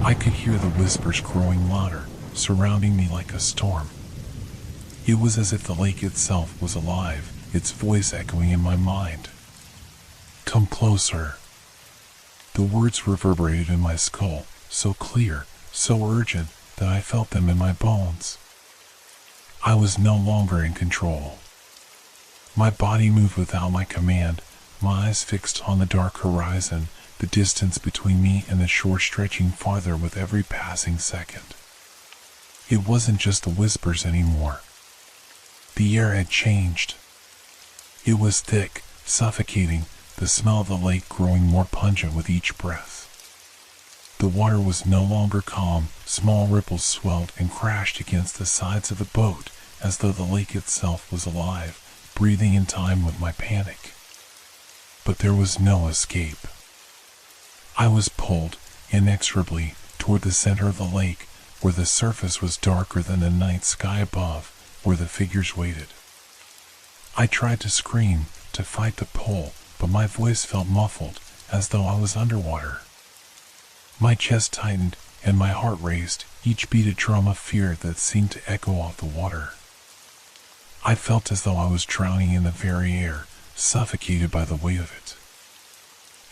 I could hear the whispers growing louder, surrounding me like a storm. It was as if the lake itself was alive, its voice echoing in my mind. "Come closer." The words reverberated in my skull, so clear, so urgent, that I felt them in my bones. I was no longer in control. My body moved without my command, my eyes fixed on the dark horizon, the distance between me and the shore stretching farther with every passing second. It wasn't just the whispers anymore. The air had changed. It was thick, suffocating, the smell of the lake growing more pungent with each breath. The water was no longer calm, small ripples swelled and crashed against the sides of the boat as though the lake itself was alive, breathing in time with my panic. But there was no escape. I was pulled, inexorably, toward the center of the lake, where the surface was darker than the night sky above, where the figures waited. I tried to scream, to fight the pull, but my voice felt muffled, as though I was underwater. My chest tightened, and my heart raced, each beat a drum of fear that seemed to echo off the water. I felt as though I was drowning in the very air, suffocated by the weight of it.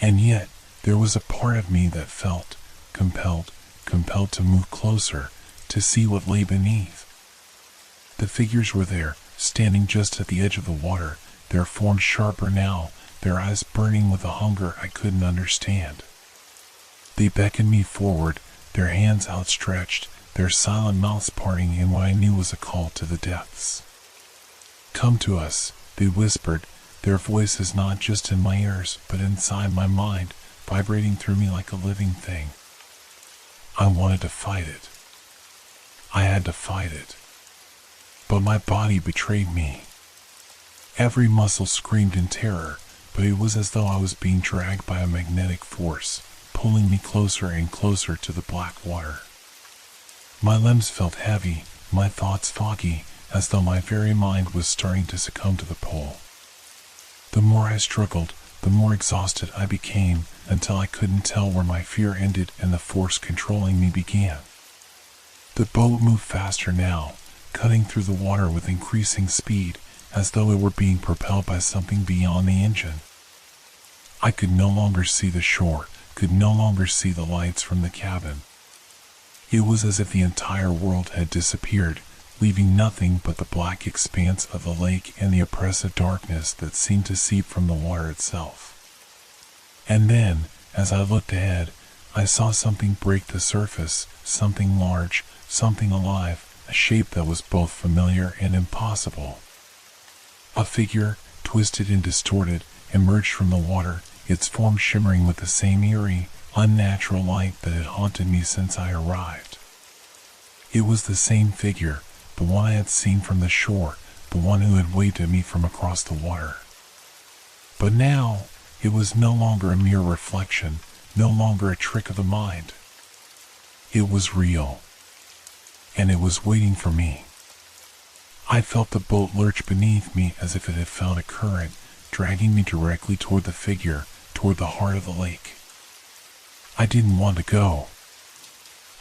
And yet, there was a part of me that felt compelled to move closer, to see what lay beneath. The figures were there, standing just at the edge of the water, their forms sharper now, their eyes burning with a hunger I couldn't understand. They beckoned me forward, their hands outstretched, their silent mouths parting in what I knew was a call to the depths. "Come to us," they whispered, their voices not just in my ears, but inside my mind, vibrating through me like a living thing. I wanted to fight it. I had to fight it. But my body betrayed me. Every muscle screamed in terror, but it was as though I was being dragged by a magnetic force, pulling me closer and closer to the black water. My limbs felt heavy, my thoughts foggy, as though my very mind was starting to succumb to the pull. The more I struggled, the more exhausted I became, until I couldn't tell where my fear ended and the force controlling me began. The boat moved faster now, cutting through the water with increasing speed, as though it were being propelled by something beyond the engine. I could no longer see the shore, could no longer see the lights from the cabin. It was as if the entire world had disappeared, leaving nothing but the black expanse of the lake and the oppressive darkness that seemed to seep from the water itself. And then, as I looked ahead, I saw something break the surface, something large, something alive, a shape that was both familiar and impossible. A figure, twisted and distorted, emerged from the water, its form shimmering with the same eerie, unnatural light that had haunted me since I arrived. It was the same figure, the one I had seen from the shore, the one who had waved at me from across the water. But now, it was no longer a mere reflection, no longer a trick of the mind. It was real, and it was waiting for me. I felt the boat lurch beneath me as if it had found a current, dragging me directly toward the figure, toward the heart of the lake. I didn't want to go.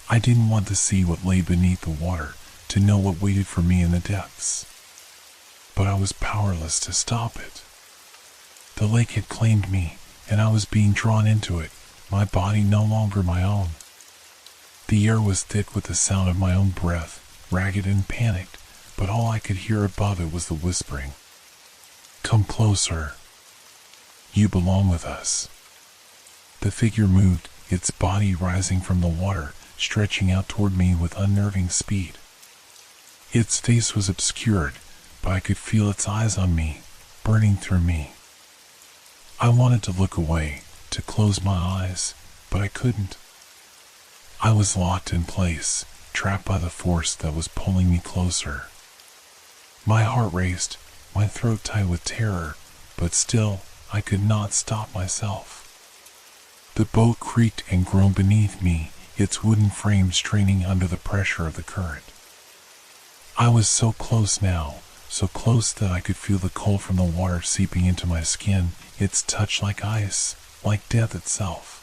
I didn't want to see what lay beneath the water, to know what waited for me in the depths. But I was powerless to stop it. The lake had claimed me, and I was being drawn into it, my body no longer my own. The air was thick with the sound of my own breath, ragged and panicked, but all I could hear above it was the whispering. "Come closer. You belong with us." The figure moved, its body rising from the water, stretching out toward me with unnerving speed. Its face was obscured, but I could feel its eyes on me, burning through me. I wanted to look away, to close my eyes, but I couldn't. I was locked in place, trapped by the force that was pulling me closer. My heart raced, my throat tight with terror, but still, I could not stop myself. The boat creaked and groaned beneath me, its wooden frame straining under the pressure of the current. I was so close now, so close that I could feel the cold from the water seeping into my skin, its touch like ice, like death itself.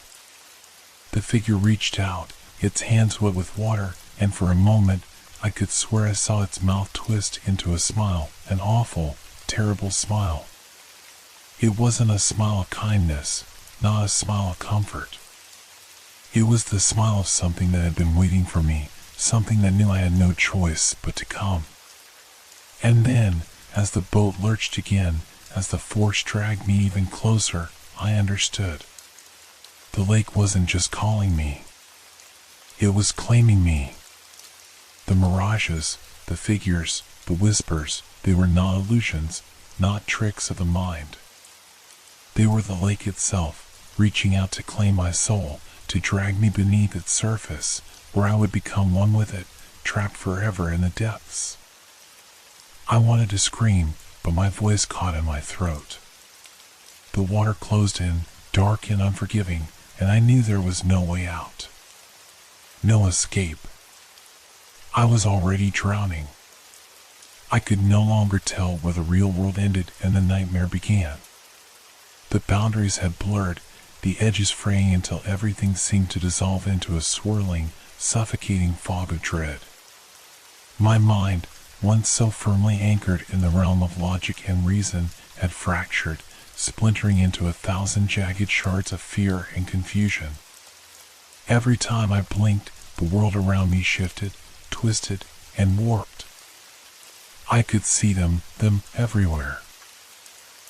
The figure reached out, its hands wet with water, and for a moment, I could swear I saw its mouth twist into a smile, an awful, terrible smile. It wasn't a smile of kindness, not a smile of comfort. It was the smile of something that had been waiting for me, something that knew I had no choice but to come. And then, as the boat lurched again, as the force dragged me even closer, I understood. The lake wasn't just calling me. It was claiming me. The mirages, the figures, the whispers, they were not illusions, not tricks of the mind. They were the lake itself, reaching out to claim my soul, to drag me beneath its surface, where I would become one with it, trapped forever in the depths. I wanted to scream, but my voice caught in my throat. The water closed in, dark and unforgiving, and I knew there was no way out. No escape. I was already drowning. I could no longer tell where the real world ended and the nightmare began. The boundaries had blurred, the edges fraying until everything seemed to dissolve into a swirling, suffocating fog of dread. My mind, once so firmly anchored in the realm of logic and reason, had fractured, splintering into 1,000 jagged shards of fear and confusion. Every time I blinked, the world around me shifted, twisted, and warped. I could see them everywhere.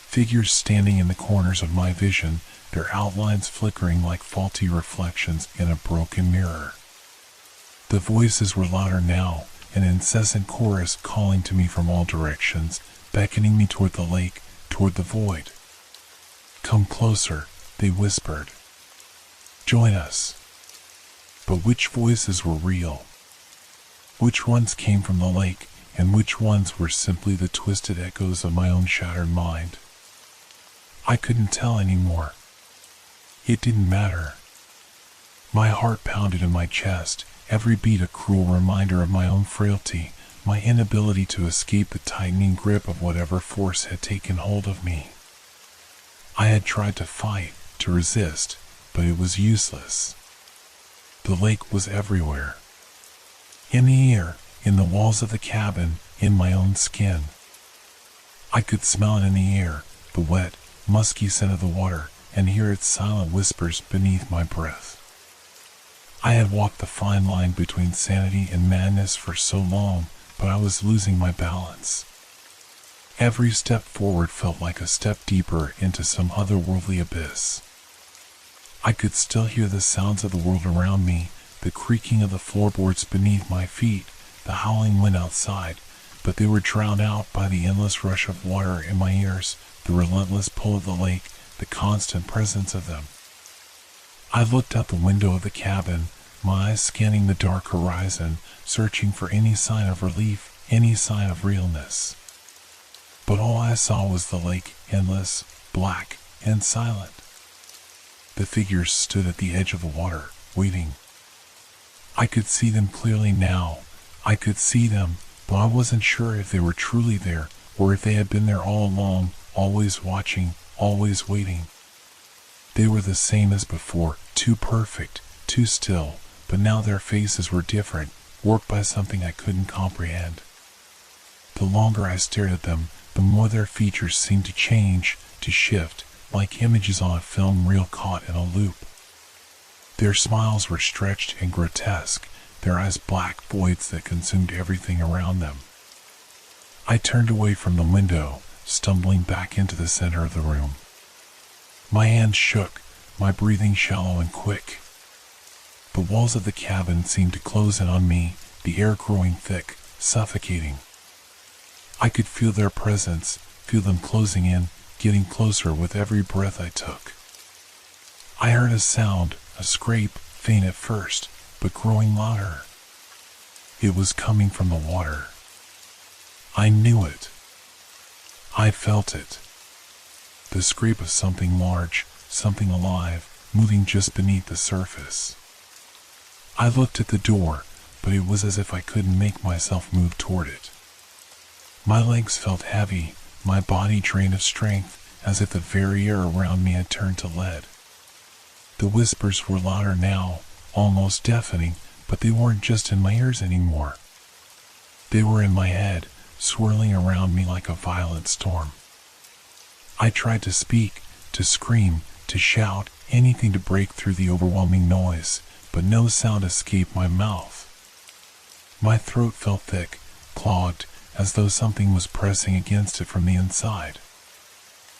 Figures standing in the corners of my vision, their outlines flickering like faulty reflections in a broken mirror. The voices were louder now, an incessant chorus calling to me from all directions, beckoning me toward the lake, toward the void. "Come closer," they whispered. "Join us." But which voices were real? Which ones came from the lake, and which ones were simply the twisted echoes of my own shattered mind? I couldn't tell anymore. It didn't matter. My heart pounded in my chest, every beat a cruel reminder of my own frailty, my inability to escape the tightening grip of whatever force had taken hold of me. I had tried to fight, to resist, but it was useless. The lake was everywhere. In the air, in the walls of the cabin, in my own skin. I could smell it in the air, the wet, musky scent of the water, and hear its silent whispers beneath my breath. I had walked the fine line between sanity and madness for so long, but I was losing my balance. Every step forward felt like a step deeper into some otherworldly abyss. I could still hear the sounds of the world around me, the creaking of the floorboards beneath my feet, the howling wind outside, but they were drowned out by the endless rush of water in my ears, the relentless pull of the lake, the constant presence of them. I looked out the window of the cabin, my eyes scanning the dark horizon, searching for any sign of relief, any sign of realness. But all I saw was the lake, endless, black, and silent. The figures stood at the edge of the water, waiting. I could see them clearly now. I could see them, but I wasn't sure if they were truly there, or if they had been there all along, always watching, always waiting. They were the same as before, too perfect, too still, but now their faces were different, worked by something I couldn't comprehend. The longer I stared at them, the more their features seemed to change, to shift, like images on a film reel caught in a loop. Their smiles were stretched and grotesque, their eyes black voids that consumed everything around them. I turned away from the window, stumbling back into the center of the room. My hands shook, my breathing shallow and quick. The walls of the cabin seemed to close in on me, the air growing thick, suffocating. I could feel their presence, feel them closing in, getting closer with every breath I took. I heard a sound, a scrape, faint at first, but growing louder. It was coming from the water. I knew it. I felt it. The scrape of something large, something alive, moving just beneath the surface. I looked at the door, but it was as if I couldn't make myself move toward it. My legs felt heavy, my body drained of strength, as if the very air around me had turned to lead. The whispers were louder now, almost deafening, but they weren't just in my ears anymore. They were in my head, swirling around me like a violent storm. I tried to speak, to scream, to shout, anything to break through the overwhelming noise, but no sound escaped my mouth. My throat felt thick, clogged, as though something was pressing against it from the inside.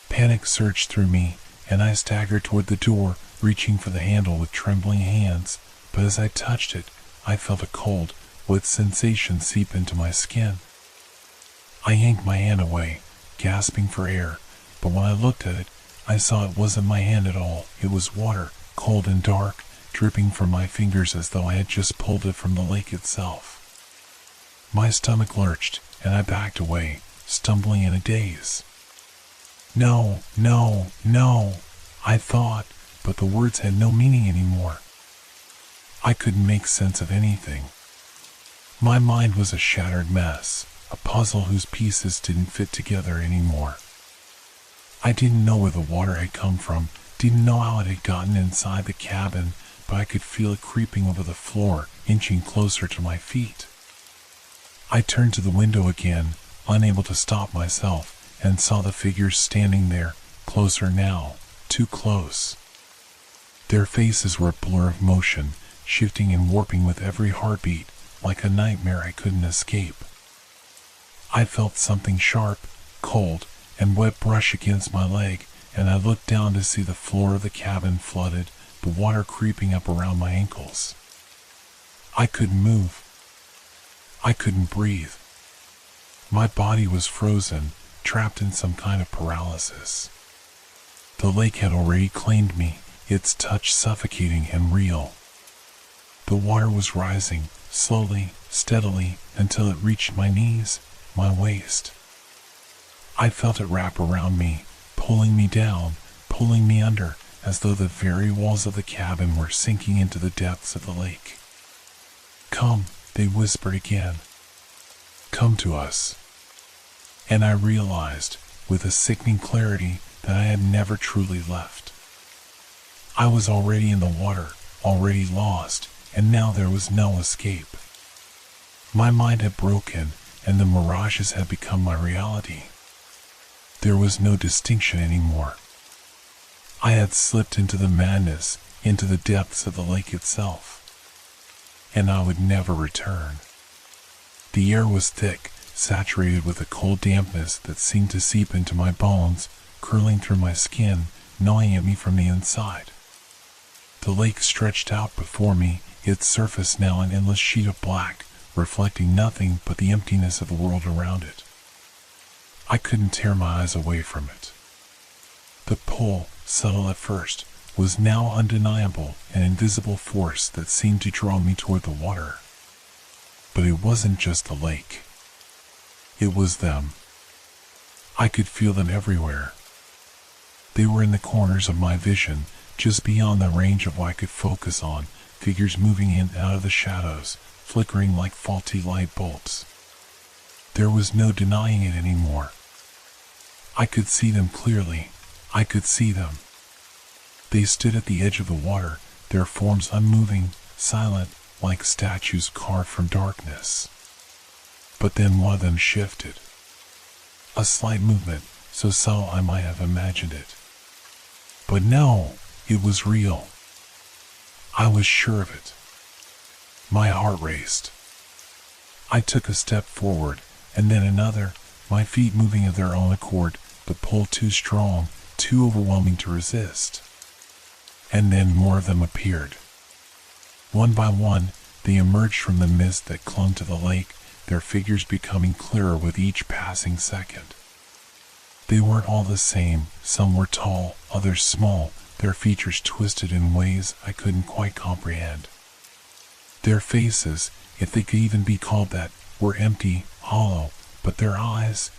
Panic surged through me, and I staggered toward the door, reaching for the handle with trembling hands, but as I touched it, I felt a cold, wet sensation seep into my skin. I yanked my hand away, gasping for air, but when I looked at it, I saw it wasn't my hand at all. It was water, cold and dark, dripping from my fingers as though I had just pulled it from the lake itself. My stomach lurched, and I backed away, stumbling in a daze. No, no, no, I thought, but the words had no meaning anymore. I couldn't make sense of anything. My mind was a shattered mess, a puzzle whose pieces didn't fit together anymore. I didn't know where the water had come from, didn't know how it had gotten inside the cabin, but I could feel it creeping over the floor, inching closer to my feet. I turned to the window again, unable to stop myself, and saw the figures standing there, closer now, too close. Their faces were a blur of motion, shifting and warping with every heartbeat, like a nightmare I couldn't escape. I felt something sharp, cold, and wet brush against my leg, and I looked down to see the floor of the cabin flooded, the water creeping up around my ankles. I couldn't move. I couldn't breathe. My body was frozen, trapped in some kind of paralysis. The lake had already claimed me, its touch suffocating and real. The water was rising, slowly, steadily, until it reached my knees, my waist. I felt it wrap around me, pulling me down, pulling me under, as though the very walls of the cabin were sinking into the depths of the lake. "Come," they whispered again. "Come to us." And I realized, with a sickening clarity, that I had never truly left. I was already in the water, already lost, and now there was no escape. My mind had broken, and the mirages had become my reality. There was no distinction anymore. I had slipped into the madness, into the depths of the lake itself. And I would never return. The air was thick, saturated with a cold dampness that seemed to seep into my bones, curling through my skin, gnawing at me from the inside. The lake stretched out before me, its surface now an endless sheet of black, reflecting nothing but the emptiness of the world around it. I couldn't tear my eyes away from it. The pull, subtle at first, was now undeniable, an invisible force that seemed to draw me toward the water. But it wasn't just the lake. It was them. I could feel them everywhere. They were in the corners of my vision, just beyond the range of what I could focus on, figures moving in and out of the shadows, flickering like faulty light bulbs. There was no denying it anymore. I could see them clearly. I could see them. They stood at the edge of the water, their forms unmoving, silent, like statues carved from darkness. But then one of them shifted. A slight movement, so subtle I might have imagined it. But no, it was real. I was sure of it. My heart raced. I took a step forward, and then another, my feet moving of their own accord, the pull too strong, too overwhelming to resist. And then more of them appeared. One by one, they emerged from the mist that clung to the lake, their figures becoming clearer with each passing second. They weren't all the same. Some were tall, others small, their features twisted in ways I couldn't quite comprehend. Their faces, if they could even be called that, were empty, hollow, but their eyes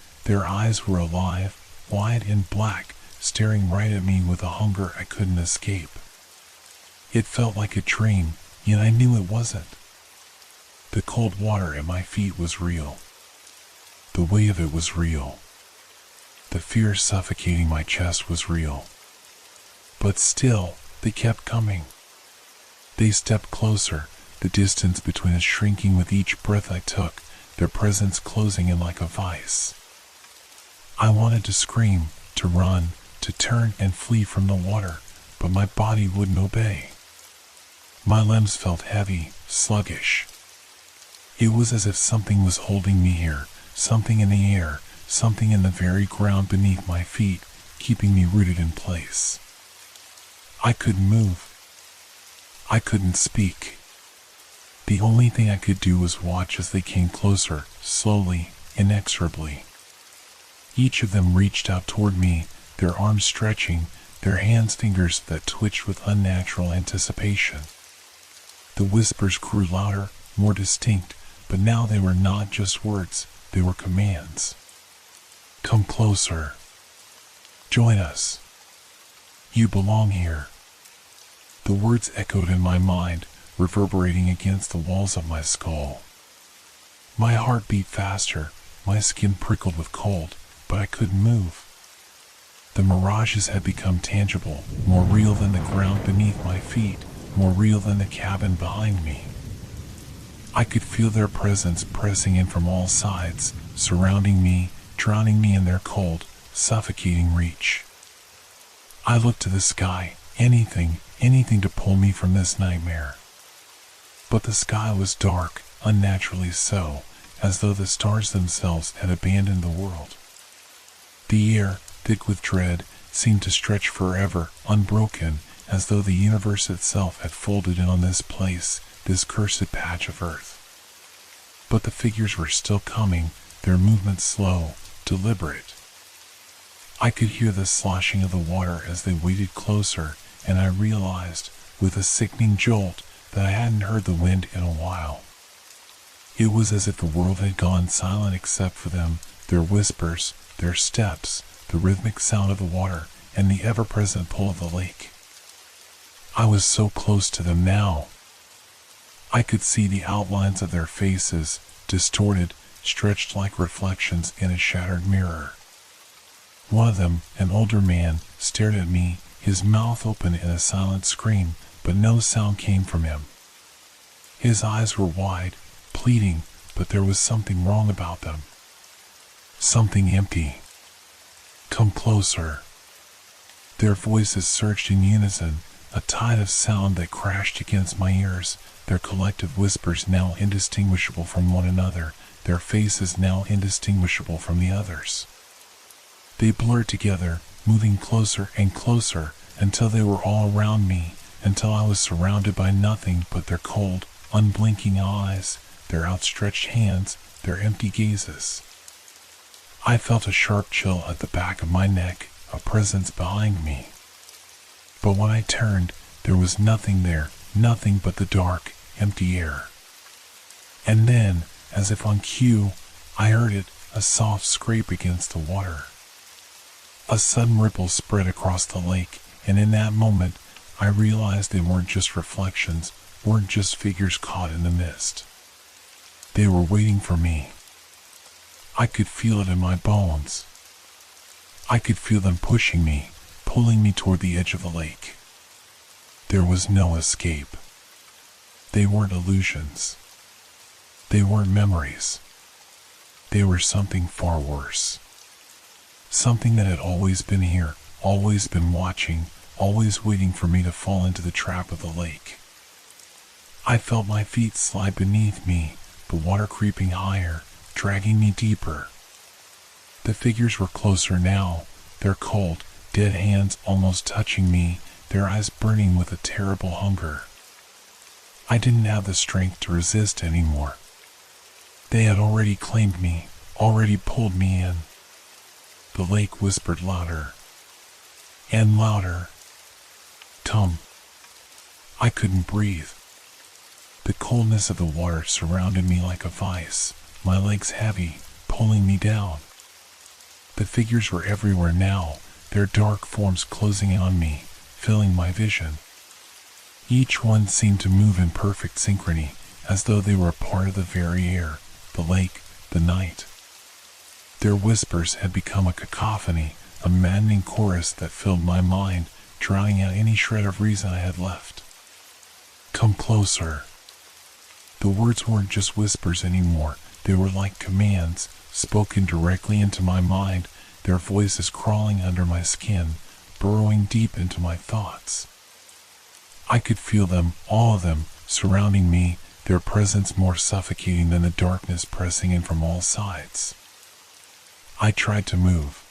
were alive, wide and black, staring right at me with a hunger I couldn't escape. It felt like a dream, yet I knew it wasn't. The cold water at my feet was real. The weight of it was real. The fear suffocating my chest was real. But still, they kept coming. They stepped closer, the distance between us shrinking with each breath I took, their presence closing in like a vice. I wanted to scream, to run, to turn and flee from the water, but my body wouldn't obey. My limbs felt heavy, sluggish. It was as if something was holding me here, something in the air, something in the very ground beneath my feet, keeping me rooted in place. I couldn't move. I couldn't speak. The only thing I could do was watch as they came closer, slowly, inexorably. Each of them reached out toward me, their arms stretching, their hands fingers that twitched with unnatural anticipation. The whispers grew louder, more distinct, but now they were not just words, they were commands. Come closer. Join us. You belong here. The words echoed in my mind, reverberating against the walls of my skull. My heart beat faster, my skin prickled with cold, but I couldn't move. The mirages had become tangible, more real than the ground beneath my feet, more real than the cabin behind me. I could feel their presence pressing in from all sides, surrounding me, drowning me in their cold, suffocating reach. I looked to the sky, anything to pull me from this nightmare. But the sky was dark, unnaturally so, as though the stars themselves had abandoned the world. The air, thick with dread, seemed to stretch forever, unbroken, as though the universe itself had folded in on this place, this cursed patch of earth. But the figures were still coming, their movements slow, deliberate. I could hear the sloshing of the water as they waded closer, and I realized, with a sickening jolt, that I hadn't heard the wind in a while. It was as if the world had gone silent except for them, their whispers, their steps, the rhythmic sound of the water, and the ever-present pull of the lake. I was so close to them now. I could see the outlines of their faces, distorted, stretched like reflections in a shattered mirror. One of them, an older man, stared at me, his mouth open in a silent scream, but no sound came from him. His eyes were wide, pleading, but there was something wrong about them. Something empty. Come closer. Their voices surged in unison, a tide of sound that crashed against my ears, their collective whispers now indistinguishable from one another, their faces now indistinguishable from the others. They blurred together, moving closer and closer, until they were all around me, until I was surrounded by nothing but their cold, unblinking eyes, their outstretched hands, their empty gazes. I felt a sharp chill at the back of my neck, a presence behind me. But when I turned, there was nothing there, nothing but the dark, empty air. And then, as if on cue, I heard it, a soft scrape against the water. A sudden ripple spread across the lake, and in that moment, I realized they weren't just reflections, weren't just figures caught in the mist. They were waiting for me. I could feel it in my bones. I could feel them pushing me, pulling me toward the edge of the lake. There was no escape. They weren't illusions. They weren't memories. They were something far worse. Something that had always been here, always been watching, always waiting for me to fall into the trap of the lake. I felt my feet slide beneath me, the water creeping higher, dragging me deeper. The figures were closer now, their cold, dead hands almost touching me, their eyes burning with a terrible hunger. I didn't have the strength to resist anymore. They had already claimed me, already pulled me in. The lake whispered louder and louder. Tom. I couldn't breathe. The coldness of the water surrounded me like a vice, my legs heavy, pulling me down. The figures were everywhere now, their dark forms closing in on me, filling my vision. Each one seemed to move in perfect synchrony, as though they were a part of the very air, the lake, the night. Their whispers had become a cacophony, a maddening chorus that filled my mind, drowning out any shred of reason I had left. Come closer. The words weren't just whispers anymore, they were like commands, spoken directly into my mind, their voices crawling under my skin, burrowing deep into my thoughts. I could feel them, all of them, surrounding me, their presence more suffocating than the darkness pressing in from all sides. I tried to move.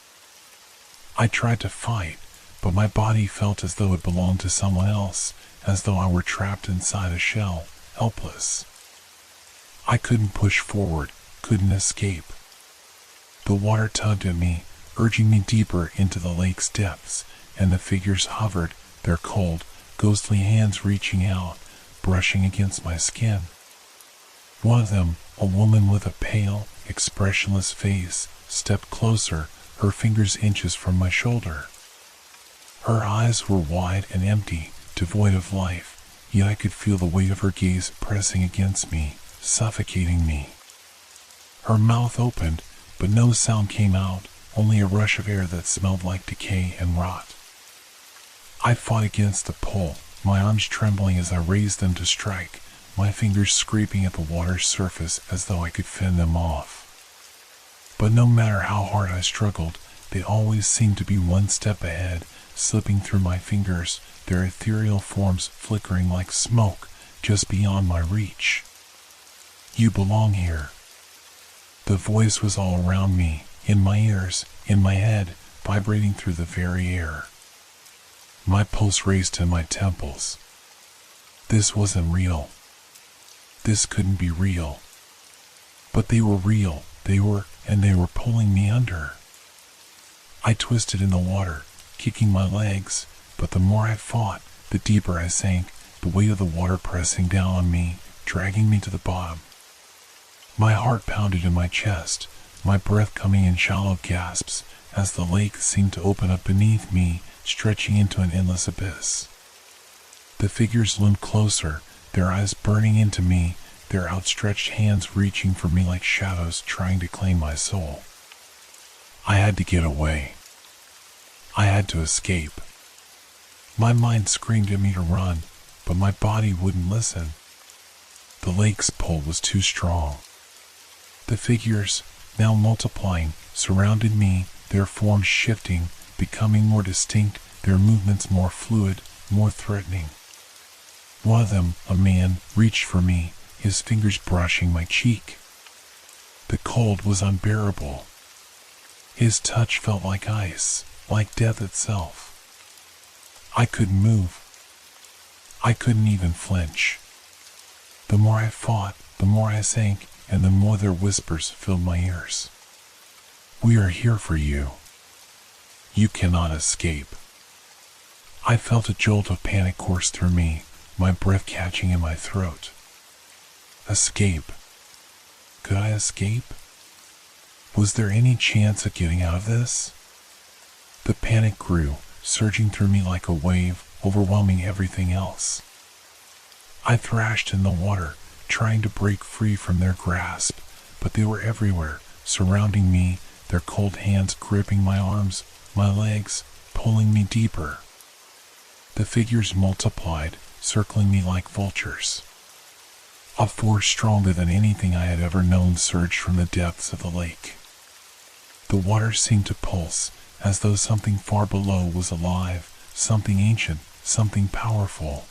I tried to fight, but my body felt as though it belonged to someone else, as though I were trapped inside a shell, helpless. I couldn't push forward, couldn't escape. The water tugged at me, urging me deeper into the lake's depths, and the figures hovered, their cold, ghostly hands reaching out, brushing against my skin. One of them, a woman with a pale, expressionless face, stepped closer, her fingers inches from my shoulder. Her eyes were wide and empty, devoid of life, yet I could feel the weight of her gaze pressing against me, suffocating me. Her mouth opened, but no sound came out, only a rush of air that smelled like decay and rot. I fought against the pull, my arms trembling as I raised them to strike, my fingers scraping at the water's surface as though I could fend them off. But no matter how hard I struggled, they always seemed to be one step ahead, slipping through my fingers, their ethereal forms flickering like smoke, just beyond my reach. You belong here. The voice was all around me, in my ears, in my head, vibrating through the very air. My pulse raced to my temples. This wasn't real. This couldn't be real. But they were real, they were pulling me under. I twisted in the water, kicking my legs, but the more I fought, the deeper I sank, the weight of the water pressing down on me, dragging me to the bottom. My heart pounded in my chest, my breath coming in shallow gasps, as the lake seemed to open up beneath me, stretching into an endless abyss. The figures loomed closer, their eyes burning into me, their outstretched hands reaching for me like shadows trying to claim my soul. I had to get away. I had to escape. My mind screamed at me to run, but my body wouldn't listen. The lake's pull was too strong. The figures, now multiplying, surrounded me, their forms shifting, becoming more distinct, their movements more fluid, more threatening. One of them, a man, reached for me, his fingers brushing my cheek. The cold was unbearable. His touch felt like ice, like death itself. I couldn't move. I couldn't even flinch. The more I fought, the more I sank, and the more their whispers filled my ears. We are here for you. You cannot escape. I felt a jolt of panic course through me, my breath catching in my throat. Escape. Could I escape? Was there any chance of getting out of this? The panic grew, surging through me like a wave, overwhelming everything else. I thrashed in the water, trying to break free from their grasp, but they were everywhere, surrounding me, their cold hands gripping my arms, my legs, pulling me deeper. The figures multiplied, circling me like vultures. A force stronger than anything I had ever known surged from the depths of the lake. The water seemed to pulse, as though something far below was alive, something ancient, something powerful.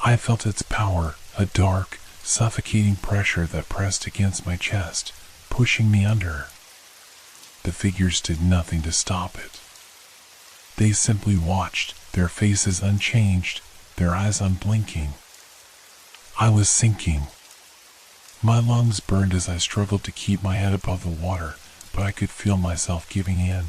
I felt its power, a dark, suffocating pressure that pressed against my chest, pushing me under. The figures did nothing to stop it. They simply watched, their faces unchanged, their eyes unblinking. I was sinking. My lungs burned as I struggled to keep my head above the water, but I could feel myself giving in.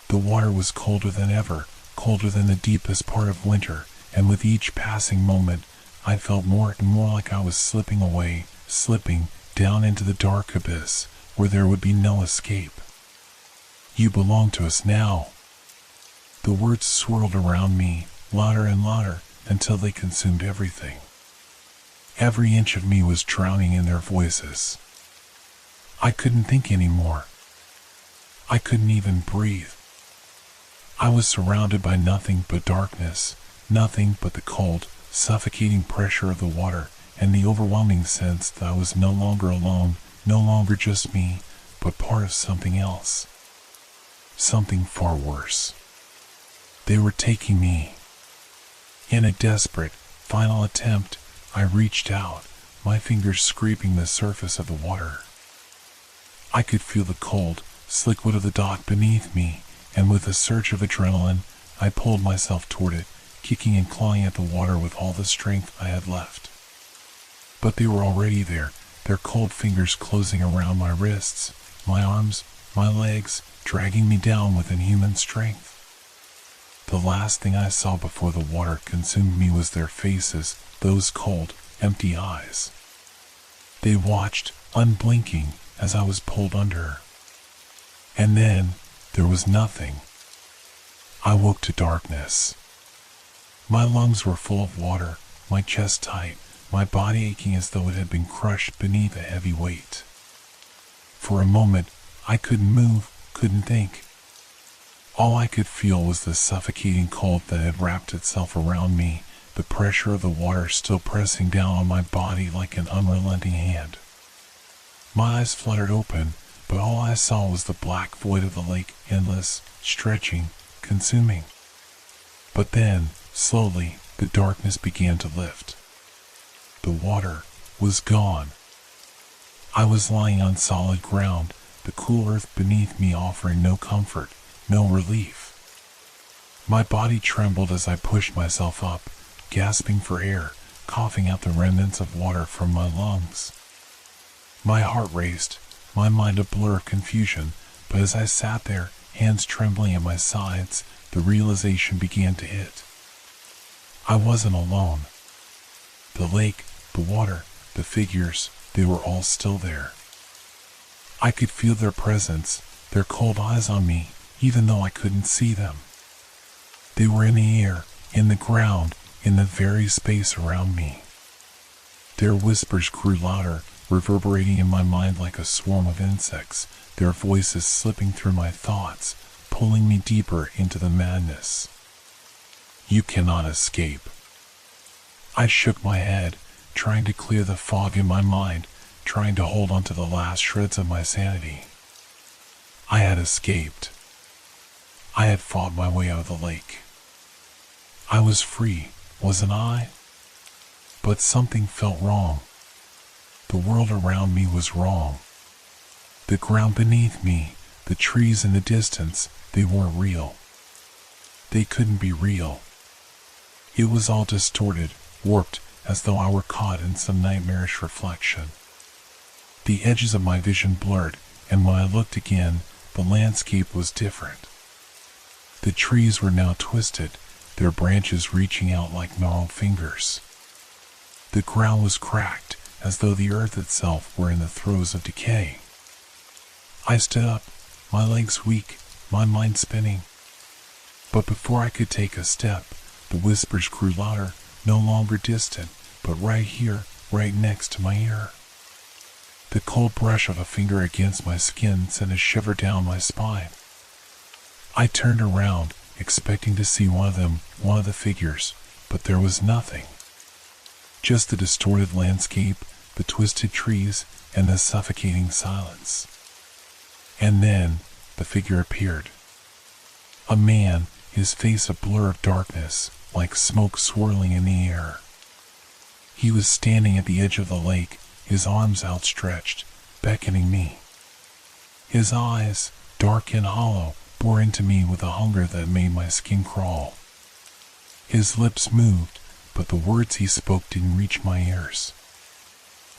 The water was colder than ever, colder than the deepest part of winter, and with each passing moment, I felt more and more like I was slipping away, slipping down into the dark abyss, where there would be no escape. You belong to us now. The words swirled around me, louder and louder, until they consumed everything. Every inch of me was drowning in their voices. I couldn't think anymore. I couldn't even breathe. I was surrounded by nothing but darkness, nothing but the cold, suffocating pressure of the water, and the overwhelming sense that I was no longer alone, no longer just me, but part of something else. Something far worse. They were taking me. In a desperate, final attempt, I reached out, my fingers scraping the surface of the water. I could feel the cold, slick wood of the dock beneath me, and with a surge of adrenaline, I pulled myself toward it, kicking and clawing at the water with all the strength I had left. But they were already there, their cold fingers closing around my wrists, my arms, my legs, dragging me down with inhuman strength. The last thing I saw before the water consumed me was their faces, those cold, empty eyes. They watched, unblinking, as I was pulled under. And then, there was nothing. I woke to darkness. My lungs were full of water, my chest tight, my body aching as though it had been crushed beneath a heavy weight. For a moment, I couldn't move, couldn't think. All I could feel was the suffocating cold that had wrapped itself around me, the pressure of the water still pressing down on my body like an unrelenting hand. My eyes fluttered open, but all I saw was the black void of the lake, endless, stretching, consuming. But then, slowly, the darkness began to lift. The water was gone. I was lying on solid ground, the cool earth beneath me offering no comfort, no relief. My body trembled as I pushed myself up, gasping for air, coughing out the remnants of water from my lungs. My heart raced, my mind a blur of confusion, but as I sat there, hands trembling at my sides, the realization began to hit. I wasn't alone. The lake, the water, the figures, they were all still there. I could feel their presence, their cold eyes on me, even though I couldn't see them. They were in the air, in the ground, in the very space around me. Their whispers grew louder, reverberating in my mind like a swarm of insects, their voices slipping through my thoughts, pulling me deeper into the madness. You cannot escape. I shook my head, trying to clear the fog in my mind, trying to hold on to the last shreds of my sanity. I had escaped. I had fought my way out of the lake. I was free, wasn't I? But something felt wrong. The world around me was wrong. The ground beneath me, the trees in the distance, they weren't real. They couldn't be real. It was all distorted, warped, as though I were caught in some nightmarish reflection. The edges of my vision blurred, and when I looked again, the landscape was different. The trees were now twisted, their branches reaching out like gnarled fingers. The ground was cracked, as though the earth itself were in the throes of decay. I stood up, my legs weak, my mind spinning. But before I could take a step, the whispers grew louder, no longer distant, but right here, right next to my ear. The cold brush of a finger against my skin sent a shiver down my spine. I turned around, expecting to see one of the figures, but there was nothing. Just the distorted landscape, the twisted trees, and the suffocating silence. And then, the figure appeared. A man, his face a blur of darkness, like smoke swirling in the air. He was standing at the edge of the lake, his arms outstretched, beckoning me. His eyes, dark and hollow, bore into me with a hunger that made my skin crawl. His lips moved, but the words he spoke didn't reach my ears.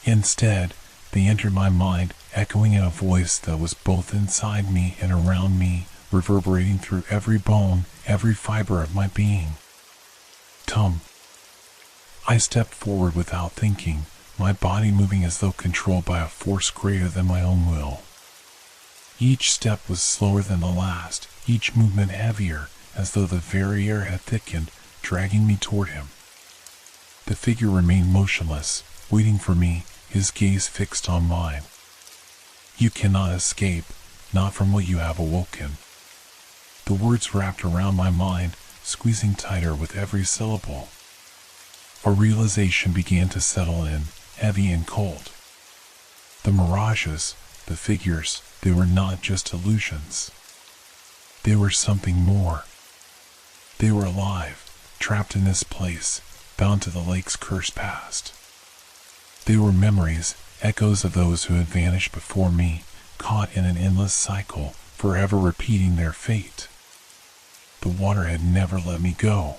Instead, they entered my mind, echoing in a voice that was both inside me and around me, reverberating through every bone, every fiber of my being. Tum. I stepped forward without thinking, my body moving as though controlled by a force greater than my own will. Each step was slower than the last, each movement heavier, as though the very air had thickened, dragging me toward him. The figure remained motionless, waiting for me, his gaze fixed on mine. You cannot escape, not from what you have awoken. The words wrapped around my mind, squeezing tighter with every syllable. A realization began to settle in, heavy and cold. The mirages, the figures, they were not just illusions. They were something more. They were alive, trapped in this place, bound to the lake's cursed past. They were memories, echoes of those who had vanished before me, caught in an endless cycle, forever repeating their fate. The water had never let me go.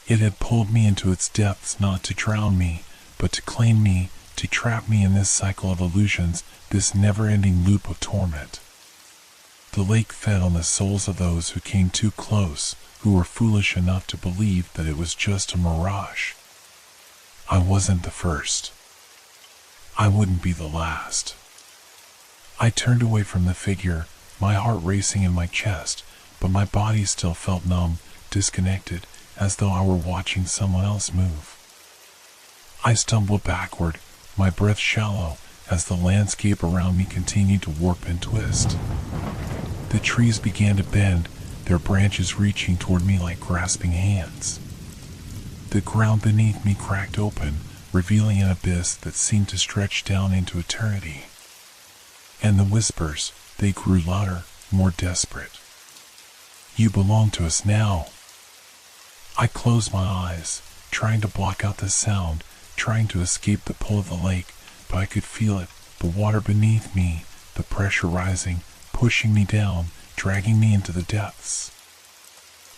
It had pulled me into its depths not to drown me, but to claim me, to trap me in this cycle of illusions, this never-ending loop of torment. The lake fed on the souls of those who came too close, who were foolish enough to believe that it was just a mirage. I wasn't the first. I wouldn't be the last. I turned away from the figure, my heart racing in my chest, but my body still felt numb, disconnected, as though I were watching someone else move. I stumbled backward, my breath shallow, as the landscape around me continued to warp and twist. The trees began to bend, their branches reaching toward me like grasping hands. The ground beneath me cracked open, revealing an abyss that seemed to stretch down into eternity. And the whispers, they grew louder, more desperate. You belong to us now. I closed my eyes, trying to block out the sound, trying to escape the pull of the lake, but I could feel it, the water beneath me, the pressure rising, pushing me down, dragging me into the depths.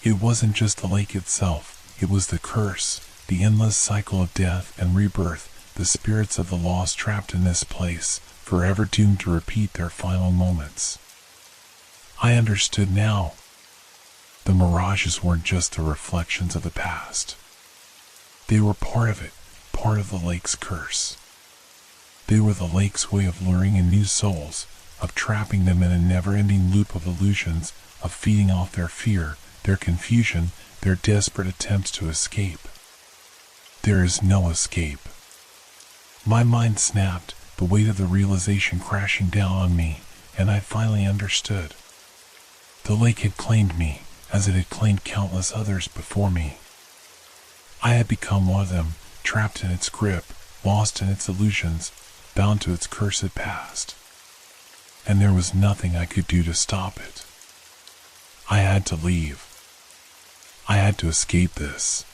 It wasn't just the lake itself, it was the curse, the endless cycle of death and rebirth, the spirits of the lost trapped in this place, forever doomed to repeat their final moments. I understood now. The mirages weren't just the reflections of the past. They were part of it, part of the lake's curse. They were the lake's way of luring in new souls, of trapping them in a never-ending loop of illusions, of feeding off their fear, their confusion, their desperate attempts to escape. There is no escape. My mind snapped, the weight of the realization crashing down on me, and I finally understood. The lake had claimed me, as it had claimed countless others before me. I had become one of them, trapped in its grip, lost in its illusions, bound to its cursed past. And there was nothing I could do to stop it. I had to leave. I had to escape this.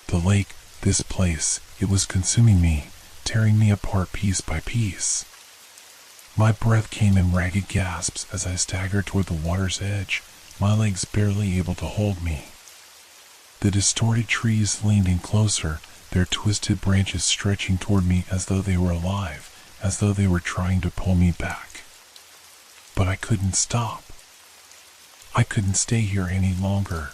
The lake, this place, it was consuming me, tearing me apart piece by piece. My breath came in ragged gasps as I staggered toward the water's edge, my legs barely able to hold me. The distorted trees leaned in closer, their twisted branches stretching toward me as though they were alive, as though they were trying to pull me back. But I couldn't stop. I couldn't stay here any longer.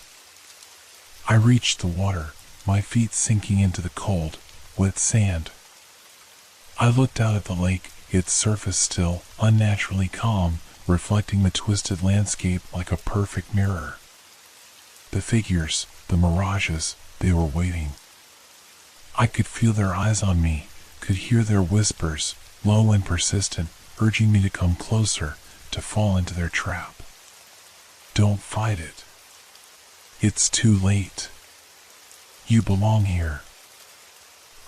I reached the water, my feet sinking into the cold, wet sand. I looked out at the lake, its surface still, unnaturally calm, reflecting the twisted landscape like a perfect mirror. The figures, the mirages, they were waiting. I could feel their eyes on me, could hear their whispers, low and persistent, urging me to come closer, to fall into their trap. Don't fight it. It's too late. You belong here.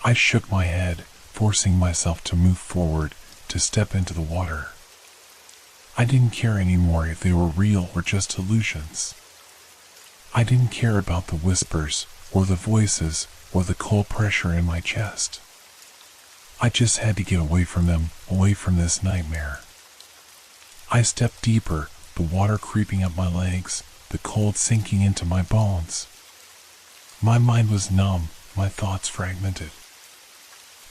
I shook my head, forcing myself to move forward, to step into the water. I didn't care anymore if they were real or just illusions. I didn't care about the whispers, or the voices, or the cold pressure in my chest. I just had to get away from them, away from this nightmare. I stepped deeper, the water creeping up my legs, the cold sinking into my bones. My mind was numb, my thoughts fragmented.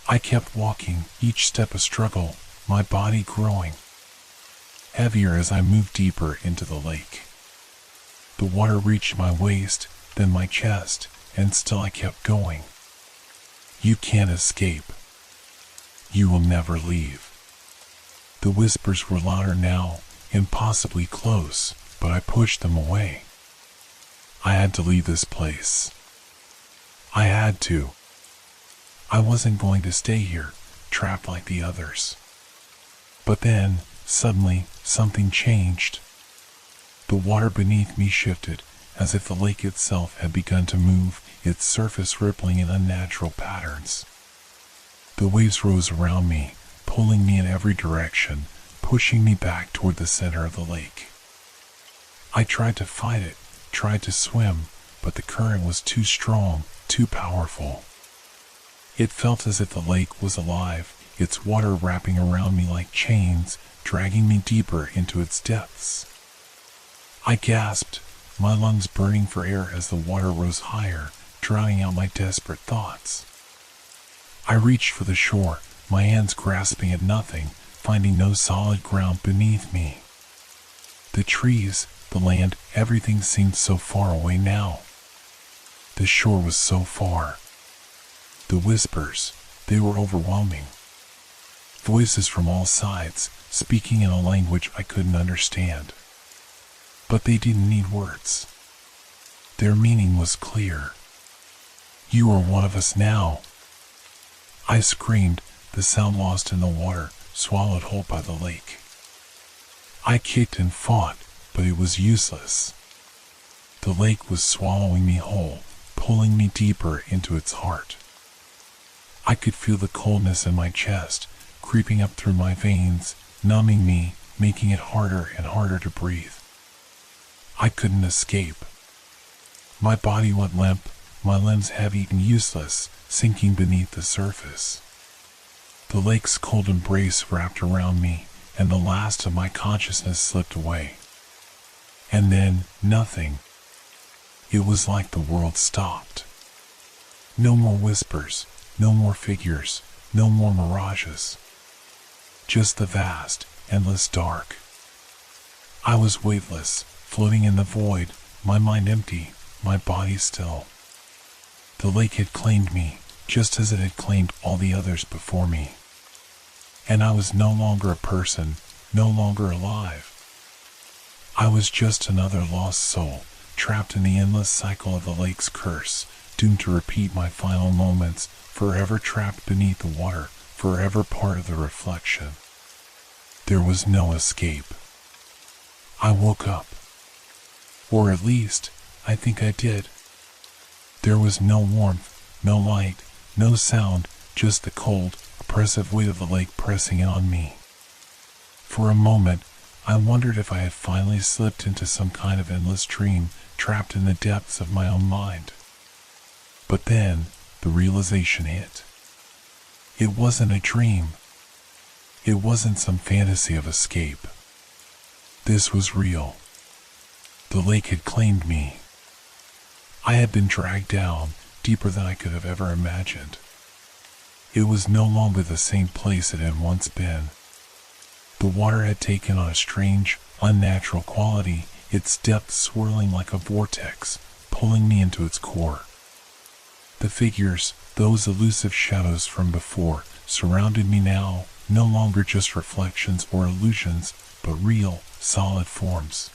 I kept walking, each step a struggle, my body growing heavier as I moved deeper into the lake. The water reached my waist, then my chest, and still I kept going. You can't escape. You will never leave. The whispers were louder now, impossibly close, but I pushed them away. I had to leave this place. I had to. I wasn't going to stay here, trapped like the others. But then, suddenly, something changed. The water beneath me shifted, as if the lake itself had begun to move, its surface rippling in unnatural patterns. The waves rose around me, pulling me in every direction, pushing me back toward the center of the lake. I tried to fight it, tried to swim, but the current was too strong, too powerful. It felt as if the lake was alive, its water wrapping around me like chains, dragging me deeper into its depths. I gasped, my lungs burning for air as the water rose higher, drowning out my desperate thoughts. I reached for the shore, my hands grasping at nothing, finding no solid ground beneath me. The trees, the land, everything seemed so far away now. The shore was so far. The whispers, they were overwhelming. Voices from all sides, speaking in a language I couldn't understand. But they didn't need words. Their meaning was clear. You are one of us now. I screamed, the sound lost in the water, swallowed whole by the lake. I kicked and fought, but it was useless. The lake was swallowing me whole, pulling me deeper into its heart. I could feel the coldness in my chest, creeping up through my veins, numbing me, making it harder and harder to breathe. I couldn't escape. My body went limp, my limbs heavy and useless, sinking beneath the surface. The lake's cold embrace wrapped around me, and the last of my consciousness slipped away. And then, nothing. It was like the world stopped. No more whispers, no more figures, no more mirages. Just the vast, endless dark. I was weightless, floating in the void, my mind empty, my body still. The lake had claimed me, just as it had claimed all the others before me. And I was no longer a person, no longer alive. I was just another lost soul, trapped in the endless cycle of the lake's curse, doomed to repeat my final moments, forever trapped beneath the water, forever part of the reflection. There was no escape. I woke up. Or at least, I think I did. There was no warmth, no light, no sound, just the cold, oppressive weight of the lake pressing in on me. For a moment, I wondered if I had finally slipped into some kind of endless dream, trapped in the depths of my own mind. But then, the realization hit. It wasn't a dream. It wasn't some fantasy of escape. This was real. The lake had claimed me. I had been dragged down, deeper than I could have ever imagined. It was no longer the same place it had once been. The water had taken on a strange, unnatural quality, its depths swirling like a vortex, pulling me into its core. The figures, those elusive shadows from before, surrounded me now, no longer just reflections or illusions, but real, solid forms.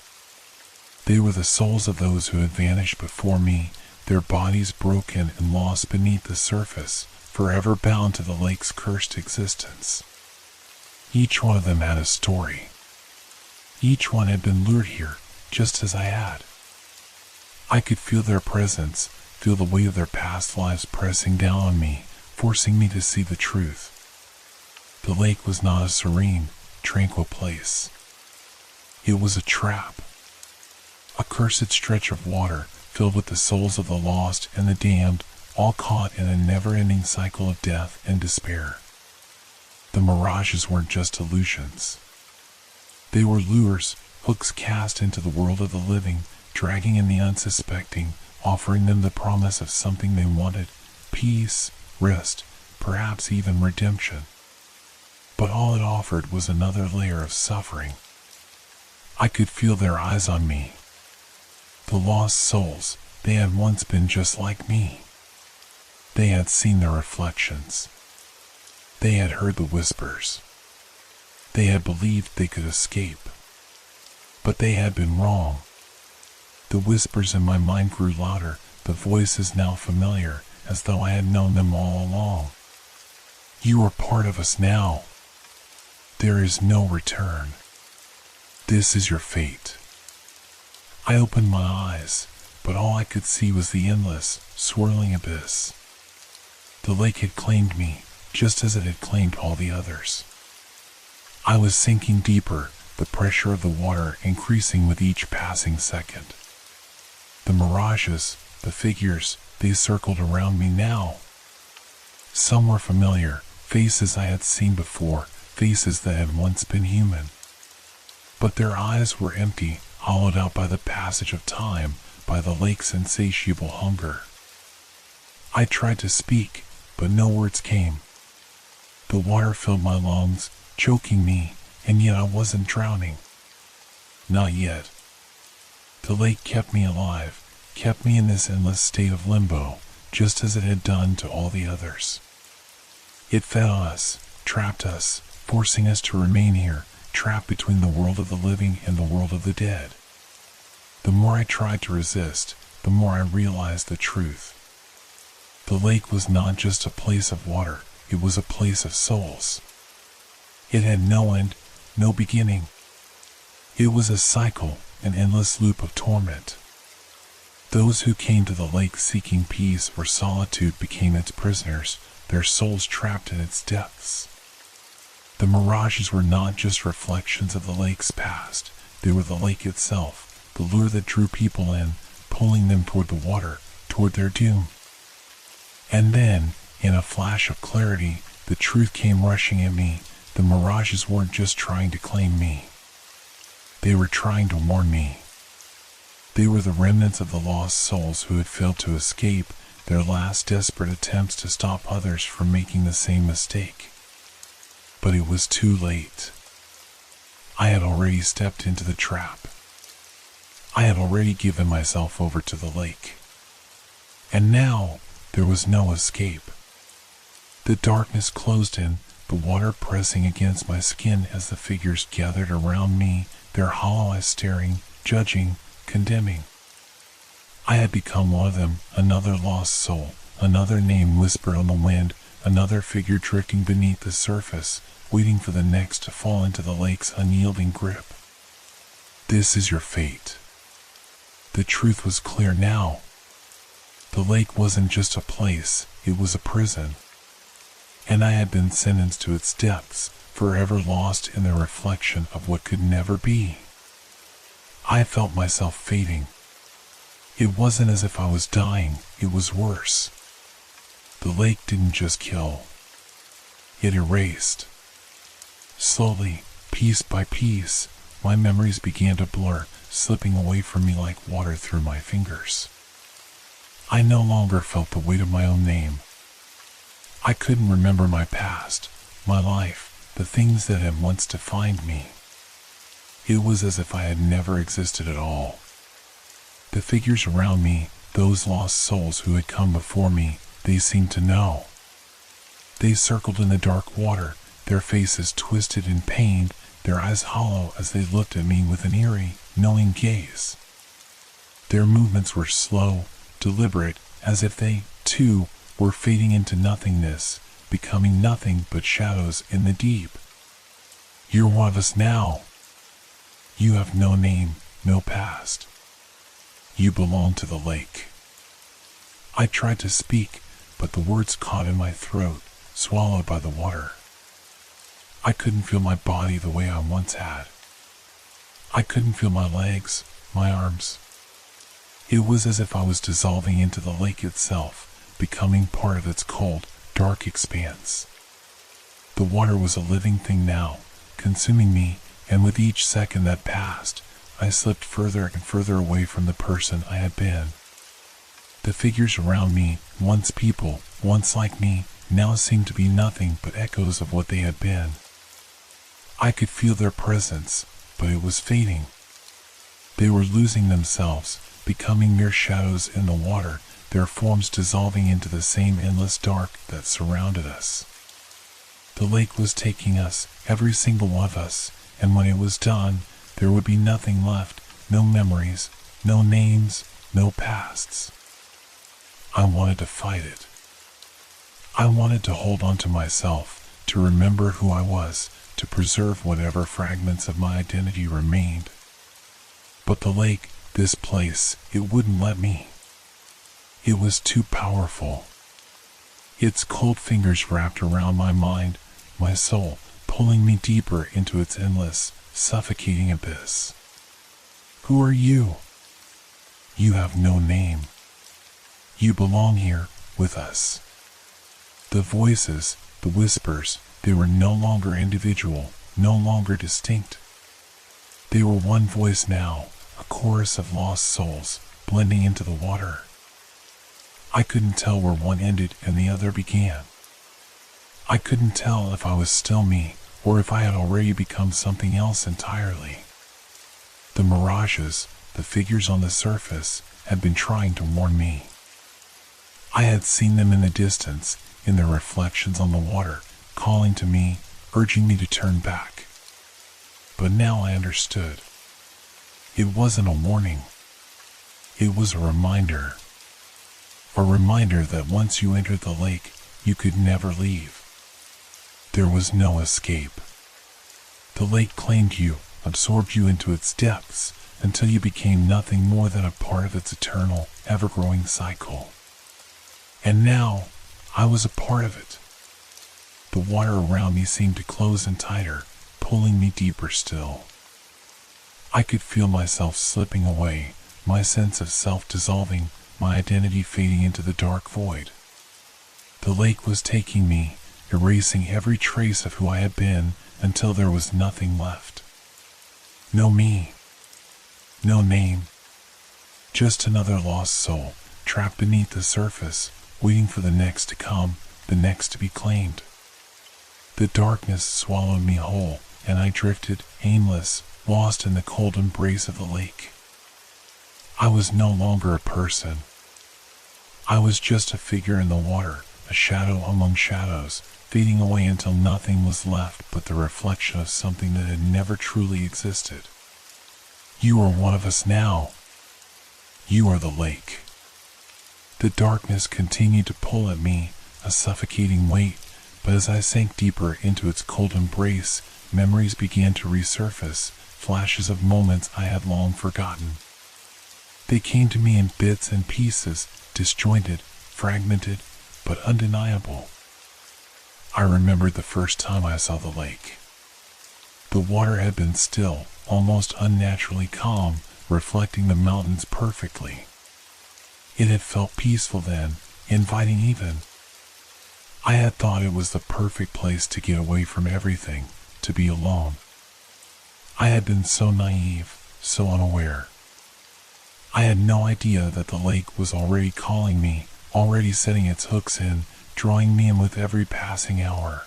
They were the souls of those who had vanished before me, their bodies broken and lost beneath the surface, forever bound to the lake's cursed existence. Each one of them had a story. Each one had been lured here, just as I had. I could feel their presence, feel the weight of their past lives pressing down on me, forcing me to see the truth. The lake was not a serene, tranquil place. It was a trap. A cursed stretch of water filled with the souls of the lost and the damned, all caught in a never-ending cycle of death and despair. The mirages weren't just illusions. They were lures, hooks cast into the world of the living, dragging in the unsuspecting, offering them the promise of something they wanted, peace, rest, perhaps even redemption. But all it offered was another layer of suffering. I could feel their eyes on me. The lost souls, they had once been just like me. They had seen their reflections. They had heard the whispers. They had believed they could escape. But they had been wrong. The whispers in my mind grew louder, the voices now familiar, as though I had known them all along. You are part of us now. There is no return. This is your fate. I opened my eyes, but all I could see was the endless, swirling abyss. The lake had claimed me, just as it had claimed all the others. I was sinking deeper, the pressure of the water increasing with each passing second. The mirages, the figures, they circled around me now. Some were familiar, faces I had seen before, faces that had once been human. But their eyes were empty, hollowed out by the passage of time, by the lake's insatiable hunger. I tried to speak, but no words came. The water filled my lungs, choking me, and yet I wasn't drowning. Not yet. The lake kept me alive, kept me in this endless state of limbo, just as it had done to all the others. It fed on us, trapped us, forcing us to remain here, trapped between the world of the living and the world of the dead. The more I tried to resist, the more I realized the truth. The lake was not just a place of water, it was a place of souls. It had no end, no beginning. It was a cycle, an endless loop of torment. Those who came to the lake seeking peace or solitude became its prisoners, their souls trapped in its depths. The mirages were not just reflections of the lake's past, they were the lake itself, the lure that drew people in, pulling them toward the water, toward their doom. And then, in a flash of clarity, the truth came rushing at me. The mirages weren't just trying to claim me. They were trying to warn me. They were the remnants of the lost souls who had failed to escape, their last desperate attempts to stop others from making the same mistake. But it was too late. I had already stepped into the trap. I had already given myself over to the lake. And now, there was no escape. The darkness closed in, the water pressing against my skin as the figures gathered around me, their hollow eyes staring, judging, condemning. I had become one of them, another lost soul, another name whispered on the wind, another figure drifting beneath the surface, waiting for the next to fall into the lake's unyielding grip. This is your fate. The truth was clear now. The lake wasn't just a place, it was a prison. And I had been sentenced to its depths, forever lost in the reflection of what could never be. I felt myself fading. It wasn't as if I was dying, it was worse. The lake didn't just kill. It erased. Slowly, piece by piece, my memories began to blur, slipping away from me like water through my fingers. I no longer felt the weight of my own name. I couldn't remember my past, my life, the things that had once defined me. It was as if I had never existed at all. The figures around me, those lost souls who had come before me, they seemed to know. They circled in the dark water, their faces twisted in pain, their eyes hollow as they looked at me with an eerie, knowing gaze. Their movements were slow, deliberate, as if they, too, were fading into nothingness, becoming nothing but shadows in the deep. You're one of us now. You have no name, no past. You belong to the lake. I tried to speak, but the words caught in my throat, swallowed by the water. I couldn't feel my body the way I once had. I couldn't feel my legs, my arms. It was as if I was dissolving into the lake itself, becoming part of its cold, dark expanse. The water was a living thing now, consuming me, and with each second that passed, I slipped further and further away from the person I had been. The figures around me, once people, once like me, now seemed to be nothing but echoes of what they had been. I could feel their presence, but it was fading. They were losing themselves, becoming mere shadows in the water, their forms dissolving into the same endless dark that surrounded us. The lake was taking us, every single one of us, and when it was done, there would be nothing left, no memories, no names, no pasts. I wanted to fight it. I wanted to hold on to myself, to remember who I was, to preserve whatever fragments of my identity remained. But the lake, this place, it wouldn't let me. It was too powerful. Its cold fingers wrapped around my mind, my soul, pulling me deeper into its endless, suffocating abyss. Who are you? You have no name. You belong here, with us. The voices, the whispers, they were no longer individual, no longer distinct. They were one voice now, a chorus of lost souls, blending into the water. I couldn't tell where one ended and the other began. I couldn't tell if I was still me, or if I had already become something else entirely. The mirages, the figures on the surface, had been trying to warn me. I had seen them in the distance, in their reflections on the water, calling to me, urging me to turn back. But now I understood. It wasn't a warning. It was a reminder. A reminder that once you entered the lake, you could never leave. There was no escape. The lake claimed you, absorbed you into its depths, until you became nothing more than a part of its eternal, ever-growing cycle. And now, I was a part of it. The water around me seemed to close in tighter, pulling me deeper still. I could feel myself slipping away, my sense of self dissolving, my identity fading into the dark void. The lake was taking me, erasing every trace of who I had been until there was nothing left. No me. No name. Just another lost soul, trapped beneath the surface, waiting for the next to come, the next to be claimed. The darkness swallowed me whole, and I drifted, aimless, lost in the cold embrace of the lake. I was no longer a person. I was just a figure in the water, a shadow among shadows, fading away until nothing was left but the reflection of something that had never truly existed. You are one of us now. You are the lake. The darkness continued to pull at me, a suffocating weight, but as I sank deeper into its cold embrace, memories began to resurface, flashes of moments I had long forgotten. They came to me in bits and pieces, disjointed, fragmented, but undeniable. I remembered the first time I saw the lake. The water had been still, almost unnaturally calm, reflecting the mountains perfectly. It had felt peaceful then, inviting even. I had thought it was the perfect place to get away from everything, to be alone. I had been so naive, so unaware. I had no idea that the lake was already calling me, already setting its hooks in, drawing me in with every passing hour.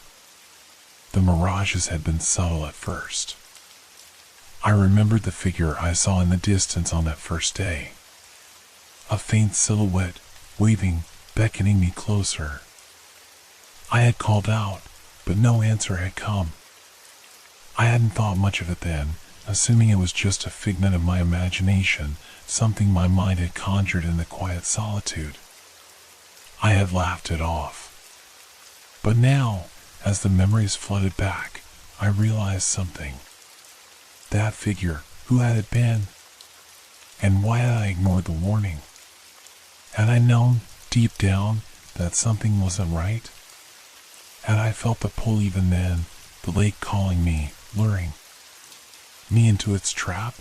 The mirages had been subtle at first. I remembered the figure I saw in the distance on that first day. A faint silhouette, waving, beckoning me closer. I had called out, but no answer had come. I hadn't thought much of it then, assuming it was just a figment of my imagination, something my mind had conjured in the quiet solitude. I had laughed it off. But now, as the memories flooded back, I realized something. That figure, who had it been? And why had I ignored the warning? Had I known, deep down, that something wasn't right? Had I felt the pull even then, the lake calling me, luring me into its trap?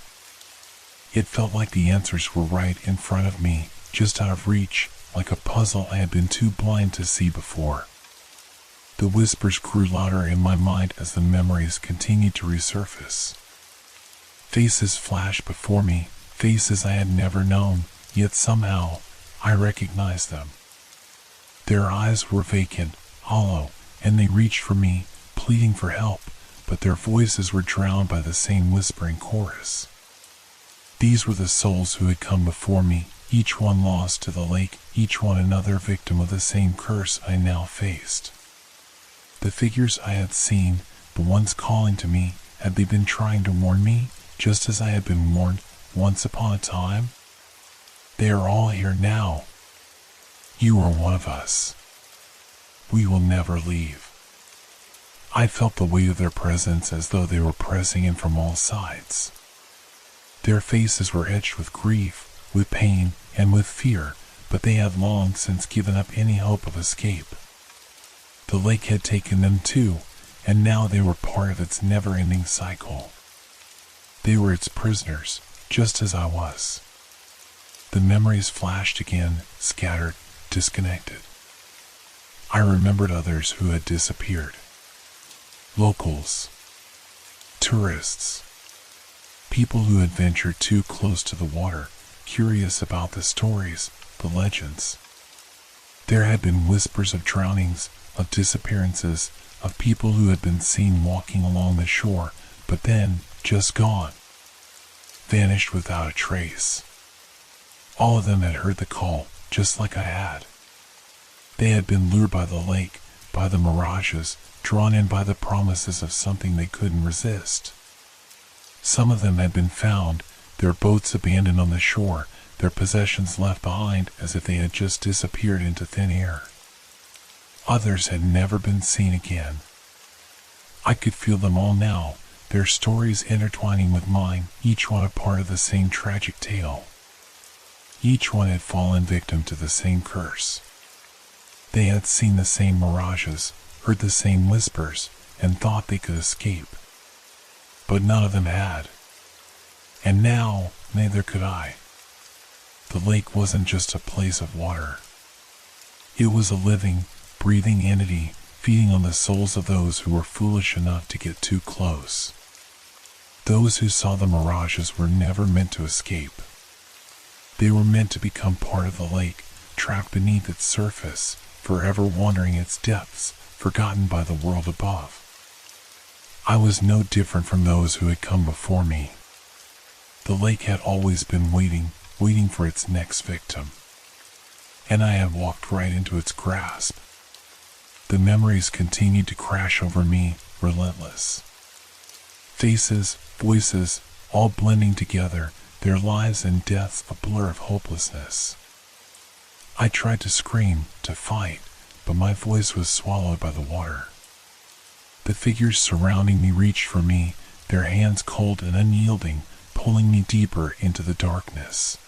It felt like the answers were right in front of me, just out of reach, like a puzzle I had been too blind to see before. The whispers grew louder in my mind as the memories continued to resurface. Faces flashed before me, faces I had never known, yet somehow I recognized them. Their eyes were vacant, hollow, and they reached for me, pleading for help, but their voices were drowned by the same whispering chorus. These were the souls who had come before me, each one lost to the lake, each one another victim of the same curse I now faced. The figures I had seen, the ones calling to me, had they been trying to warn me, just as I had been warned once upon a time? They are all here now. You are one of us. We will never leave. I felt the weight of their presence as though they were pressing in from all sides. Their faces were etched with grief, with pain, and with fear, but they had long since given up any hope of escape. The lake had taken them too, and now they were part of its never-ending cycle. They were its prisoners, just as I was. The memories flashed again, scattered, disconnected. I remembered others who had disappeared. Locals, tourists, people who had ventured too close to the water, curious about the stories, the legends. There had been whispers of drownings, of disappearances, of people who had been seen walking along the shore, but then just gone, vanished without a trace. All of them had heard the call, just like I had. They had been lured by the lake, by the mirages, drawn in by the promises of something they couldn't resist. Some of them had been found, their boats abandoned on the shore, their possessions left behind as if they had just disappeared into thin air. Others had never been seen again. I could feel them all now, their stories intertwining with mine, each one a part of the same tragic tale. Each one had fallen victim to the same curse. They had seen the same mirages, heard the same whispers, and thought they could escape. But none of them had. And now, neither could I. The lake wasn't just a place of water. It was a living, breathing entity, feeding on the souls of those who were foolish enough to get too close. Those who saw the mirages were never meant to escape. They were meant to become part of the lake, trapped beneath its surface, forever wandering its depths, forgotten by the world above. I was no different from those who had come before me. The lake had always been waiting for its next victim. And I had walked right into its grasp. The memories continued to crash over me, relentless. Faces, voices, all blending together, their lives and deaths a blur of hopelessness. I tried to scream, to fight, but my voice was swallowed by the water. The figures surrounding me reached for me, their hands cold and unyielding, pulling me deeper into the darkness.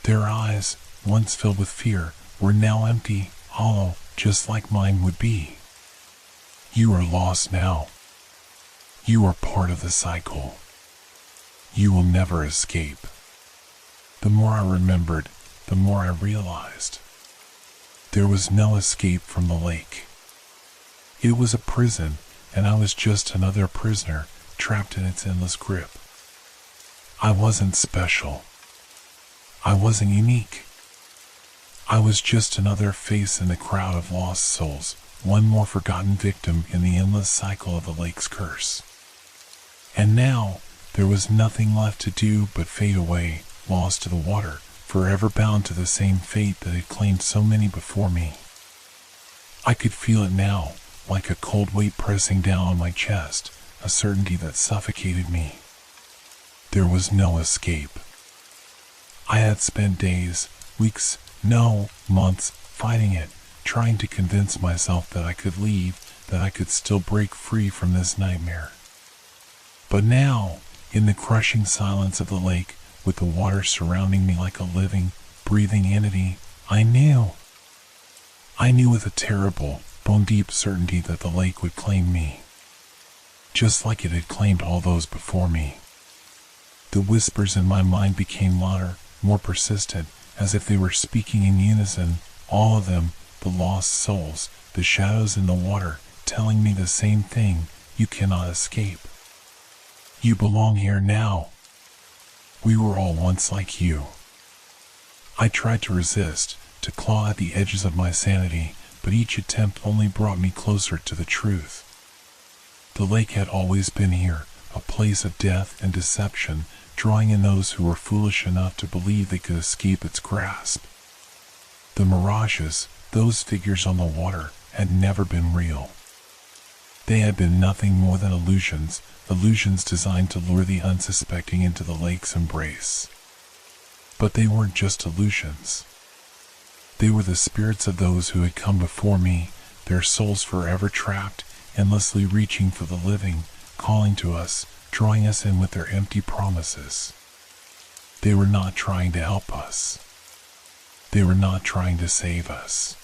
Their eyes, once filled with fear, were now empty, hollow, just like mine would be. You are lost now. You are part of the cycle. You will never escape. The more I remembered, the more I realized. There was no escape from the lake. It was a prison, and I was just another prisoner, trapped in its endless grip. I wasn't special. I wasn't unique. I was just another face in the crowd of lost souls, one more forgotten victim in the endless cycle of the lake's curse. And now, there was nothing left to do but fade away, lost to the water, forever bound to the same fate that had claimed so many before me. I could feel it now, like a cold weight pressing down on my chest, a certainty that suffocated me. There was no escape. I had spent days, weeks, no, months, fighting it, trying to convince myself that I could leave, that I could still break free from this nightmare. But now, in the crushing silence of the lake, with the water surrounding me like a living, breathing entity, I knew with a terrible, bone-deep certainty that the lake would claim me, just like it had claimed all those before me. The whispers in my mind became louder, more persistent, as if they were speaking in unison, all of them, the lost souls, the shadows in the water, telling me the same thing: you cannot escape. You belong here now. We were all once like you. I tried to resist, to claw at the edges of my sanity, but each attempt only brought me closer to the truth. The lake had always been here, a place of death and deception, drawing in those who were foolish enough to believe they could escape its grasp. The mirages, those figures on the water, had never been real. They had been nothing more than illusions, illusions designed to lure the unsuspecting into the lake's embrace. But they weren't just illusions. They were the spirits of those who had come before me, their souls forever trapped, endlessly reaching for the living, calling to us, drawing us in with their empty promises. They were not trying to help us. They were not trying to save us.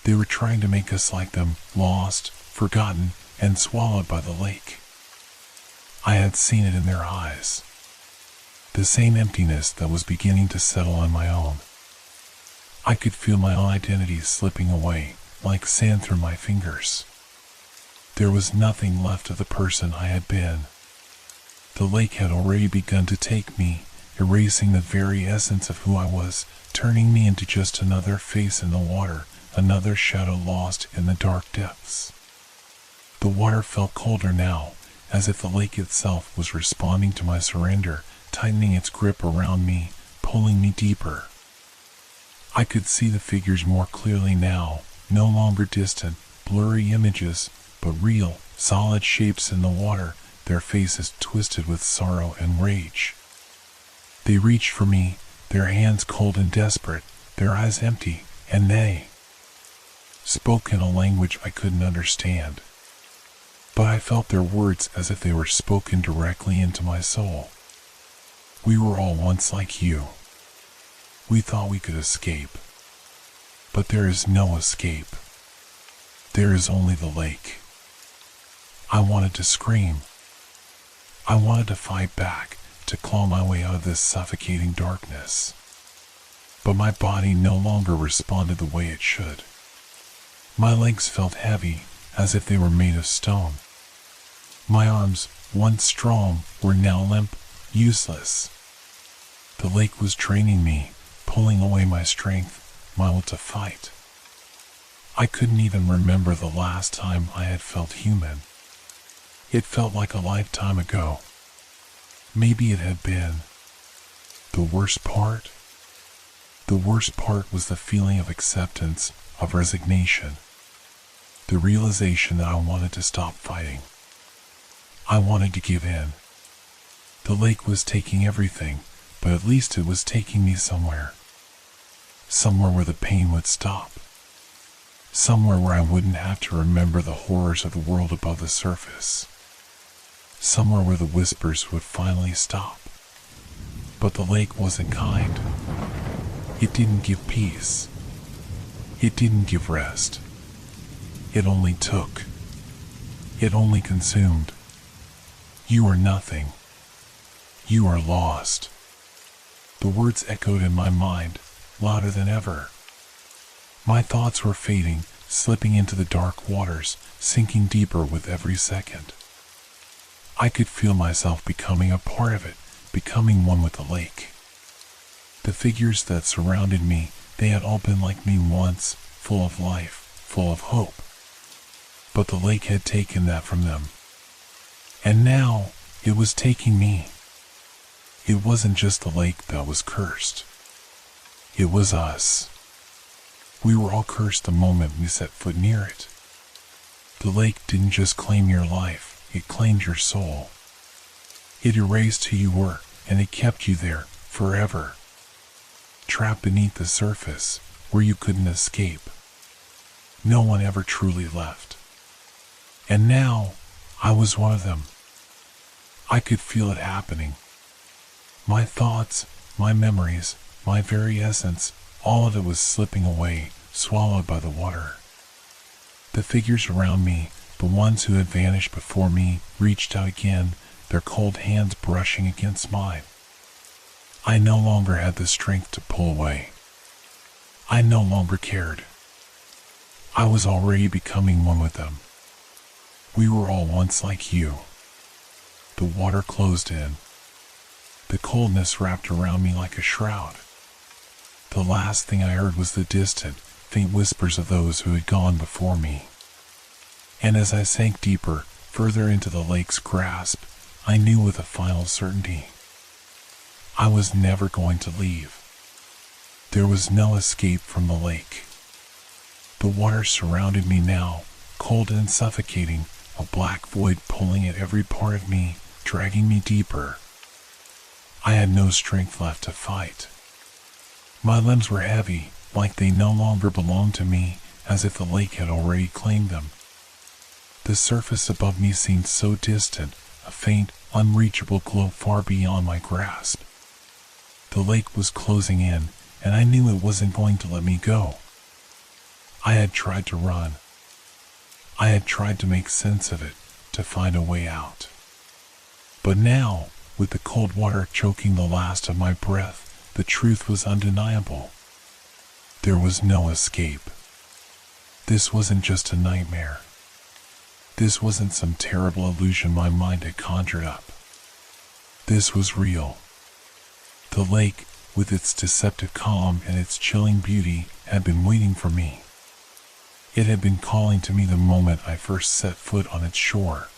They were trying to make us like them, lost, forgotten, and swallowed by the lake. I had seen it in their eyes. The same emptiness that was beginning to settle on my own. I could feel my own identity slipping away, like sand through my fingers. There was nothing left of the person I had been. The lake had already begun to take me, erasing the very essence of who I was, turning me into just another face in the water, another shadow lost in the dark depths. The water felt colder now, as if the lake itself was responding to my surrender, tightening its grip around me, pulling me deeper. I could see the figures more clearly now, no longer distant, blurry images, but real, solid shapes in the water, their faces twisted with sorrow and rage. They reached for me, their hands cold and desperate, their eyes empty, and they spoke in a language I couldn't understand. But I felt their words as if they were spoken directly into my soul. We were all once like you. We thought we could escape. But there is no escape. There is only the lake. I wanted to scream. I wanted to fight back, to claw my way out of this suffocating darkness. But my body no longer responded the way it should. My legs felt heavy, as if they were made of stone. My arms, once strong, were now limp, useless. The lake was draining me, pulling away my strength, my will to fight. I couldn't even remember the last time I had felt human. It felt like a lifetime ago. Maybe it had been. The worst part? The worst part was the feeling of acceptance, of resignation. The realization that I wanted to stop fighting. I wanted to give in. The lake was taking everything, but at least it was taking me somewhere. Somewhere where the pain would stop. Somewhere where I wouldn't have to remember the horrors of the world above the surface. Somewhere where the whispers would finally stop. But the lake wasn't kind. It didn't give peace. It didn't give rest. It only took. It only consumed. You are nothing. You are lost. The words echoed in my mind, louder than ever. My thoughts were fading, slipping into the dark waters, sinking deeper with every second. I could feel myself becoming a part of it, becoming one with the lake. The figures that surrounded me, they had all been like me once, full of life, full of hope. But the lake had taken that from them. And now, it was taking me. It wasn't just the lake that was cursed. It was us. We were all cursed the moment we set foot near it. The lake didn't just claim your life, it claimed your soul. It erased who you were, and it kept you there, forever. Trapped beneath the surface, where you couldn't escape. No one ever truly left. And now, I was one of them. I could feel it happening. My thoughts, my memories, my very essence, all of it was slipping away, swallowed by the water. The figures around me, the ones who had vanished before me, reached out again, their cold hands brushing against mine. I no longer had the strength to pull away. I no longer cared. I was already becoming one with them. We were all once like you. The water closed in. The coldness wrapped around me like a shroud. The last thing I heard was the distant, faint whispers of those who had gone before me. And as I sank deeper, further into the lake's grasp, I knew with a final certainty. I was never going to leave. There was no escape from the lake. The water surrounded me now, cold and suffocating, a black void pulling at every part of me, dragging me deeper. I had no strength left to fight. My limbs were heavy, like they no longer belonged to me, as if the lake had already claimed them. The surface above me seemed so distant, a faint, unreachable glow far beyond my grasp. The lake was closing in, and I knew it wasn't going to let me go. I had tried to run. I had tried to make sense of it, to find a way out. But now, with the cold water choking the last of my breath, the truth was undeniable. There was no escape. This wasn't just a nightmare. This wasn't some terrible illusion my mind had conjured up. This was real. The lake, with its deceptive calm and its chilling beauty, had been waiting for me. It had been calling to me the moment I first set foot on its shore.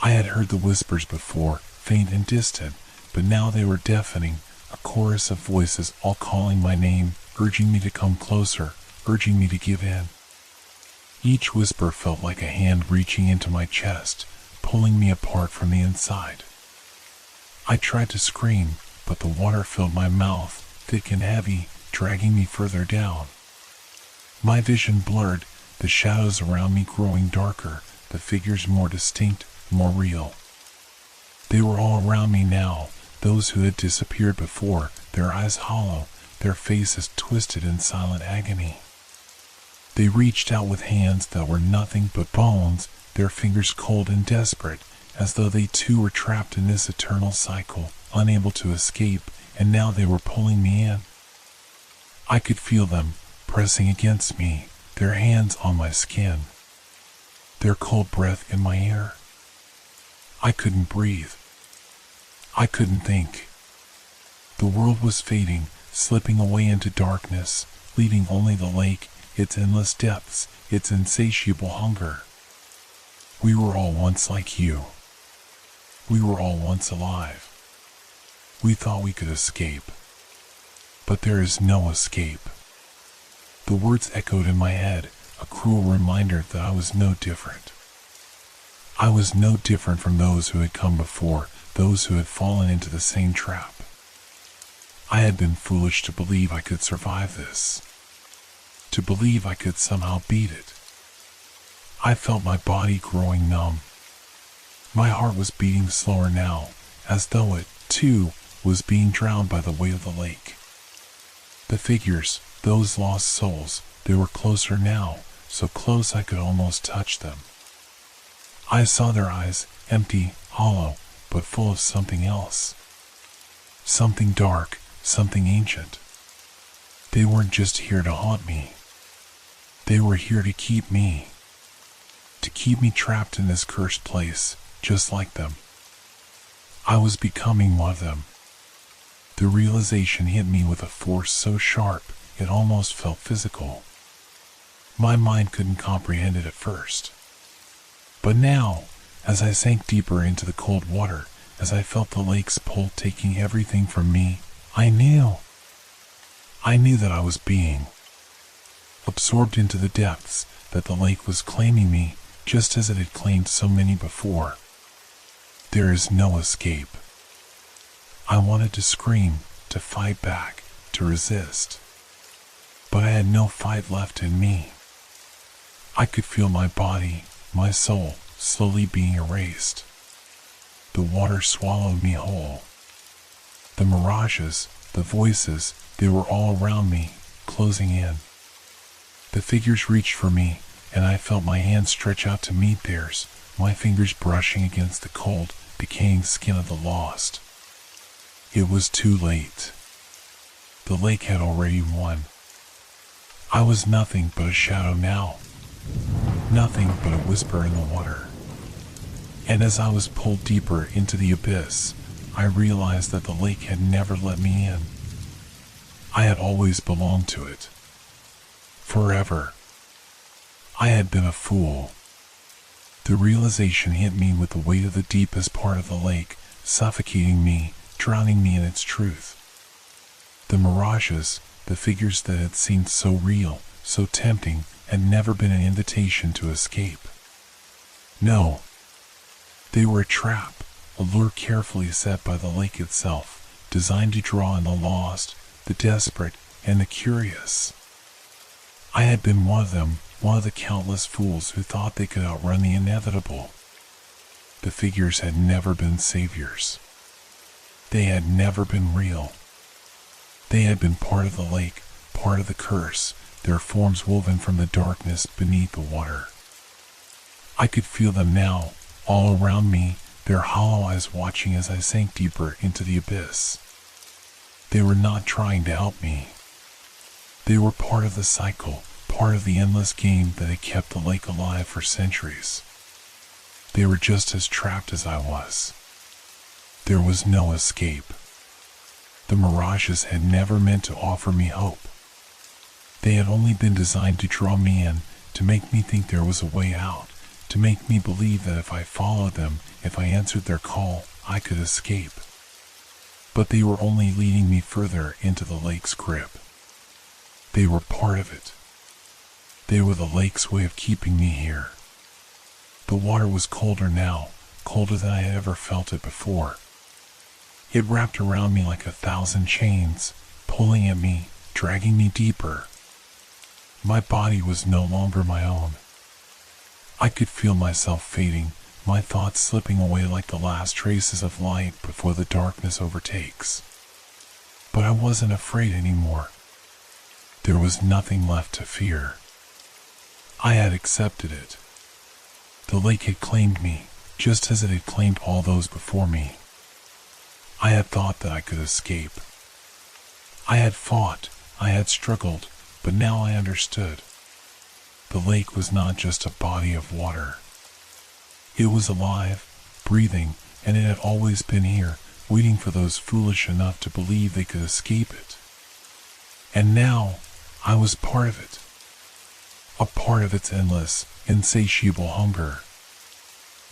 I had heard the whispers before, faint and distant, but now they were deafening, a chorus of voices all calling my name, urging me to come closer, urging me to give in. Each whisper felt like a hand reaching into my chest, pulling me apart from the inside. I tried to scream, but the water filled my mouth, thick and heavy, dragging me further down. My vision blurred, the shadows around me growing darker, the figures more distinct, more real. They were all around me now, those who had disappeared before, their eyes hollow, their faces twisted in silent agony. They reached out with hands that were nothing but bones, their fingers cold and desperate, as though they too were trapped in this eternal cycle, unable to escape, and now they were pulling me in. I could feel them, pressing against me, their hands on my skin, their cold breath in my ear. I couldn't breathe. I couldn't think. The world was fading, slipping away into darkness, leaving only the lake, its endless depths, its insatiable hunger. We were all once like you. We were all once alive. We thought we could escape. But there is no escape. The words echoed in my head, a cruel reminder that I was no different. I was no different from those who had come before, those who had fallen into the same trap. I had been foolish to believe I could survive this, to believe I could somehow beat it. I felt my body growing numb. My heart was beating slower now, as though it, too, was being drowned by the weight of the lake. The figures, those lost souls, they were closer now, so close I could almost touch them. I saw their eyes, empty, hollow, but full of something else. Something dark, something ancient. They weren't just here to haunt me. They were here to keep me trapped in this cursed place, just like them. I was becoming one of them. The realization hit me with a force so sharp it almost felt physical. My mind couldn't comprehend it at first. But now, as I sank deeper into the cold water, as I felt the lake's pull taking everything from me, I knew that I was being absorbed into the depths, that the lake was claiming me just as it had claimed so many before. There is no escape. I wanted to scream, to fight back, to resist. But I had no fight left in me. I could feel my body, my soul, slowly being erased. The water swallowed me whole. The mirages, the voices, they were all around me, closing in. The figures reached for me, and I felt my hands stretch out to meet theirs, my fingers brushing against the cold, decaying skin of the lost. It was too late. The lake had already won. I was nothing but a shadow now, nothing but a whisper in the water. And as I was pulled deeper into the abyss, I realized that the lake had never let me in. I had always belonged to it. Forever. I had been a fool. The realization hit me with the weight of the deepest part of the lake, suffocating me, drowning me in its truth. The mirages, the figures that had seemed so real, so tempting, had never been an invitation to escape. No. They were a trap, a lure carefully set by the lake itself, designed to draw in the lost, the desperate, and the curious. I had been one of them, one of the countless fools who thought they could outrun the inevitable. The figures had never been saviors. They had never been real. They had been part of the lake, part of the curse, their forms woven from the darkness beneath the water. I could feel them now, all around me, their hollow eyes watching as I sank deeper into the abyss. They were not trying to help me. They were part of the cycle, part of the endless game that had kept the lake alive for centuries. They were just as trapped as I was. There was no escape. The mirages had never meant to offer me hope. They had only been designed to draw me in, to make me think there was a way out, to make me believe that if I followed them, if I answered their call, I could escape. But they were only leading me further into the lake's grip. They were part of it. They were the lake's way of keeping me here. The water was colder now, colder than I had ever felt it before. It wrapped around me like 1,000 chains, pulling at me, dragging me deeper. My body was no longer my own. I could feel myself fading, my thoughts slipping away like the last traces of light before the darkness overtakes. But I wasn't afraid anymore. There was nothing left to fear. I had accepted it. The lake had claimed me, just as it had claimed all those before me. I had thought that I could escape. I had fought, I had struggled, but now I understood. The lake was not just a body of water. It was alive, breathing, and it had always been here, waiting for those foolish enough to believe they could escape it. And now, I was part of it. A part of its endless, insatiable hunger.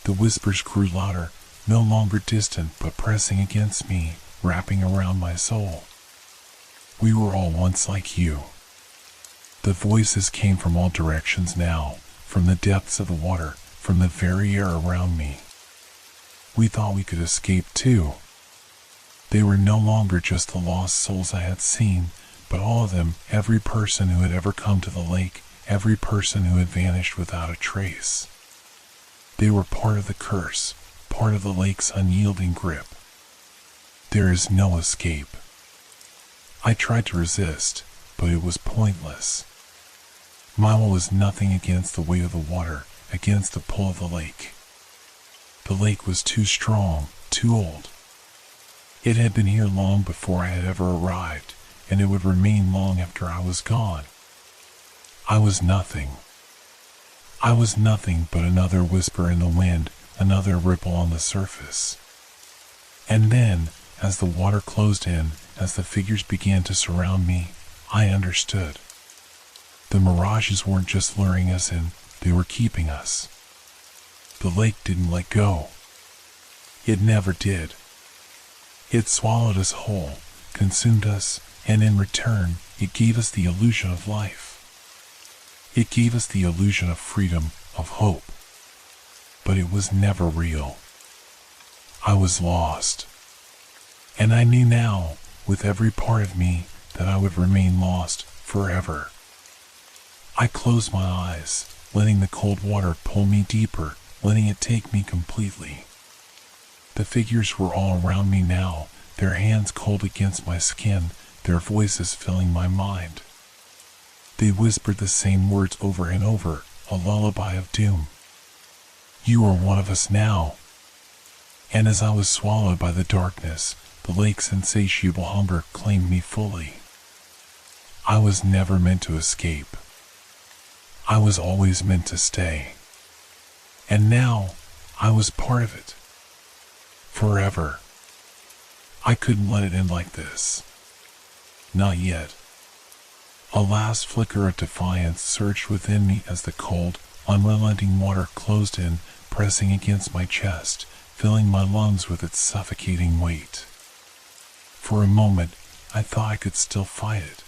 The whispers grew louder, no longer distant but pressing against me, wrapping around my soul. We were all once like you. The voices came from all directions now, from the depths of the water, from the very air around me. We thought we could escape too. They were no longer just the lost souls I had seen, but all of them, every person who had ever come to the lake, every person who had vanished without a trace. They were part of the curse, part of the lake's unyielding grip. There is no escape. I tried to resist, but it was pointless. My will was nothing against the weight of the water, against the pull of the lake. The lake was too strong, too old. It had been here long before I had ever arrived, and it would remain long after I was gone. I was nothing. I was nothing but another whisper in the wind, another ripple on the surface. And then, As the water closed in, as the figures began to surround me, I understood. The mirages weren't just luring us in, they were keeping us. The lake didn't let go. It never did. It swallowed us whole, consumed us, and in return, it gave us the illusion of life. It gave us the illusion of freedom, of hope. But it was never real. I was lost. And I knew now, with every part of me, that I would remain lost forever. I closed my eyes, letting the cold water pull me deeper, letting it take me completely. The figures were all around me now, their hands cold against my skin, their voices filling my mind. They whispered the same words over and over, a lullaby of doom. You are one of us now. And as I was swallowed by the darkness, the lake's insatiable hunger claimed me fully. I was never meant to escape. I was always meant to stay. And now, I was part of it. Forever. I couldn't let it end like this. Not yet. A last flicker of defiance surged within me as the cold, unrelenting water closed in, pressing against my chest, filling my lungs with its suffocating weight. For a moment, I thought I could still fight it.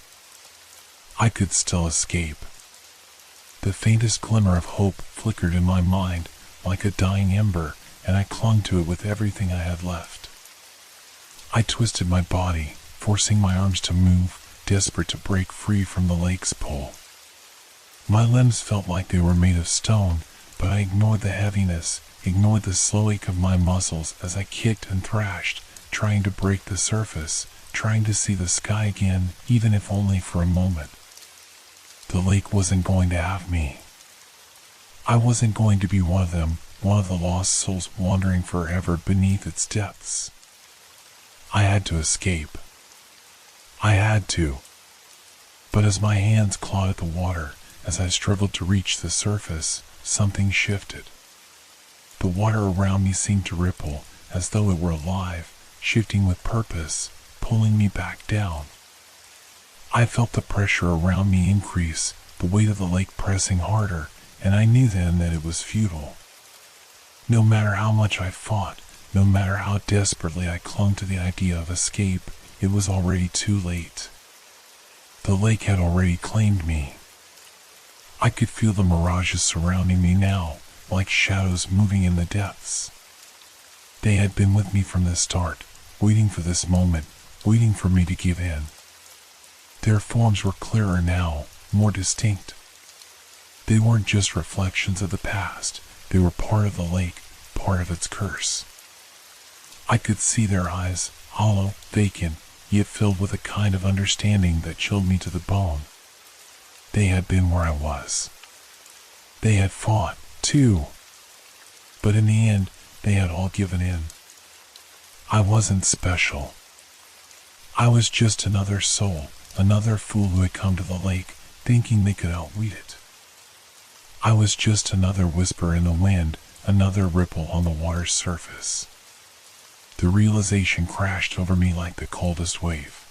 I could still escape. The faintest glimmer of hope flickered in my mind like a dying ember, and I clung to it with everything I had left. I twisted my body, forcing my arms to move, desperate to break free from the lake's pull. My limbs felt like they were made of stone, but I ignored the heaviness, ignored the slow ache of my muscles as I kicked and thrashed, trying to break the surface, trying to see the sky again, even if only for a moment. The lake wasn't going to have me. I wasn't going to be one of them, one of the lost souls wandering forever beneath its depths. I had to escape. I had to. But as my hands clawed at the water, as I struggled to reach the surface, something shifted. The water around me seemed to ripple, as though it were alive, shifting with purpose, pulling me back down. I felt the pressure around me increase, the weight of the lake pressing harder, and I knew then that it was futile. No matter how much I fought, no matter how desperately I clung to the idea of escape, it was already too late. The lake had already claimed me. I could feel the mirages surrounding me now, like shadows moving in the depths. They had been with me from the start, waiting for this moment, waiting for me to give in. Their forms were clearer now, more distinct. They weren't just reflections of the past, they were part of the lake, part of its curse. I could see their eyes, hollow, vacant, yet filled with a kind of understanding that chilled me to the bone. They had been where I was. They had fought, too. But in the end, they had all given in. I wasn't special. I was just another soul, another fool who had come to the lake, thinking they could outwit it. I was just another whisper in the wind, another ripple on the water's surface. The realization crashed over me like the coldest wave.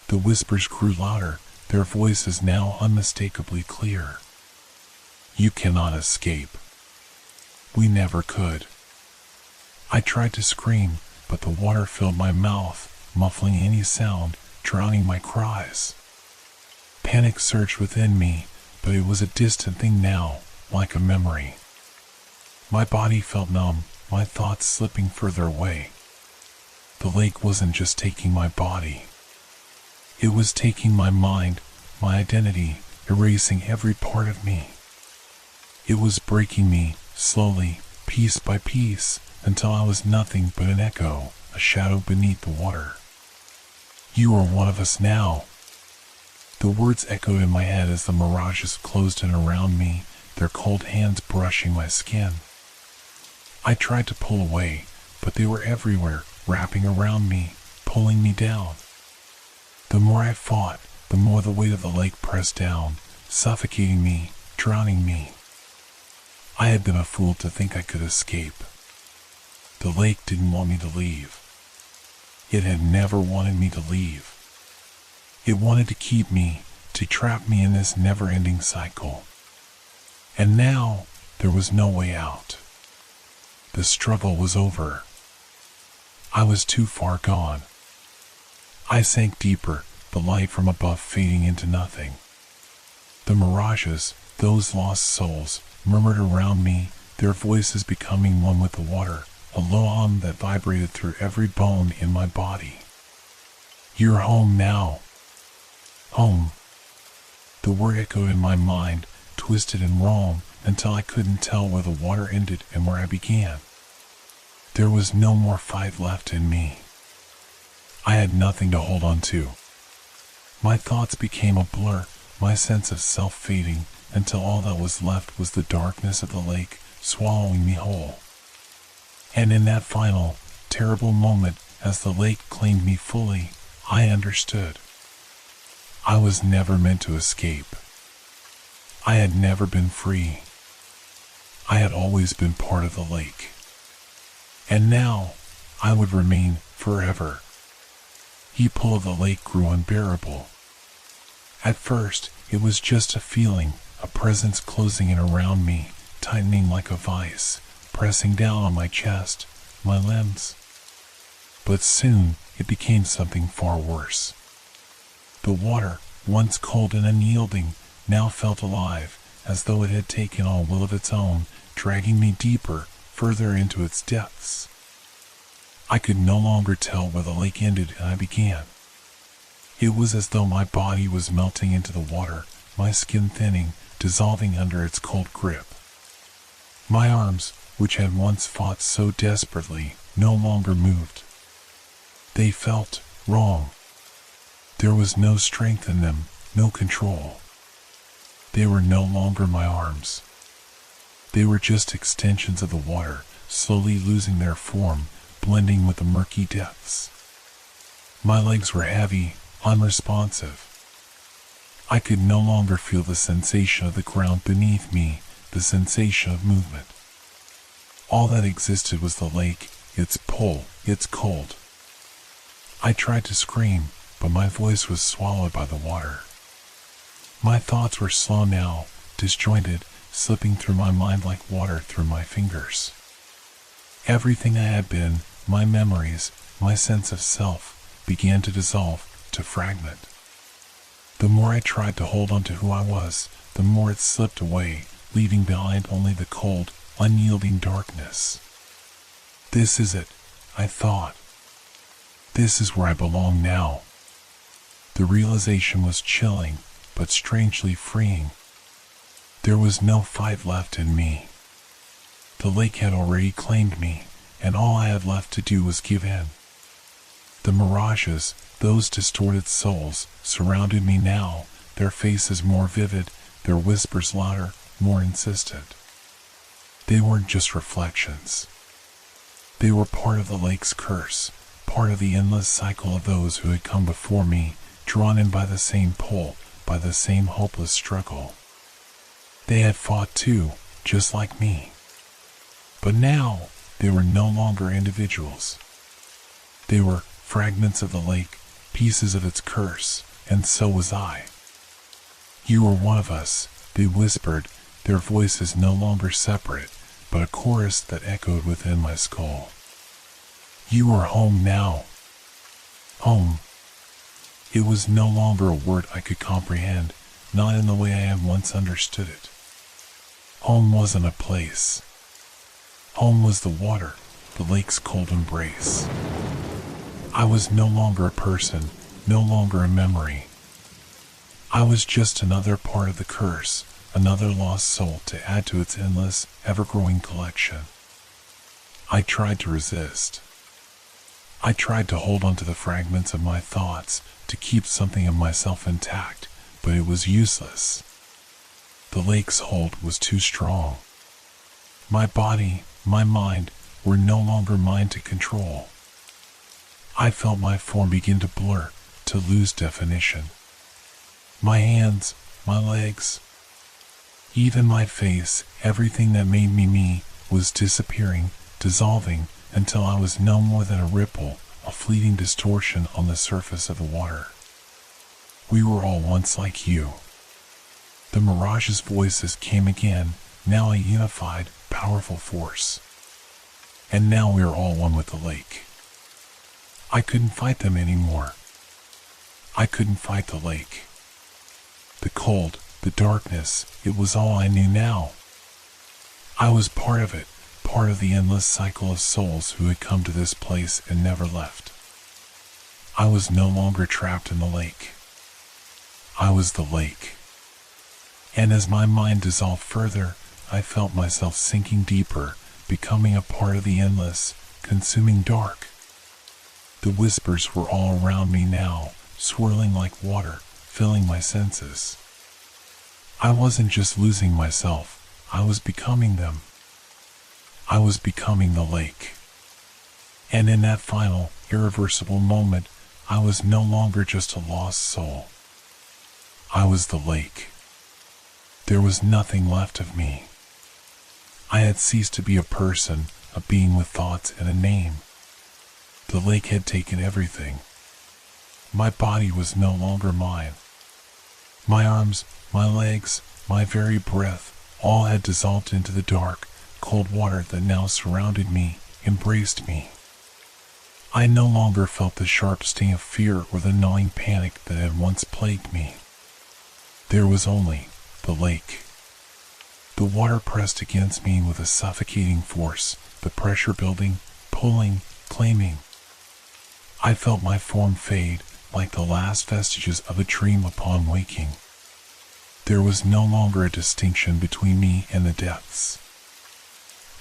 The whispers grew louder, their voices now unmistakably clear. You cannot escape. We never could. I tried to scream, but the water filled my mouth, muffling any sound, drowning my cries. Panic surged within me, but it was a distant thing now, like a memory. My body felt numb, my thoughts slipping further away. The lake wasn't just taking my body. It was taking my mind, my identity, erasing every part of me. It was breaking me, slowly, piece by piece, until I was nothing but an echo, a shadow beneath the water. You are one of us now. The words echoed in my head as the mirages closed in around me, their cold hands brushing my skin. I tried to pull away, but they were everywhere, wrapping around me, pulling me down. The more I fought, the more the weight of the lake pressed down, suffocating me, drowning me. I had been a fool to think I could escape. The lake didn't want me to leave. It had never wanted me to leave. It wanted to keep me, to trap me in this never-ending cycle. And now, there was no way out. The struggle was over. I was too far gone. I sank deeper, the light from above fading into nothing. The mirages, those lost souls, murmured around me, their voices becoming one with the water, a low hum that vibrated through every bone in my body. You're home now. Home. The word echoed in my mind, twisted and wrong, until I couldn't tell where the water ended and where I began. There was no more fight left in me. I had nothing to hold on to. My thoughts became a blur, my sense of self fading, until all that was left was the darkness of the lake, swallowing me whole. And in that final, terrible moment, as the lake claimed me fully, I understood. I was never meant to escape. I had never been free. I had always been part of the lake. And now, I would remain forever. The pull of the lake grew unbearable. At first, it was just a feeling, a presence closing in around me, tightening like a vice, pressing down on my chest, my limbs. But soon, it became something far worse. The water, once cold and unyielding, now felt alive, as though it had taken on will of its own, dragging me deeper, further into its depths. I could no longer tell where the lake ended and I began. It was as though my body was melting into the water, my skin thinning, dissolving under its cold grip. My arms, which had once fought so desperately, no longer moved. They felt wrong. There was no strength in them, no control. They were no longer my arms. They were just extensions of the water, slowly losing their form, blending with the murky depths. My legs were heavy, unresponsive. I could no longer feel the sensation of the ground beneath me, the sensation of movement. All that existed was the lake, its pull, its cold. I tried to scream, but my voice was swallowed by the water. My thoughts were slow now, disjointed, slipping through my mind like water through my fingers. Everything I had been, my memories, my sense of self, began to dissolve, to fragment. The more I tried to hold on to who I was, the more it slipped away, leaving behind only the cold, unyielding darkness. This is it, I thought. This is where I belong now. The realization was chilling, but strangely freeing. There was no fight left in me. The lake had already claimed me, and all I had left to do was give in. The mirages, those distorted souls, surrounded me now, their faces more vivid, their whispers louder, more insistent. They weren't just reflections. They were part of the lake's curse, part of the endless cycle of those who had come before me, drawn in by the same pull, by the same hopeless struggle. They had fought too, just like me. But now, they were no longer individuals. They were fragments of the lake, pieces of its curse, and so was I. You were one of us, they whispered, their voices no longer separate, but a chorus that echoed within my skull. You are home now. Home. It was no longer a word I could comprehend, not in the way I had once understood it. Home wasn't a place. Home was the water, the lake's cold embrace. I was no longer a person, no longer a memory. I was just another part of the curse, another lost soul to add to its endless, ever-growing collection. I tried to resist. I tried to hold on to the fragments of my thoughts, to keep something of myself intact, but it was useless. The lake's hold was too strong. My body, my mind, were no longer mine to control. I felt my form begin to blur, to lose definition. My hands, my legs, even my face, everything that made me me, was disappearing, dissolving, until I was no more than a ripple, a fleeting distortion on the surface of the water. We were all once like you. The mirage's voices came again, now a unified, powerful force. And now we are all one with the lake. I couldn't fight them anymore. I couldn't fight the lake. The cold, the darkness, it was all I knew now. I was part of it, part of the endless cycle of souls who had come to this place and never left. I was no longer trapped in the lake. I was the lake. And as my mind dissolved further, I felt myself sinking deeper, becoming a part of the endless, consuming dark. The whispers were all around me now, swirling like water, filling my senses. I wasn't just losing myself, I was becoming them. I was becoming the lake. And in that final, irreversible moment, I was no longer just a lost soul. I was the lake. There was nothing left of me. I had ceased to be a person, a being with thoughts and a name. The lake had taken everything. My body was no longer mine. My arms, my legs, my very breath, all had dissolved into the dark, cold water that now surrounded me, embraced me. I no longer felt the sharp sting of fear or the gnawing panic that had once plagued me. There was only the lake. The water pressed against me with a suffocating force, the pressure building, pulling, claiming. I felt my form fade, like the last vestiges of a dream upon waking. There was no longer a distinction between me and the depths.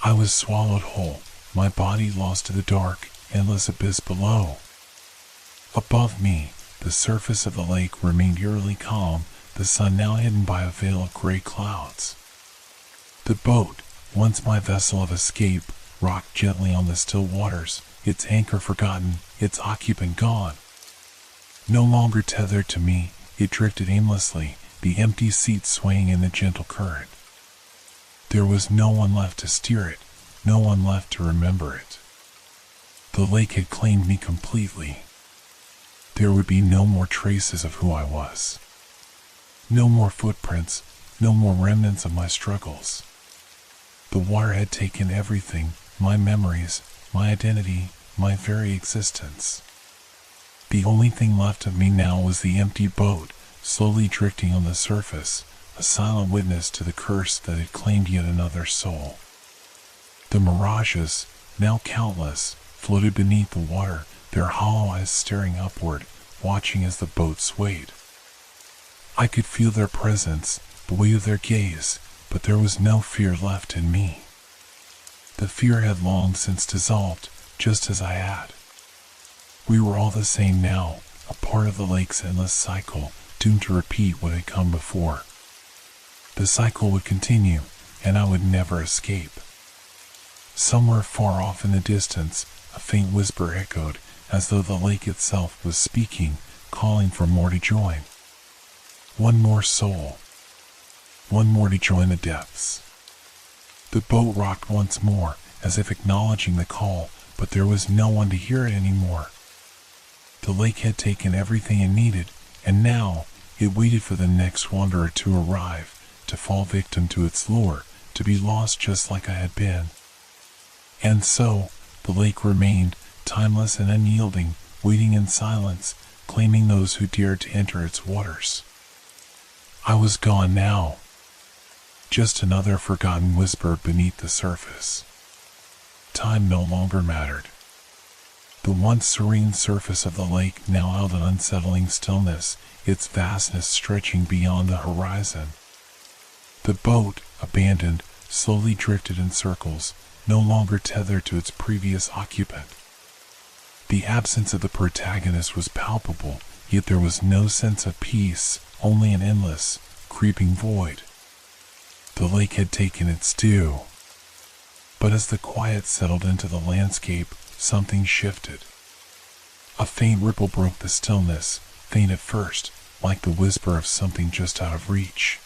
I was swallowed whole, my body lost to the dark, endless abyss below. Above me, the surface of the lake remained eerily calm, the sun now hidden by a veil of gray clouds. The boat, once my vessel of escape, rocked gently on the still waters, its anchor forgotten, its occupant gone. No longer tethered to me, it drifted aimlessly, the empty seat swaying in the gentle current. There was no one left to steer it, no one left to remember it. The lake had claimed me completely. There would be no more traces of who I was. No more footprints, no more remnants of my struggles. The water had taken everything, my memories, my identity, my very existence. The only thing left of me now was the empty boat, slowly drifting on the surface, a silent witness to the curse that had claimed yet another soul. The mirages, now countless, floated beneath the water, their hollow eyes staring upward, watching as the boat swayed. I could feel their presence, the weight of their gaze, but there was no fear left in me. The fear had long since dissolved, just as I had. We were all the same now, a part of the lake's endless cycle, doomed to repeat what had come before. The cycle would continue, and I would never escape. Somewhere far off in the distance, a faint whisper echoed, as though the lake itself was speaking, calling for more to join. One more soul. One more to join the depths. The boat rocked once more, as if acknowledging the call, but there was no one to hear it anymore. The lake had taken everything it needed, and now it waited for the next wanderer to arrive, to fall victim to its lure, to be lost just like I had been. And so, the lake remained, timeless and unyielding, waiting in silence, claiming those who dared to enter its waters. I was gone now. Just another forgotten whisper beneath the surface. Time no longer mattered. The once serene surface of the lake now held an unsettling stillness, its vastness stretching beyond the horizon. The boat, abandoned, slowly drifted in circles, no longer tethered to its previous occupant. The absence of the protagonist was palpable, yet there was no sense of peace, only an endless, creeping void. The lake had taken its due. But as the quiet settled into the landscape, something shifted. A faint ripple broke the stillness, faint at first, like the whisper of something just out of reach.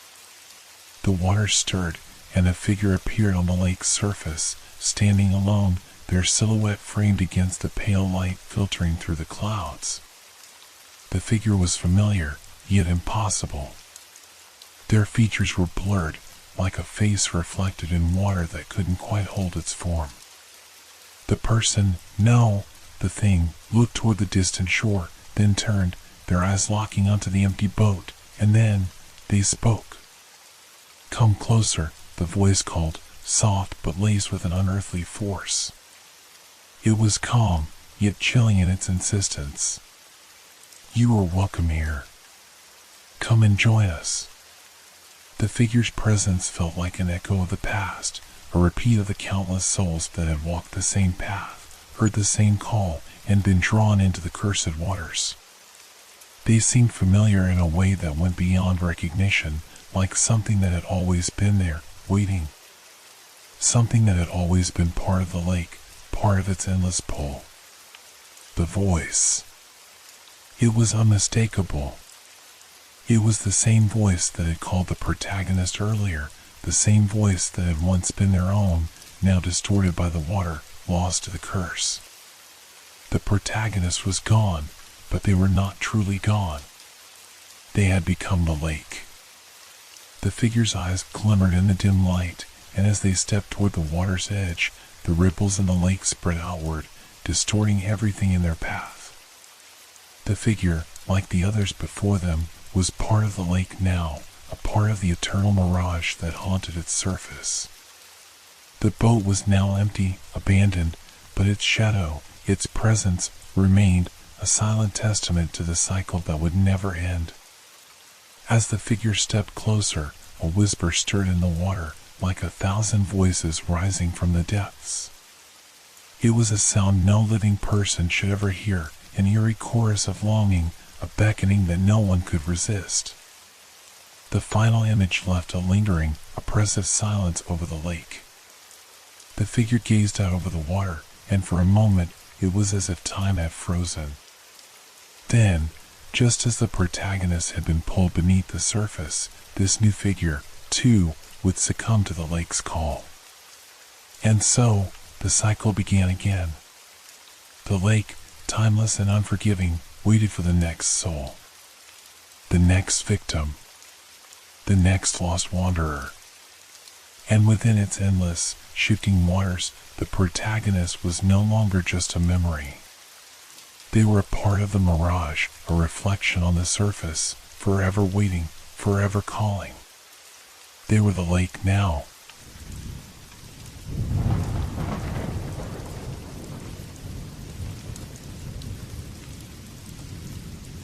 The water stirred, and a figure appeared on the lake's surface, standing alone, their silhouette framed against the pale light filtering through the clouds. The figure was familiar, yet impossible. Their features were blurred, like a face reflected in water that couldn't quite hold its form. The person, no, the thing, looked toward the distant shore, then turned, their eyes locking onto the empty boat, and then they spoke. "Come closer," the voice called, soft but laced with an unearthly force. It was calm, yet chilling in its insistence. "You are welcome here. Come and join us." The figure's presence felt like an echo of the past, a repeat of the countless souls that had walked the same path, heard the same call, and been drawn into the cursed waters. They seemed familiar in a way that went beyond recognition, like something that had always been there, waiting. Something that had always been part of the lake, part of its endless pull. The voice. It was unmistakable. It was the same voice that had called the protagonist earlier, the same voice that had once been their own, now distorted by the water, lost to the curse. The protagonist was gone, but they were not truly gone. They had become the lake. The figure's eyes glimmered in the dim light, and as they stepped toward the water's edge, the ripples in the lake spread outward, distorting everything in their path. The figure, like the others before them, was part of the lake now, a part of the eternal mirage that haunted its surface. The boat was now empty, abandoned, but its shadow, its presence, remained, a silent testament to the cycle that would never end. As the figure stepped closer, a whisper stirred in the water, like 1,000 voices rising from the depths. It was a sound no living person should ever hear, an eerie chorus of longing, a beckoning that no one could resist. The final image left a lingering, oppressive silence over the lake. The figure gazed out over the water, and for a moment it was as if time had frozen. Then, just as the protagonist had been pulled beneath the surface, this new figure, too, would succumb to the lake's call. And so, the cycle began again. The lake, timeless and unforgiving, waited for the next soul. The next victim. The next lost wanderer. And within its endless, shifting waters, the protagonist was no longer just a memory. They were a part of the mirage, a reflection on the surface, forever waiting, forever calling. They were the lake now.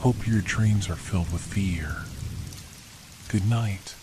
Hope your dreams are filled with fear. Good night.